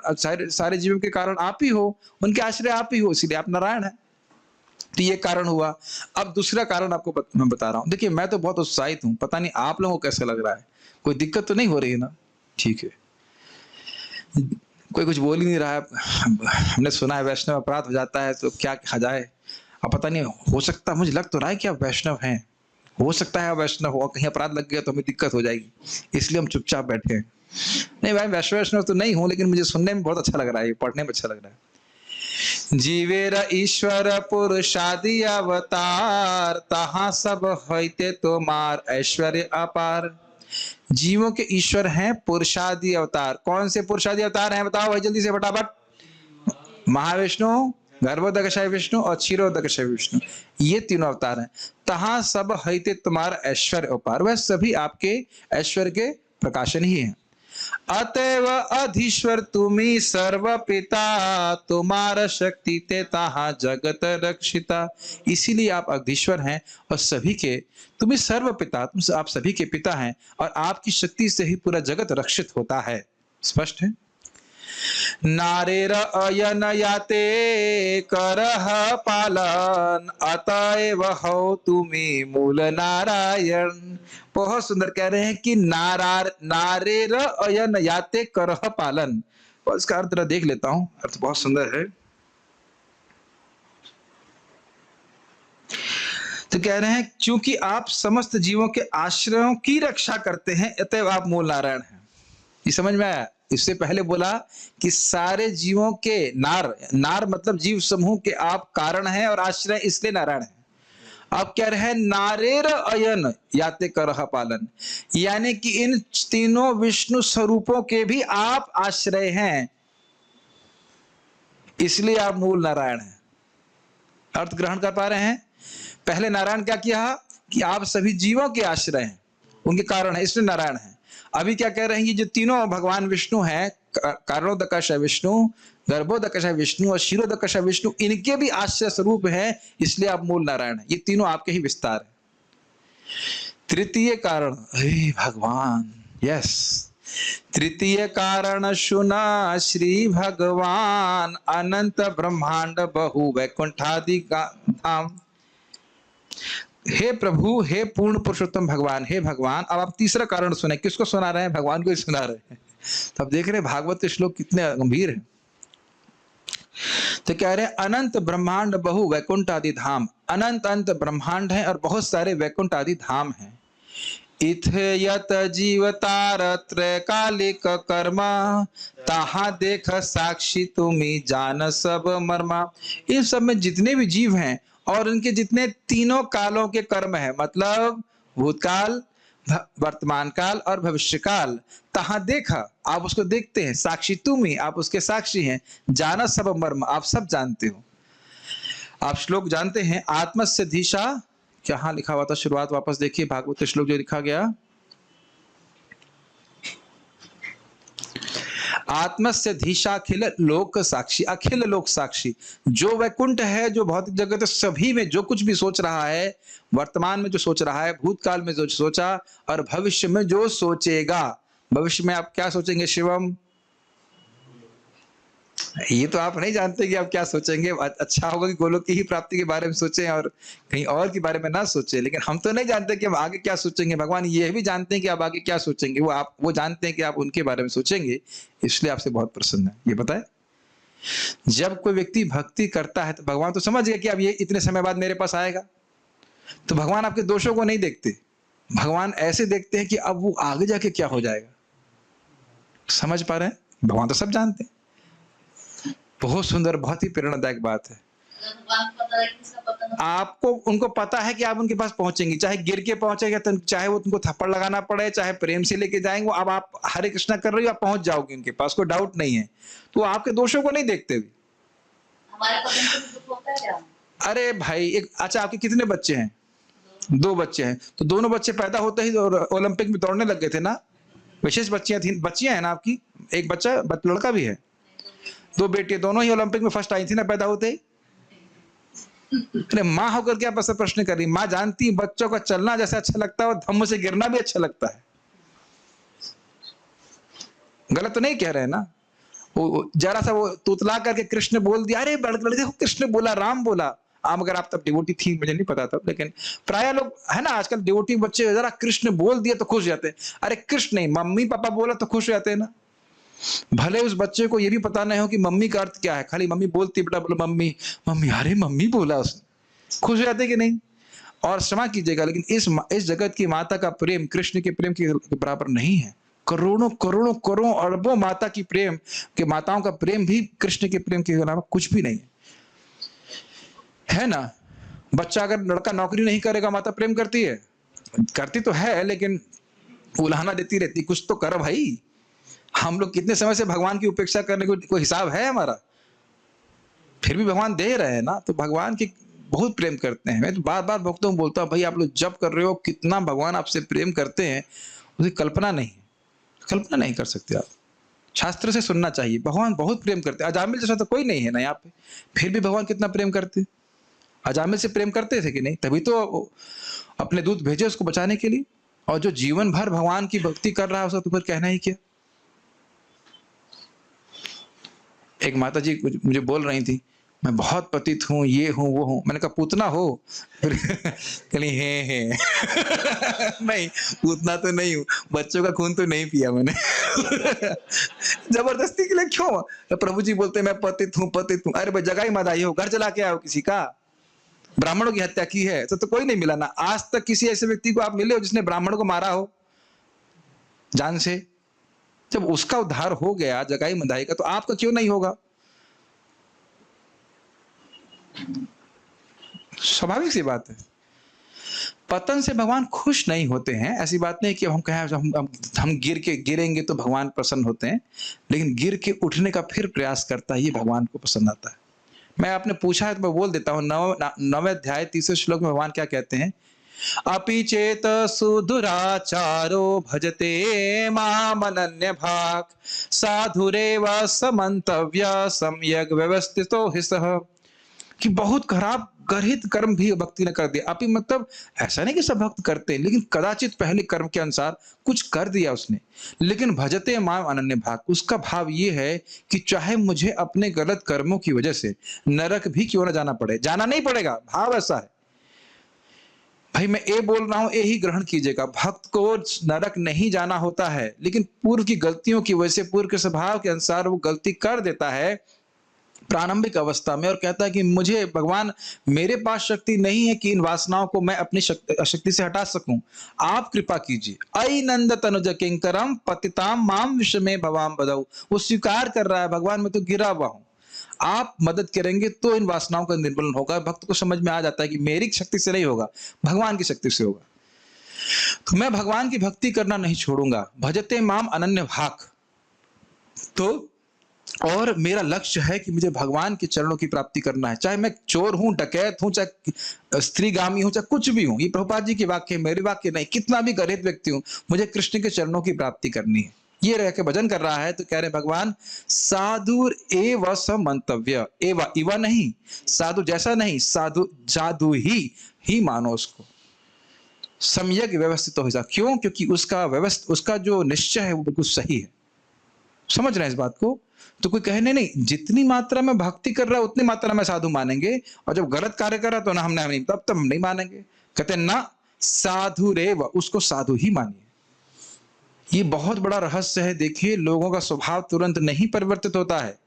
सारे जीवों के कारण आप ही हो, उनके आश्रय आप ही हो, इसीलिए आप नारायण है। तो ये कारण हुआ। अब दूसरा कारण आपको मैं बता रहा हूं। देखिए मैं तो बहुत उत्साहित हूं, पता नहीं आप लोगों को कैसे लग रहा है। कोई दिक्कत तो नहीं हो रही है ना? ठीक है, कोई कुछ बोल ही नहीं रहा है। हमने सुना है वैष्णव अपराध हो जाता है, तो क्या कहा जाए। अब पता नहीं, हो सकता, मुझे लग तो रहा है कि आप वैष्णव हैं, हो सकता है वैष्णव हो, कहीं अपराध लग गया तो हमें दिक्कत हो जाएगी, इसलिए हम चुपचाप बैठे हैं। नहीं भाई, वैष्णव तो नहीं हूं, लेकिन मुझे सुनने में बहुत अच्छा लग रहा है, पढ़ने में अच्छा लग रहा है। जीवेर ईश्वर पुरुषादि अवतार, तहां सब होते तुम्हार ऐश्वर्य अपार। जीवों के ईश्वर हैं पुरुषादि अवतार। कौन से पुरुषादि अवतार हैं बताओ भाई जल्दी से फटाफट। महाविष्णु, गर्भोदकशय विष्णु और क्षीरोदकशय विष्णु, ये तीनों अवतार हैं। तहां सब हईते तुम्हारा ऐश्वर्य अपार, वह सभी आपके ऐश्वर्य के प्रकाशन ही हैं। अतएव अधीश्वर तुम्ही सर्व पिता, तुम्हारा शक्ति ते ताहा जगत रक्षिता। इसीलिए आप अधीश्वर हैं और सभी के, तुम्ही सर्व पिता, तुम आप सभी के पिता हैं और आपकी शक्ति से ही पूरा जगत रक्षित होता है। स्पष्ट है। नारेर अयन याते करह पालन, अतएव हो तुम्ही मूल नारायण। बहुत सुंदर कह रहे हैं कि नारेर अयन याते करह पालन। और इसका अर्थ देख लेता हूं, अर्थ बहुत सुंदर है। तो कह रहे हैं क्योंकि आप समस्त जीवों के आश्रयों की रक्षा करते हैं, अतएव आप मूल नारायण हैं। ये समझ में आया? इससे पहले बोला कि सारे जीवों के नार मतलब जीव समूह के आप कारण हैं और आश्रय, इसलिए नारायण है। अब कह रहे हैं नारेर अयन याते करह पालन, यानी कि इन तीनों विष्णु स्वरूपों के भी आप आश्रय हैं, इसलिए आप मूल नारायण हैं। अर्थ ग्रहण कर पा रहे हैं? पहले नारायण क्या किया कि आप सभी जीवों के आश्रय हैं, उनके कारण है, इसलिए नारायण है। अभी क्या कह रहे हैं? ये जो तीनों भगवान विष्णु हैं, कारणोदकशय विष्णु, गर्भोदकशय विष्णु और क्षीरोदकशय विष्णु, इनके भी आश्रय स्वरूप हैं, इसलिए आप मूल नारायण हैं। ये तीनों आपके ही विस्तार है। तृतीय कारण, हे भगवान, यस, तृतीय कारण सुना श्री भगवान, अनंत ब्रह्मांड बहु वैकुंठादि धाम। हे प्रभु, हे पूर्ण पुरुषोत्तम भगवान, हे भगवान। अब आप तीसरा कारण सुने। किसको सुना रहे हैं? भगवान को ही सुना रहे हैं। तो अब देख रहे हैं भागवत श्लोक कितने गंभीर है। तो कह रहे हैं अनंत ब्रह्मांड बहु वैकुंठ आदि धाम। अनंत ब्रह्मांड है और बहुत सारे वैकुंठ आदि धाम हैं। इथ यत जीवतार त्रैकालिक कर्म, ताहा देख साक्षी तुम्हें जान सब मर्मा। इन सब में जितने भी जीव हैं और इनके जितने तीनों कालों के कर्म है, मतलब भूतकाल, वर्तमान काल और भविष्य काल, तहा देखा, आप उसको देखते हैं, साक्षी तुम ही, आप उसके साक्षी हैं, जाना सब मर्म, आप सब जानते हो। आप श्लोक जानते हैं, आत्मस्य धीशा, क्या लिखा हुआ था, शुरुआत वापस देखिए, भागवत श्लोक जो लिखा गया, आत्मस्य धीशा अखिल लोक साक्षी, अखिल लोक साक्षी। जो वैकुंठ है, जो भौतिक जगत है, सभी में जो कुछ भी सोच रहा है, वर्तमान में जो सोच रहा है, भूतकाल में जो सोचा और भविष्य में जो सोचेगा। भविष्य में आप क्या सोचेंगे शिवम? ये तो आप नहीं जानते कि आप क्या सोचेंगे। अच्छा होगा कि गोलोक की ही प्राप्ति के बारे में सोचें और कहीं और के बारे में ना सोचें, लेकिन हम तो नहीं जानते कि हम आगे क्या सोचेंगे। भगवान ये भी जानते हैं कि आप आगे क्या सोचेंगे, वो जानते हैं कि आप उनके बारे में सोचेंगे, इसलिए आपसे बहुत प्रसन्न है। ये बताए, जब कोई व्यक्ति भक्ति करता है तो भगवान तो समझ गया कि अब ये इतने समय बाद मेरे पास आएगा, तो भगवान आपके दोषों को नहीं देखते, भगवान ऐसे देखते हैं कि अब वो आगे जाके क्या हो जाएगा। समझ पा रहे हैं? भगवान तो सब जानते हैं। बहुत सुंदर, बहुत ही प्रेरणादायक बात है। आपको उनको पता है कि आप उनके पास पहुंचेंगे, चाहे गिर के पहुंचेगा, चाहे वो तुमको थप्पड़ लगाना पड़े, चाहे प्रेम से लेके जाएंगे, अब आप हरे कृष्णा कर रहे हो, आप पहुंच जाओगे उनके पास, कोई डाउट नहीं है। तो आपके दोषों को नहीं देखते भी। अरे भाई, अच्छा, आपके कितने बच्चे हैं? 2 बच्चे हैं, तो दोनों बच्चे पैदा होते ही ओलंपिक में दौड़ने लग गए थे ना? विशेष बच्चियां हैं ना आपकी? एक बच्चा लड़का भी है, 2 बेटी, दोनों ही ओलंपिक में फर्स्ट आई थी ना पैदा होते ही। अरे माँ होकर के आप ऐसा प्रश्न कर रही? माँ जानती है बच्चों का चलना जैसे अच्छा लगता है और धम्म से गिरना भी अच्छा लगता है। गलत तो नहीं कह रहे हैं ना? वो जरा सा वो तुतला करके कृष्ण बोल दिया, अरे बड़े देखो कृष्ण बोला, राम बोला। अगर आप तब डिवोटी थी, मुझे नहीं पता तब, लेकिन प्राय लोग है ना आजकल डिवोटी बच्चे, जरा कृष्ण बोल दिया तो खुश जाते हैं। अरे कृष्ण नहीं, मम्मी पापा बोला तो खुश जाते हैं ना। भले उस बच्चे को ये भी पता नहीं हो कि मम्मी का अर्थ क्या है, खाली मम्मी बोलती, बेटा बोलो मम्मी मम्मी, अरे मम्मी बोला, उसने खुश हो जाते कि नहीं? और क्षमा कीजिएगा, लेकिन इस जगत की माता का प्रेम कृष्ण के प्रेम के बराबर नहीं है। करोड़ों करोड़ों करोड़ों अरबों माता की प्रेम के, माताओं का प्रेम भी कृष्ण के प्रेम के अलावा कुछ भी नहीं है ना? बच्चा अगर लड़का नौकरी नहीं करेगा, माता प्रेम करती है? करती तो है, लेकिन उलाहना देती रहती, कुछ तो कर भाई। हम लोग कितने समय से भगवान की उपेक्षा करने को कोई हिसाब है हमारा? फिर भी भगवान दे रहे हैं ना, तो भगवान की बहुत प्रेम करते हैं। मैं तो बार बार भक्तों को बोलता हूँ, भाई आप लोग जब कर रहे हो, कितना भगवान आपसे प्रेम करते हैं, उसकी कल्पना नहीं कर सकते आप। शास्त्र से सुनना चाहिए, भगवान बहुत प्रेम करते हैं। अजामिल जैसा तो कोई नहीं है ना यहाँ पे, फिर भी भगवान कितना प्रेम करते। अजामिल से प्रेम करते थे कि नहीं? तभी तो अपने दूत भेजे उसको बचाने के लिए। और जो जीवन भर भगवान की भक्ति कर रहा है, उसका तो फिर कहना ही क्या। एक माता जी मुझे बोल रही थी, मैं बहुत पतित हूँ, ये हूँ वो हूँ। मैंने कहा पूतना हो? फिर कहली हे नहीं, पूतना तो नहीं हूँ, बच्चों का खून तो नहीं पिया मैंने। जबरदस्ती के लिए क्यों? तो प्रभु जी बोलते मैं पतित हूँ। अरे भाई जगह ही मदाई हो, घर चला के आओ किसी का। ब्राह्मणों की हत्या की है तो कोई नहीं मिला ना आज तक। किसी ऐसे व्यक्ति को आप मिले हो जिसने ब्राह्मणों को मारा हो जान से? जब उसका उद्धार हो गया जगाई मदाई का, तो आपका क्यों नहीं होगा? स्वाभाविक सी बात है। पतन से भगवान खुश नहीं होते हैं, ऐसी बात नहीं कि हम कहें हम गिरेंगे तो भगवान प्रसन्न होते हैं, लेकिन गिर के उठने का फिर प्रयास करता है, ये भगवान को पसंद आता है। मैं आपने पूछा है तो मैं बोल देता हूँ। 9वें अध्याय 3 श्लोक में भगवान क्या कहते हैं? अपि चेत सुदुराचारो भजते माम अनन्य भाग, साधुरेव समन्तव्य सम्यक व्यवस्थितो हि सः। कि बहुत खराब गर्हित कर्म भी भक्ति ने कर दिया। अपि मतलब ऐसा नहीं कि सब भक्त करते, लेकिन कदाचित पहले कर्म के अनुसार कुछ कर दिया उसने। लेकिन भजते माम अनन्य भाग, उसका भाव ये है कि चाहे मुझे अपने गलत कर्मों की वजह से नरक भी क्यों ना जाना पड़े, जाना नहीं पड़ेगा। भाव ऐसा है भाई, मैं ये बोल रहा हूं, यही ग्रहण कीजिएगा। भक्त को नरक नहीं जाना होता है, लेकिन पूर्व की गलतियों की वजह से, पूर्व के स्वभाव के अनुसार वो गलती कर देता है, प्रारंभिक अवस्था में, और कहता है कि मुझे भगवान, मेरे पास शक्ति नहीं है कि इन वासनाओं को मैं अपनी शक्ति से हटा सकूं, आप कृपा कीजिए। अई नंद तनुज किंकरम पतिताम माम विषमे भवाम बदऊ। वो स्वीकार कर रहा है, भगवान मैं तो गिरा हुआ हूं, आप मदद करेंगे तो इन वासनाओं का निर्मूलन होगा। भक्त को समझ में आ जाता है कि मेरी शक्ति से नहीं होगा, भगवान की शक्ति से होगा। तो मैं भगवान की भक्ति करना नहीं छोड़ूंगा। भजते माम अनन्य भाग। तो और मेरा लक्ष्य है कि मुझे भगवान के चरणों की प्राप्ति करना है, चाहे मैं चोर हूं, डकैत हूं, चाहे स्त्रीगामी हूं, चाहे कुछ भी हूं। ये प्रभुपाद जी के वाक्य, मेरे वाक्य नहीं। कितना भी गरीब व्यक्ति हूं, मुझे कृष्ण के चरणों की प्राप्ति करनी है। ये रह के भजन कर रहा है तो कह रहे भगवान साधुर एव समंतव्य। एवा इवा नहीं, साधु जैसा नहीं, साधु जादू ही मानो उसको। सम्यक व्यवस्थित हो जाए। क्यों? क्योंकि उसका जो निश्चय है वो बिल्कुल सही है। समझ रहे हैं इस बात को? तो कोई कहने नहीं, जितनी मात्रा में भक्ति कर रहा है उतनी मात्रा में साधु मानेंगे, और जब गलत कार्य कर रहा तो ना हमने नहीं, तब हम नहीं मानेंगे। कहते हैं ना साधु रेव, उसको साधु ही मानिए। ये बहुत बड़ा रहस्य है। देखिए, लोगों का स्वभाव तुरंत नहीं परिवर्तित होता है,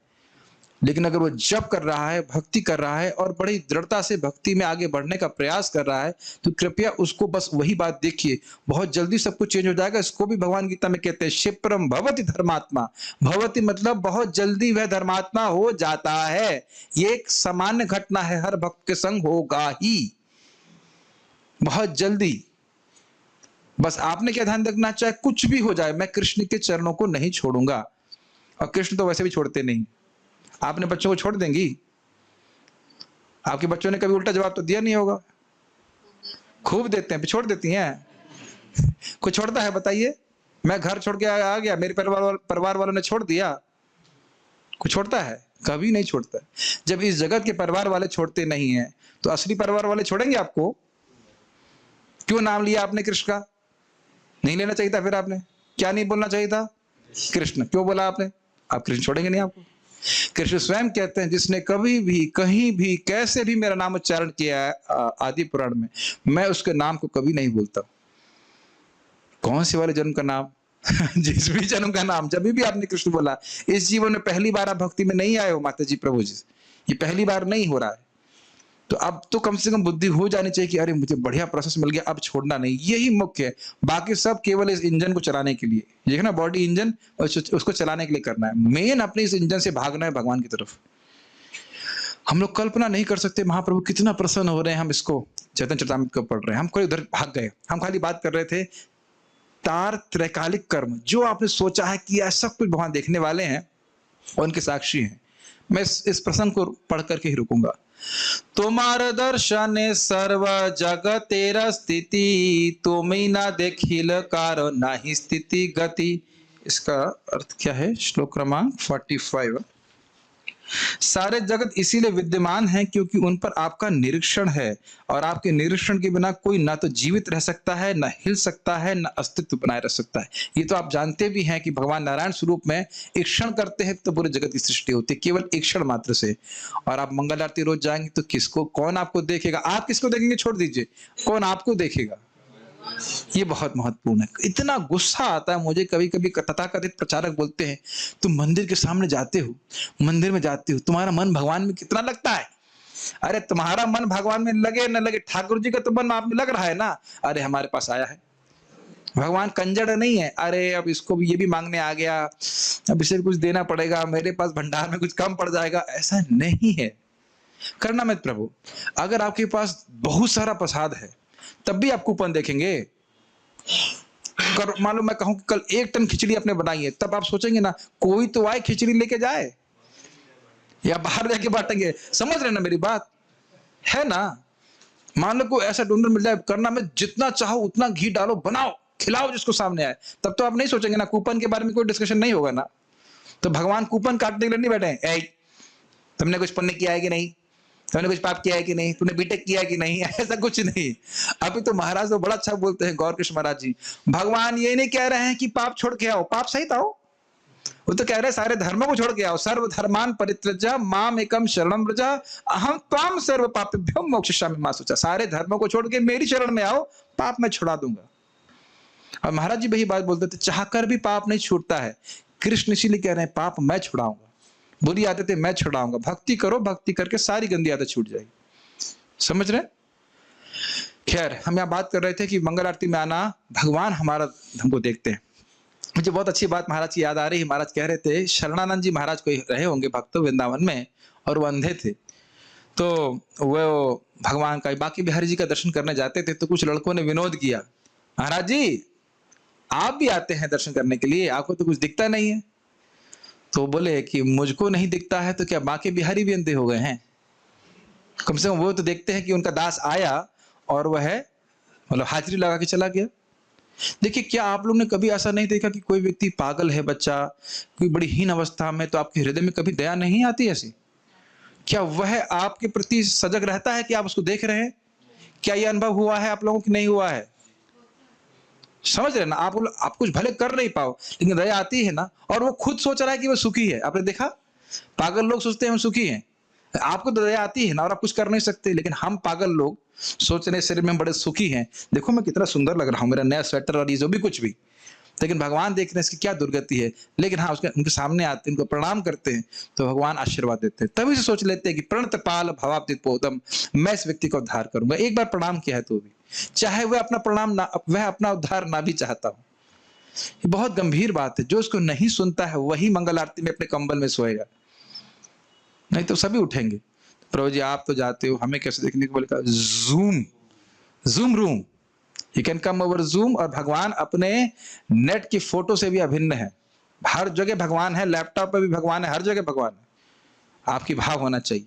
लेकिन अगर वो जप कर रहा है, भक्ति कर रहा है और बड़ी दृढ़ता से भक्ति में आगे बढ़ने का प्रयास कर रहा है, तो कृपया उसको बस वही बात देखिए, बहुत जल्दी सब कुछ चेंज हो जाएगा। इसको भी भगवान गीता में कहते हैं क्षिप्रम भवति धर्मात्मा। भवति मतलब बहुत जल्दी वह धर्मात्मा हो जाता है। ये एक सामान्य घटना है, हर भक्त के संग होगा ही, बहुत जल्दी। बस आपने क्या ध्यान रखना, चाहे कुछ भी हो जाए, मैं कृष्ण के चरणों को नहीं छोड़ूंगा। और कृष्ण तो वैसे भी छोड़ते नहीं। आपने बच्चों को छोड़ देंगी? आपके बच्चों ने कभी उल्टा जवाब तो दिया नहीं होगा? खूब देते हैं, छोड़ देती हैं। कोई छोड़ता है बताइए? मैं घर छोड़ के आ गया, मेरे परिवार वालों ने छोड़ दिया। कोई छोड़ता है? कभी नहीं छोड़ता है। जब इस जगत के परिवार वाले छोड़ते नहीं है, तो असली परिवार वाले छोड़ेंगे आपको? क्यों नाम लिया आपने कृष्ण का? नहीं लेना चाहिए था। फिर आपने क्या नहीं बोलना चाहिए था? कृष्ण। क्यों बोला आपने? आप कृष्ण छोड़ेंगे नहीं आपको। कृष्ण स्वयं कहते हैं, जिसने कभी भी कहीं भी कैसे भी मेरा नाम उच्चारण किया है आदि पुराण में, मैं उसके नाम को कभी नहीं भूलता। कौन से वाले जन्म का नाम? जिस भी जन्म का नाम, जब भी आपने कृष्ण बोला, इस जीवन में पहली बार आप भक्ति में नहीं आए हो माता जी, प्रभु जी, ये पहली बार नहीं हो रहा है। तो अब तो कम से कम बुद्धि हो जानी चाहिए कि अरे मुझे बढ़िया प्रोसेस मिल गया, अब छोड़ना नहीं। यही मुख्य है, बाकी सब केवल इस इंजन को चलाने के लिए, ये है ना बॉडी इंजन, उसको चलाने के लिए करना है। मेन अपने इस इंजन से भागना है भगवान की तरफ। हम लोग कल्पना नहीं कर सकते महाप्रभु कितना प्रसन्न हो रहे हैं। हम इसको चैतन्य चरितामृत को पढ़ रहे हैं, हम कोई उधर भाग गए। हम खाली बात कर रहे थे तार त्रैकालिक कर्म, जो आपने सोचा है कि सब कुछ भगवान देखने वाले हैं और उनके साक्षी हैं। मैं इस प्रसंग को पढ़ करके ही रुकूंगा। तुम्हार दर्शन सर्व जगतेर स्थिति, तुम्ही ना देखिल कार नाही स्थिति गति। इसका अर्थ क्या है? श्लोक क्रमांक 45। सारे जगत इसीलिए विद्यमान है क्योंकि उन पर आपका निरीक्षण है, और आपके निरीक्षण के बिना कोई ना तो जीवित रह सकता है, ना हिल सकता है, ना अस्तित्व बनाए रह सकता है। ये तो आप जानते भी हैं कि भगवान नारायण स्वरूप में एक क्षण करते हैं तो पूरे जगत की सृष्टि होती है, केवल एक क्षण मात्र से। और आप मंगल आरती रोज जाएंगे तो किसको, कौन आपको देखेगा? आप किसको देखेंगे छोड़ दीजिए, कौन आपको देखेगा? ये बहुत महत्वपूर्ण है। इतना गुस्सा आता है मुझे कभी कभी, तथाकथित प्रचारक बोलते हैं तुम मंदिर के सामने जाते हो, मंदिर में जाते हो, तुम्हारा मन भगवान में कितना लगता है? अरे तुम्हारा मन भगवान में लगे न लगे, ठाकुर जी का तो मन आप में लग रहा है ना। अरे हमारे पास आया है भगवान, कंजड़ नहीं है। अरे अब इसको भी, ये भी मांगने आ गया, अब इसे कुछ देना पड़ेगा, मेरे पास भंडार में कुछ कम पड़ जाएगा, ऐसा नहीं है। करना मत प्रभु। अगर आपके पास बहुत सारा प्रसाद है तब भी आप कूपन देखेंगे। मान लो मैं कहूं कि कल 1 टन खिचड़ी आपने बनाई है, तब आप सोचेंगे ना कोई तो आए खिचड़ी लेके जाए, या बाहर जाके बांटेंगे। समझ रहे ना मेरी बात, है ना? मान लो कोई ऐसा डोनर मिल जाए, करना में जितना चाहो उतना घी डालो, बनाओ, खिलाओ जिसको सामने आए, तब तो आप नहीं सोचेंगे ना, कूपन के बारे में कोई डिस्कशन नहीं होगा ना। तो भगवान कूपन काटने के लिए नहीं बैठे, तुमने कुछ पुण्य किया है कि नहीं, तुमने कुछ पाप किया है कि नहीं, तूने बीटेक किया है कि नहीं, ऐसा कुछ नहीं। अभी तो महाराज तो बड़ा अच्छा बोलते हैं, गौर कृष्ण महाराज जी, भगवान ये नहीं कह रहे हैं कि पाप छोड़ के आओ, पाप सहित आओ। वो तो कह रहे हैं सारे धर्मों को छोड़ के आओ। सर्व धर्मान परित्यज्य माम एकम शरणम व्रज अहम त्वाम सर्व पापेभ्यो मोक्षयिष्यामि मा शुचा। सारे धर्मों को छोड़ के मेरी शरण में आओ, पाप मैं छुड़ा दूंगा। और महाराज जी वही बात बोलते थे, चाहकर भी पाप नहीं छूटता है। कृष्ण इसीलिए कह रहे हैं पाप मैं छुड़ाऊंगा। बुरी आदतें मैं छुड़ाऊंगा। भक्ति करो, भक्ति करके सारी गंदी आदत छूट जाएगी। समझ रहे? खैर, हम यहाँ बात कर रहे थे कि मंगल आरती में आना, भगवान हमारा हमको देखते हैं। मुझे बहुत अच्छी बात महाराज की याद आ रही है। महाराज कह रहे थे, शरणानंद जी महाराज कोई रहे होंगे भक्त वृंदावन में, और वो अंधे थे। तो वो भगवान का, बाकी बिहारी जी का दर्शन करने जाते थे, तो कुछ लड़कों ने विनोद किया, महाराज जी आप भी आते हैं दर्शन करने के लिए, आपको तो कुछ दिखता नहीं है। तो बोले कि मुझको नहीं दिखता है तो क्या बाकी बिहारी भी अंधे हो गए हैं? कम से कम वो तो देखते हैं कि उनका दास आया और वह मतलब हाजिरी लगा के चला गया। देखिए, क्या आप लोग ने कभी ऐसा नहीं देखा कि कोई व्यक्ति पागल है, बच्चा कोई बड़ी हीन अवस्था में, तो आपके हृदय में कभी दया नहीं आती ऐसी? क्या वह आपके प्रति सजग रहता है कि आप उसको देख रहे हैं? क्या यह अनुभव हुआ है आप लोगों को? नहीं हुआ है? समझ रहे ना? आप कुछ भले कर नहीं पाओ, लेकिन दया आती है ना। और वो खुद सोच रहा है कि वो सुखी है। आपने देखा, पागल लोग सोचते हैं हम सुखी हैं, आपको तो दया आती है ना, और आप कुछ कर नहीं सकते। लेकिन हम पागल लोग सोच रहे शरीर में बड़े सुखी हैं, देखो मैं कितना सुंदर लग रहा हूं, मेरा नया स्वेटर और ये जो भी कुछ भी। लेकिन भगवान देख रहे हैं इसकी क्या दुर्गति है। लेकिन हाँ, उनके सामने आते हैं, उनको प्रणाम करते हैं, तो भगवान आशीर्वाद देते हैं। तभी से सोच लेते हैं कि प्रणतपाल भवाब्दित पोतम, मैं इस व्यक्ति का उद्धार करूंगा। एक बार प्रणाम किया है तो भी, चाहे वह अपना प्रणाम ना, वह अपना उद्धार ना भी चाहता हो। ये बहुत गंभीर बात है। जो उसको नहीं सुनता है वही मंगल आरती में अपने कंबल में सोएगा, नहीं तो सभी उठेंगे। प्रभु जी आप तो जाते हो, हमें कैसे देखने को बोलेगा? Zoom room, you can come over zoom. और भगवान अपने नेट की फोटो से भी अभिन्न है। हर जगह भगवान है, लैपटॉप पे भी भगवान है, हर जगह भगवान है। आपकी भाव होना चाहिए,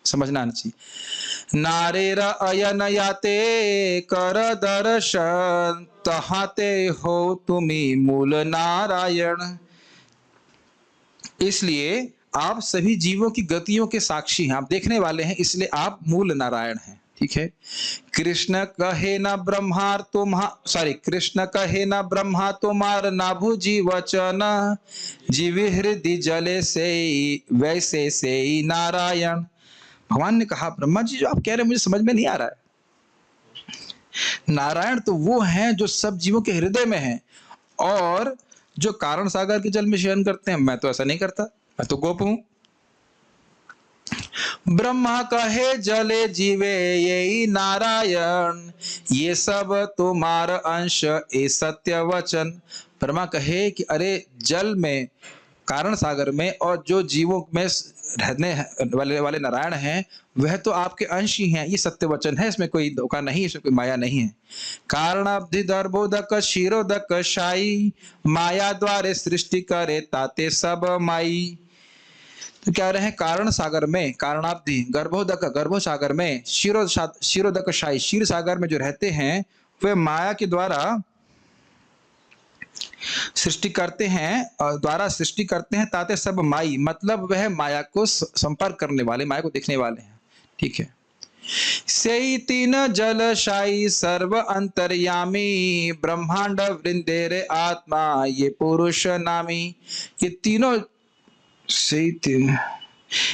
समझना आना चाहिए। नारेर अयन याते कर दर्शन, तहाते हो तुम्ही मूल नारायण। इसलिए आप सभी जीवों की गतियों के साक्षी हैं, आप देखने वाले हैं, इसलिए आप मूल नारायण हैं। ठीक है। कृष्ण कहे न ब्रह्मा कृष्ण कहे न ब्रह्मा तुम्हार नाभु जी वचन, जीव हृदय जले से वैसे से नारायण। भगवान ने कहा, ब्रह्मा जी जो आप कह रहे हैं मुझे समझ में नहीं आ रहा है। नारायण तो वो हैं जो सब जीवों के हृदय में हैं, और जो कारण सागर के जल में शयन करते हैं। मैं तो ऐसा नहीं करता, मैं तो गोप हूं। ब्रह्मा कहे जले जीवे यही नारायण, ये सब तुम्हार अंश ए सत्य वचन। ब्रह्मा कहे कि अरे जल में, कारण सागर में, और जो जीवों में रहने वाले नारायण हैं, वह तो आपके अंश ही हैं। ये सत्य वचन है, इसमें कोई धोखा नहीं, इसमें कोई माया नहीं है। कारणाब्धि दर्भोदक क्षीरोदक शाई, माया द्वारे सृष्टि करे ताते सब माई। तो कह रहे हैं कारण सागर में, कारणाब्धि गर्भोदक गर्भो सागर में, क्षीरोदक शाही क्षीर सागर में जो रहते हैं, वे माया के द्वारा सृष्टि करते हैं, और द्वारा सृष्टि करते हैं ताते सब माई, मतलब वह माया को संपर्क करने वाले, माया को देखने वाले हैं। ठीक है। से तीन जलशाई सर्व अंतर्यामी, ब्रह्मांड वृंदेर आत्मा ये पुरुष नामी। ये तीनों से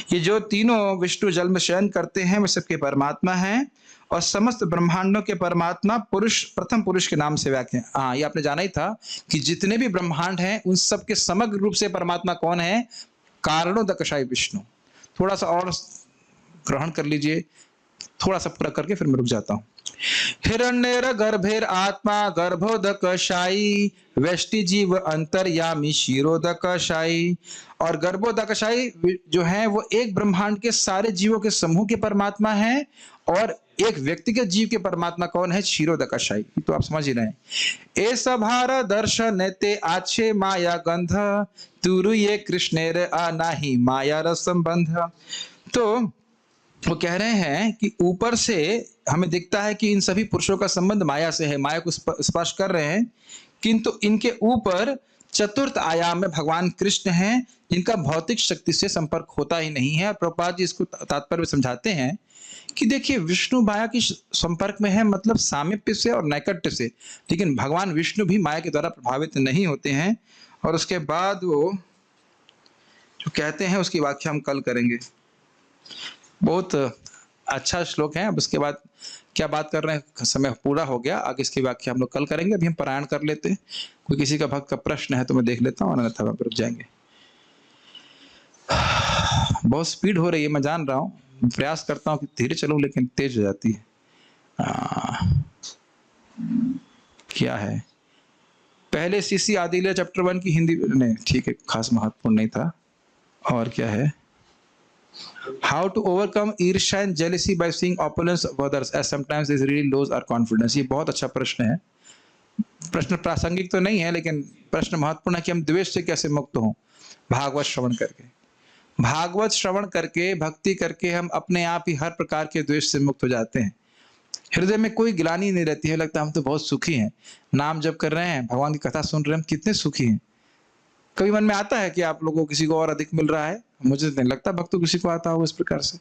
ये जो तीनों विष्णु जल में शयन करते हैं, वे सबके परमात्मा हैं, और समस्त ब्रह्मांडों के परमात्मा पुरुष, प्रथम पुरुष के नाम से व्याख्या। हाँ, ये आपने जाना ही था कि जितने भी ब्रह्मांड हैं उन सब के समग्र रूप से परमात्मा कौन है? कारणोदकशाई विष्णु। थोड़ा सा और ग्रहण कर लीजिए, थोड़ा सा पूरा करके फिर मैं रुक जाता हूँ। हिरण्यर गर्भेर आत्मा गर्भोदकशाई, वेष्टि जीव अंतर्यामी क्षीरोदकशाई। और गर्भोदकशाई जो है वो एक ब्रह्मांड के सारे जीवों के समूह के परमात्मा है, और एक व्यक्तिगत जीव के परमात्मा कौन है? क्षीरोदकशाई। तो आप समझ ही रहे हैं। ए सभार दर्शन ते आछे माया गंध, तुरु ये कृष्णेर अनाही माया रसंबंध। तो वो कह रहे हैं कि ऊपर से हमें दिखता है कि इन सभी पुरुषों का संबंध माया से है, माया को स्पर्श कर रहे हैं, किंतु इनके ऊपर चतुर्थ आयाम में भगवान कृष्ण हैं, जिनका भौतिक शक्ति से संपर्क होता ही नहीं है। प्रभुपाद जी इसको तात्पर्य समझाते हैं कि देखिए, विष्णु माया के संपर्क में है, मतलब सामीप्य से और नैकट्य से, लेकिन भगवान विष्णु भी माया के द्वारा प्रभावित नहीं होते हैं। और उसके बाद वो जो कहते हैं उसकी व्याख्या हम कल करेंगे। बहुत अच्छा श्लोक है। अब उसके बाद क्या बात कर रहे हैं, समय पूरा हो गया, आगे इसकी व्याख्या हम लोग कल करेंगे। अभी हम पारायण कर लेते हैं। कोई किसी का भक्त का प्रश्न है तो मैं देख लेता हूँ, अन्यथा हम रुक जाएंगे। बहुत स्पीड हो रही है, मैं जान रहा हूँ, प्रयास करता हूँ कि धीरे चलूं, लेकिन तेज हो जाती है। क्या है, पहले सीसी आदिल्या चैप्टर 1 की हिंदी नहीं, ठीक है, खास महत्वपूर्ण नहीं था। और क्या है, हाउ टू ओवरकम ईर्ष्या and jealousy by seeing opulence of others as sometimes this really lose our confidence. ये बहुत अच्छा प्रश्न है। प्रश्न प्रासंगिक तो नहीं है, लेकिन प्रश्न महत्वपूर्ण है कि हम द्वेष से कैसे मुक्त हों। भागवत श्रवण करके, भागवत श्रवण करके, भक्ति करके हम अपने आप ही हर प्रकार के द्वेष से मुक्त हो जाते हैं। हृदय में कोई गिलानी नहीं रहती है, लगता है हम तो बहुत सुखी हैं, नाम जप कर रहे हैं, भगवान की कथा सुन रहे हैं, हम कितने सुखी हैं। कभी मन में आता है कि आप लोगों को किसी को और अधिक मिल रहा है? मुझे नहीं लगता भक्तों किसी को आता हो इस प्रकार से।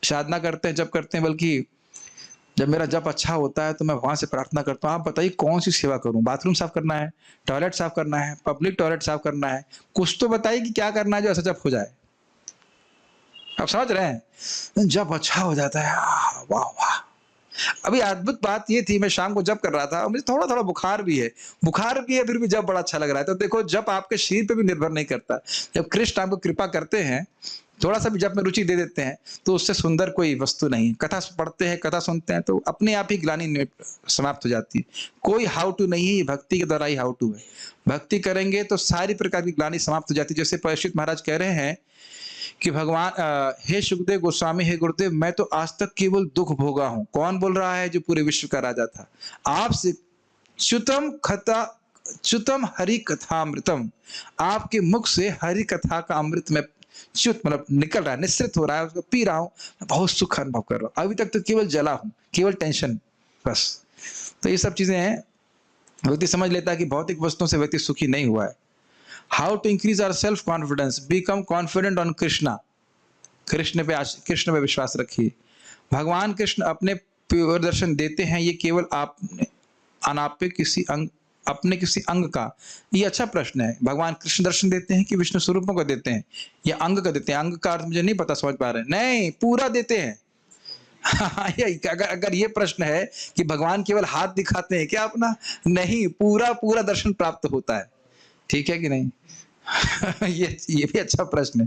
साधना करते हैं, जप करते हैं, बल्कि जब मेरा जप अच्छा होता है तो मैं वहां से प्रार्थना करता हूँ, आप बताइए कौन सी सेवा करूं? बाथरूम साफ करना है, टॉयलेट साफ करना है, पब्लिक टॉयलेट साफ करना है, कुछ तो बताइए कि क्या करना है जो ऐसा जप हो जाए। आप समझ रहे हैं? जब अच्छा हो जाता है, वाह वाह। अभी अद्भुत बात ये थी, मैं शाम को जप कर रहा था, मुझे थोड़ा थोड़ा बुखार भी है, फिर भी जप बड़ा अच्छा लग रहा है। तो देखो, जप आपके शरीर पे भी निर्भर नहीं करता। जब कृष्ण आपको कृपा करते हैं, थोड़ा सा भी जप में रुचि दे देते हैं, तो उससे सुंदर कोई वस्तु नहीं। कथा पढ़ते हैं, कथा सुनते हैं, तो अपने आप ही ग्लानि समाप्त हो जाती है। कोई हाउ टू नहीं है, ये भक्ति के द्वारा ही हाउ टू है। भक्ति करेंगे तो सारी प्रकार की ग्लानि समाप्त हो जाती है। जैसे परीक्षित महाराज कह रहे हैं कि भगवान, हे सुखदेव गोस्वामी, हे गुरुदेव, मैं तो आज तक केवल दुख भोगा हूं। कौन बोल रहा है? जो पूरे विश्व का राजा था। आपसे च्युतम हरि कथामृतम, आपके मुख से हरि कथा का अमृत में च्युत मतलब निकल रहा है, निश्चित हो रहा है, उसको पी रहा हूं, बहुत सुख अनुभव कर रहा हूं। अभी तक तो केवल जला हूं, केवल टेंशन, बस। तो ये सब चीजें हैं। व्यक्ति समझ लेता है कि भौतिक वस्तुओं से व्यक्ति सुखी नहीं हुआ है। How to increase our self confidence, become confident on Krishna. Krishna पे विश्वास रखिए। भगवान कृष्ण अपने प्योर दर्शन देते हैं, ये केवल अपने किसी अंग का। ये अच्छा प्रश्न है। भगवान कृष्ण दर्शन देते हैं कि विष्णु स्वरूपों को देते हैं, या अंग का देते हैं? अंग का अर्थ मुझे नहीं पता, समझ पा रहे हैं? नहीं, पूरा देते हैं। अगर ये प्रश्न है कि भगवान केवल हाथ दिखाते हैं क्या अपना? नहीं, पूरा दर्शन प्राप्त होता है। ठीक है कि नहीं? ये भी अच्छा प्रश्न है।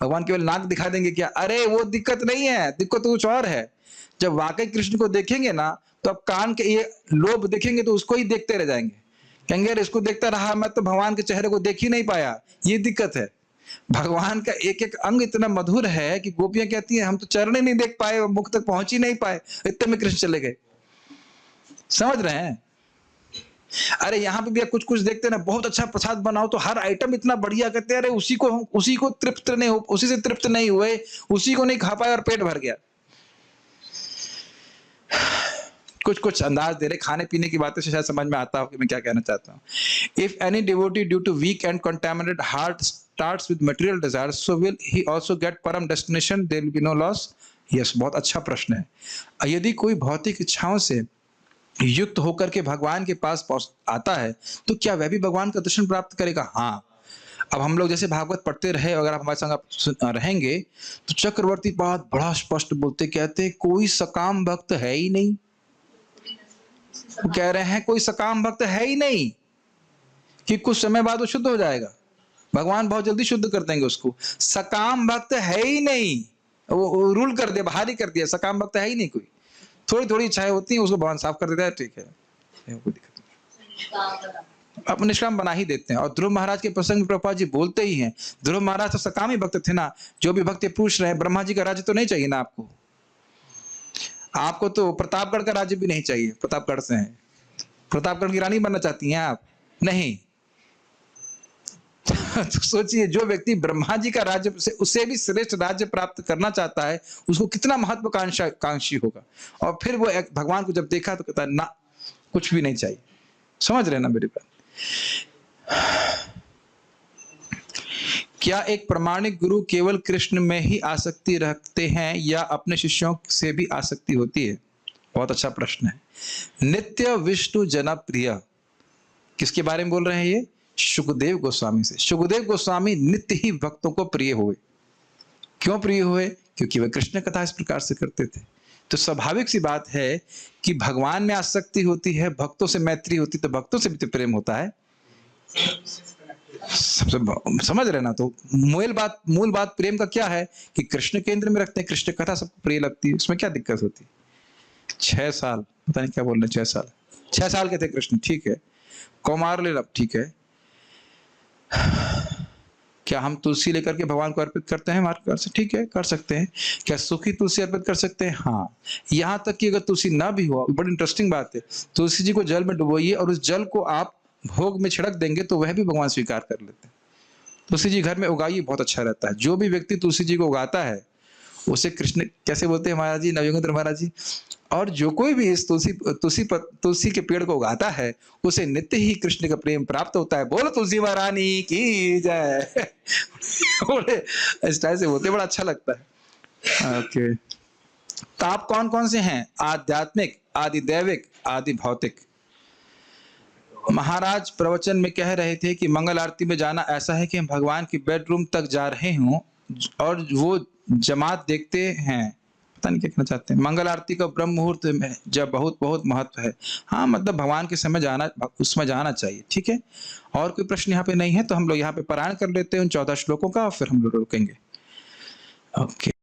भगवान केवल नाक दिखा देंगे क्या? अरे वो दिक्कत नहीं है, दिक्कत तो कुछ और है। जब वाकई कृष्ण को देखेंगे ना, तो अब कान के ये लोब देखेंगे तो उसको ही देखते रह जाएंगे, कहेंगे अरे इसको देखता रहा मैं तो भगवान के चेहरे को देख ही नहीं पाया। ये दिक्कत है। भगवान का एक एक अंग इतना मधुर है कि गोपियां कहती हैं हम तो चरण ही नहीं देख पाए, मुख तक पहुंच ही नहीं पाए, इतने में कृष्ण चले गए। समझ रहे हैं? अरे यहाँ पे भी कुछ देखते ना, बहुत अच्छा प्रसाद बनाओ तो हर आइटम इतना बढ़िया, कहते हैं अरे उसी को तृप्त नहीं हो, उसी से तृप्त नहीं हुए, उसी को नहीं खा पाए और पेट भर गया। कुछ अंदाज दे रहे। खाने पीने की बातें से शायद समझ में आता हो कि मैं क्या कहना चाहता हूँ। If any devotee due to weak and contaminated heart starts with material desires, so will he also get परम destination, there will be no loss? Yes, बहुत अच्छा प्रश्न है। यदि कोई भौतिक इच्छाओं से युक्त होकर के भगवान के पास आता है, तो क्या वह भी भगवान का दर्शन प्राप्त करेगा? हाँ। अब हम लोग जैसे भागवत पढ़ते रहे, अगर आप हमारे संग रहेंगे तो चक्रवर्ती बात बड़ा स्पष्ट बोलते, कहते कोई सकाम भक्त है ही नहीं। वो कह रहे हैं कोई सकाम भक्त है ही नहीं, कि कुछ समय बाद वो शुद्ध हो जाएगा, भगवान बहुत जल्दी शुद्ध कर देंगे उसको। सकाम भक्त है ही नहीं, वो रूल कर दिया, बाहर ही कर दिया, सकाम भक्त है ही नहीं कोई। थोड़ी इच्छाएं होती हैं, उसको भगवान साफ कर देता है, ठीक है, कोई दिक्कत नहीं, अब निष्काम बना ही देते हैं। और ध्रुव महाराज के प्रसंग में प्रभुपाद जी बोलते ही हैं, ध्रुव महाराज तो सकामी भक्त थे ना। जो भी भक्त पूछ रहे हैं, ब्रह्मा जी का राज्य तो नहीं चाहिए ना आपको तो प्रतापगढ़ का राज्य भी नहीं चाहिए, प्रतापगढ़ से हैं, प्रतापगढ़ की रानी बनना चाहती हैं आप? नहीं। तो सोचिए, जो व्यक्ति ब्रह्मा जी का राज्य से उसे भी श्रेष्ठ राज्य प्राप्त करना चाहता है, उसको कितना महत्वाकांक्षी होगा। और फिर वो भगवान को जब देखा तो कहता है ना, कुछ भी नहीं चाहिए। समझ रहे ना मेरी बात? क्या एक प्रामाणिक गुरु केवल कृष्ण में ही आसक्ति रखते हैं या अपने शिष्यों से भी आसक्ति होती है? बहुत अच्छा प्रश्न है। नित्य विष्णु जनप्रिय, किसके बारे में बोल रहे हैं ये? सुखदेव गोस्वामी से। सुखदेव गोस्वामी नित्य ही भक्तों को प्रिय हुए। क्यों प्रिय हुए? क्योंकि वह कृष्ण कथा इस प्रकार से करते थे। तो स्वाभाविक सी बात है कि भगवान में आसक्ति होती है, भक्तों से मैत्री होती, तो भक्तों से भी तो प्रेम होता है। समझ रहे ना। तो मूल बात प्रेम का क्या है कि कृष्ण केंद्र में रखते हैं, कृष्ण कथा सबको प्रिय लगती है, उसमें क्या दिक्कत होती है। 6 साल, पता नहीं क्या बोल रहे हैं, 6 साल के थे कृष्ण, ठीक है। कौमार ठीक है। क्या हम तुलसी लेकर के भगवान को अर्पित करते हैं मार्ग से? ठीक है, कर सकते हैं। क्या सूखी तुलसी अर्पित कर सकते हैं? हाँ। यहाँ तक कि अगर तुलसी ना भी हो, बड़ी इंटरेस्टिंग बात है, तुलसी जी को जल में डुबोइए और उस जल को आप भोग में छिड़क देंगे तो वह भी भगवान स्वीकार कर लेते हैं। तुलसी जी घर में उगाइए, बहुत अच्छा रहता है। जो भी व्यक्ति तुलसी जी को उगाता है उसे कृष्ण कैसे बोलते हैं महाराज जी, नवयोगेंद्र महाराज जी, और जो कोई भी इस तुलसी के पेड़ को उगाता है उसे नित्य ही कृष्ण का प्रेम प्राप्त होता है। बोलो तुलसी महारानी की जय। बोले इस टाइप से बोलते, बड़ा अच्छा लगता है। ओके, तो आप कौन कौन से हैं? आध्यात्मिक, आदि दैविक, आदि भौतिक। महाराज प्रवचन में कह रहे थे कि मंगल आरती में जाना ऐसा है कि हम भगवान की बेडरूम तक जा रहे हों और वो जमात देखते हैं। पता नहीं क्या कहना चाहते हैं। मंगल आरती का ब्रह्म मुहूर्त में जब बहुत बहुत महत्व है। हाँ, मतलब भगवान के समय जाना, उसमें जाना चाहिए, ठीक है। और कोई प्रश्न यहाँ पे नहीं है तो हम लोग यहाँ पे पारायण कर लेते हैं उन 14 श्लोकों का और फिर हम लोग रुकेंगे। ओके।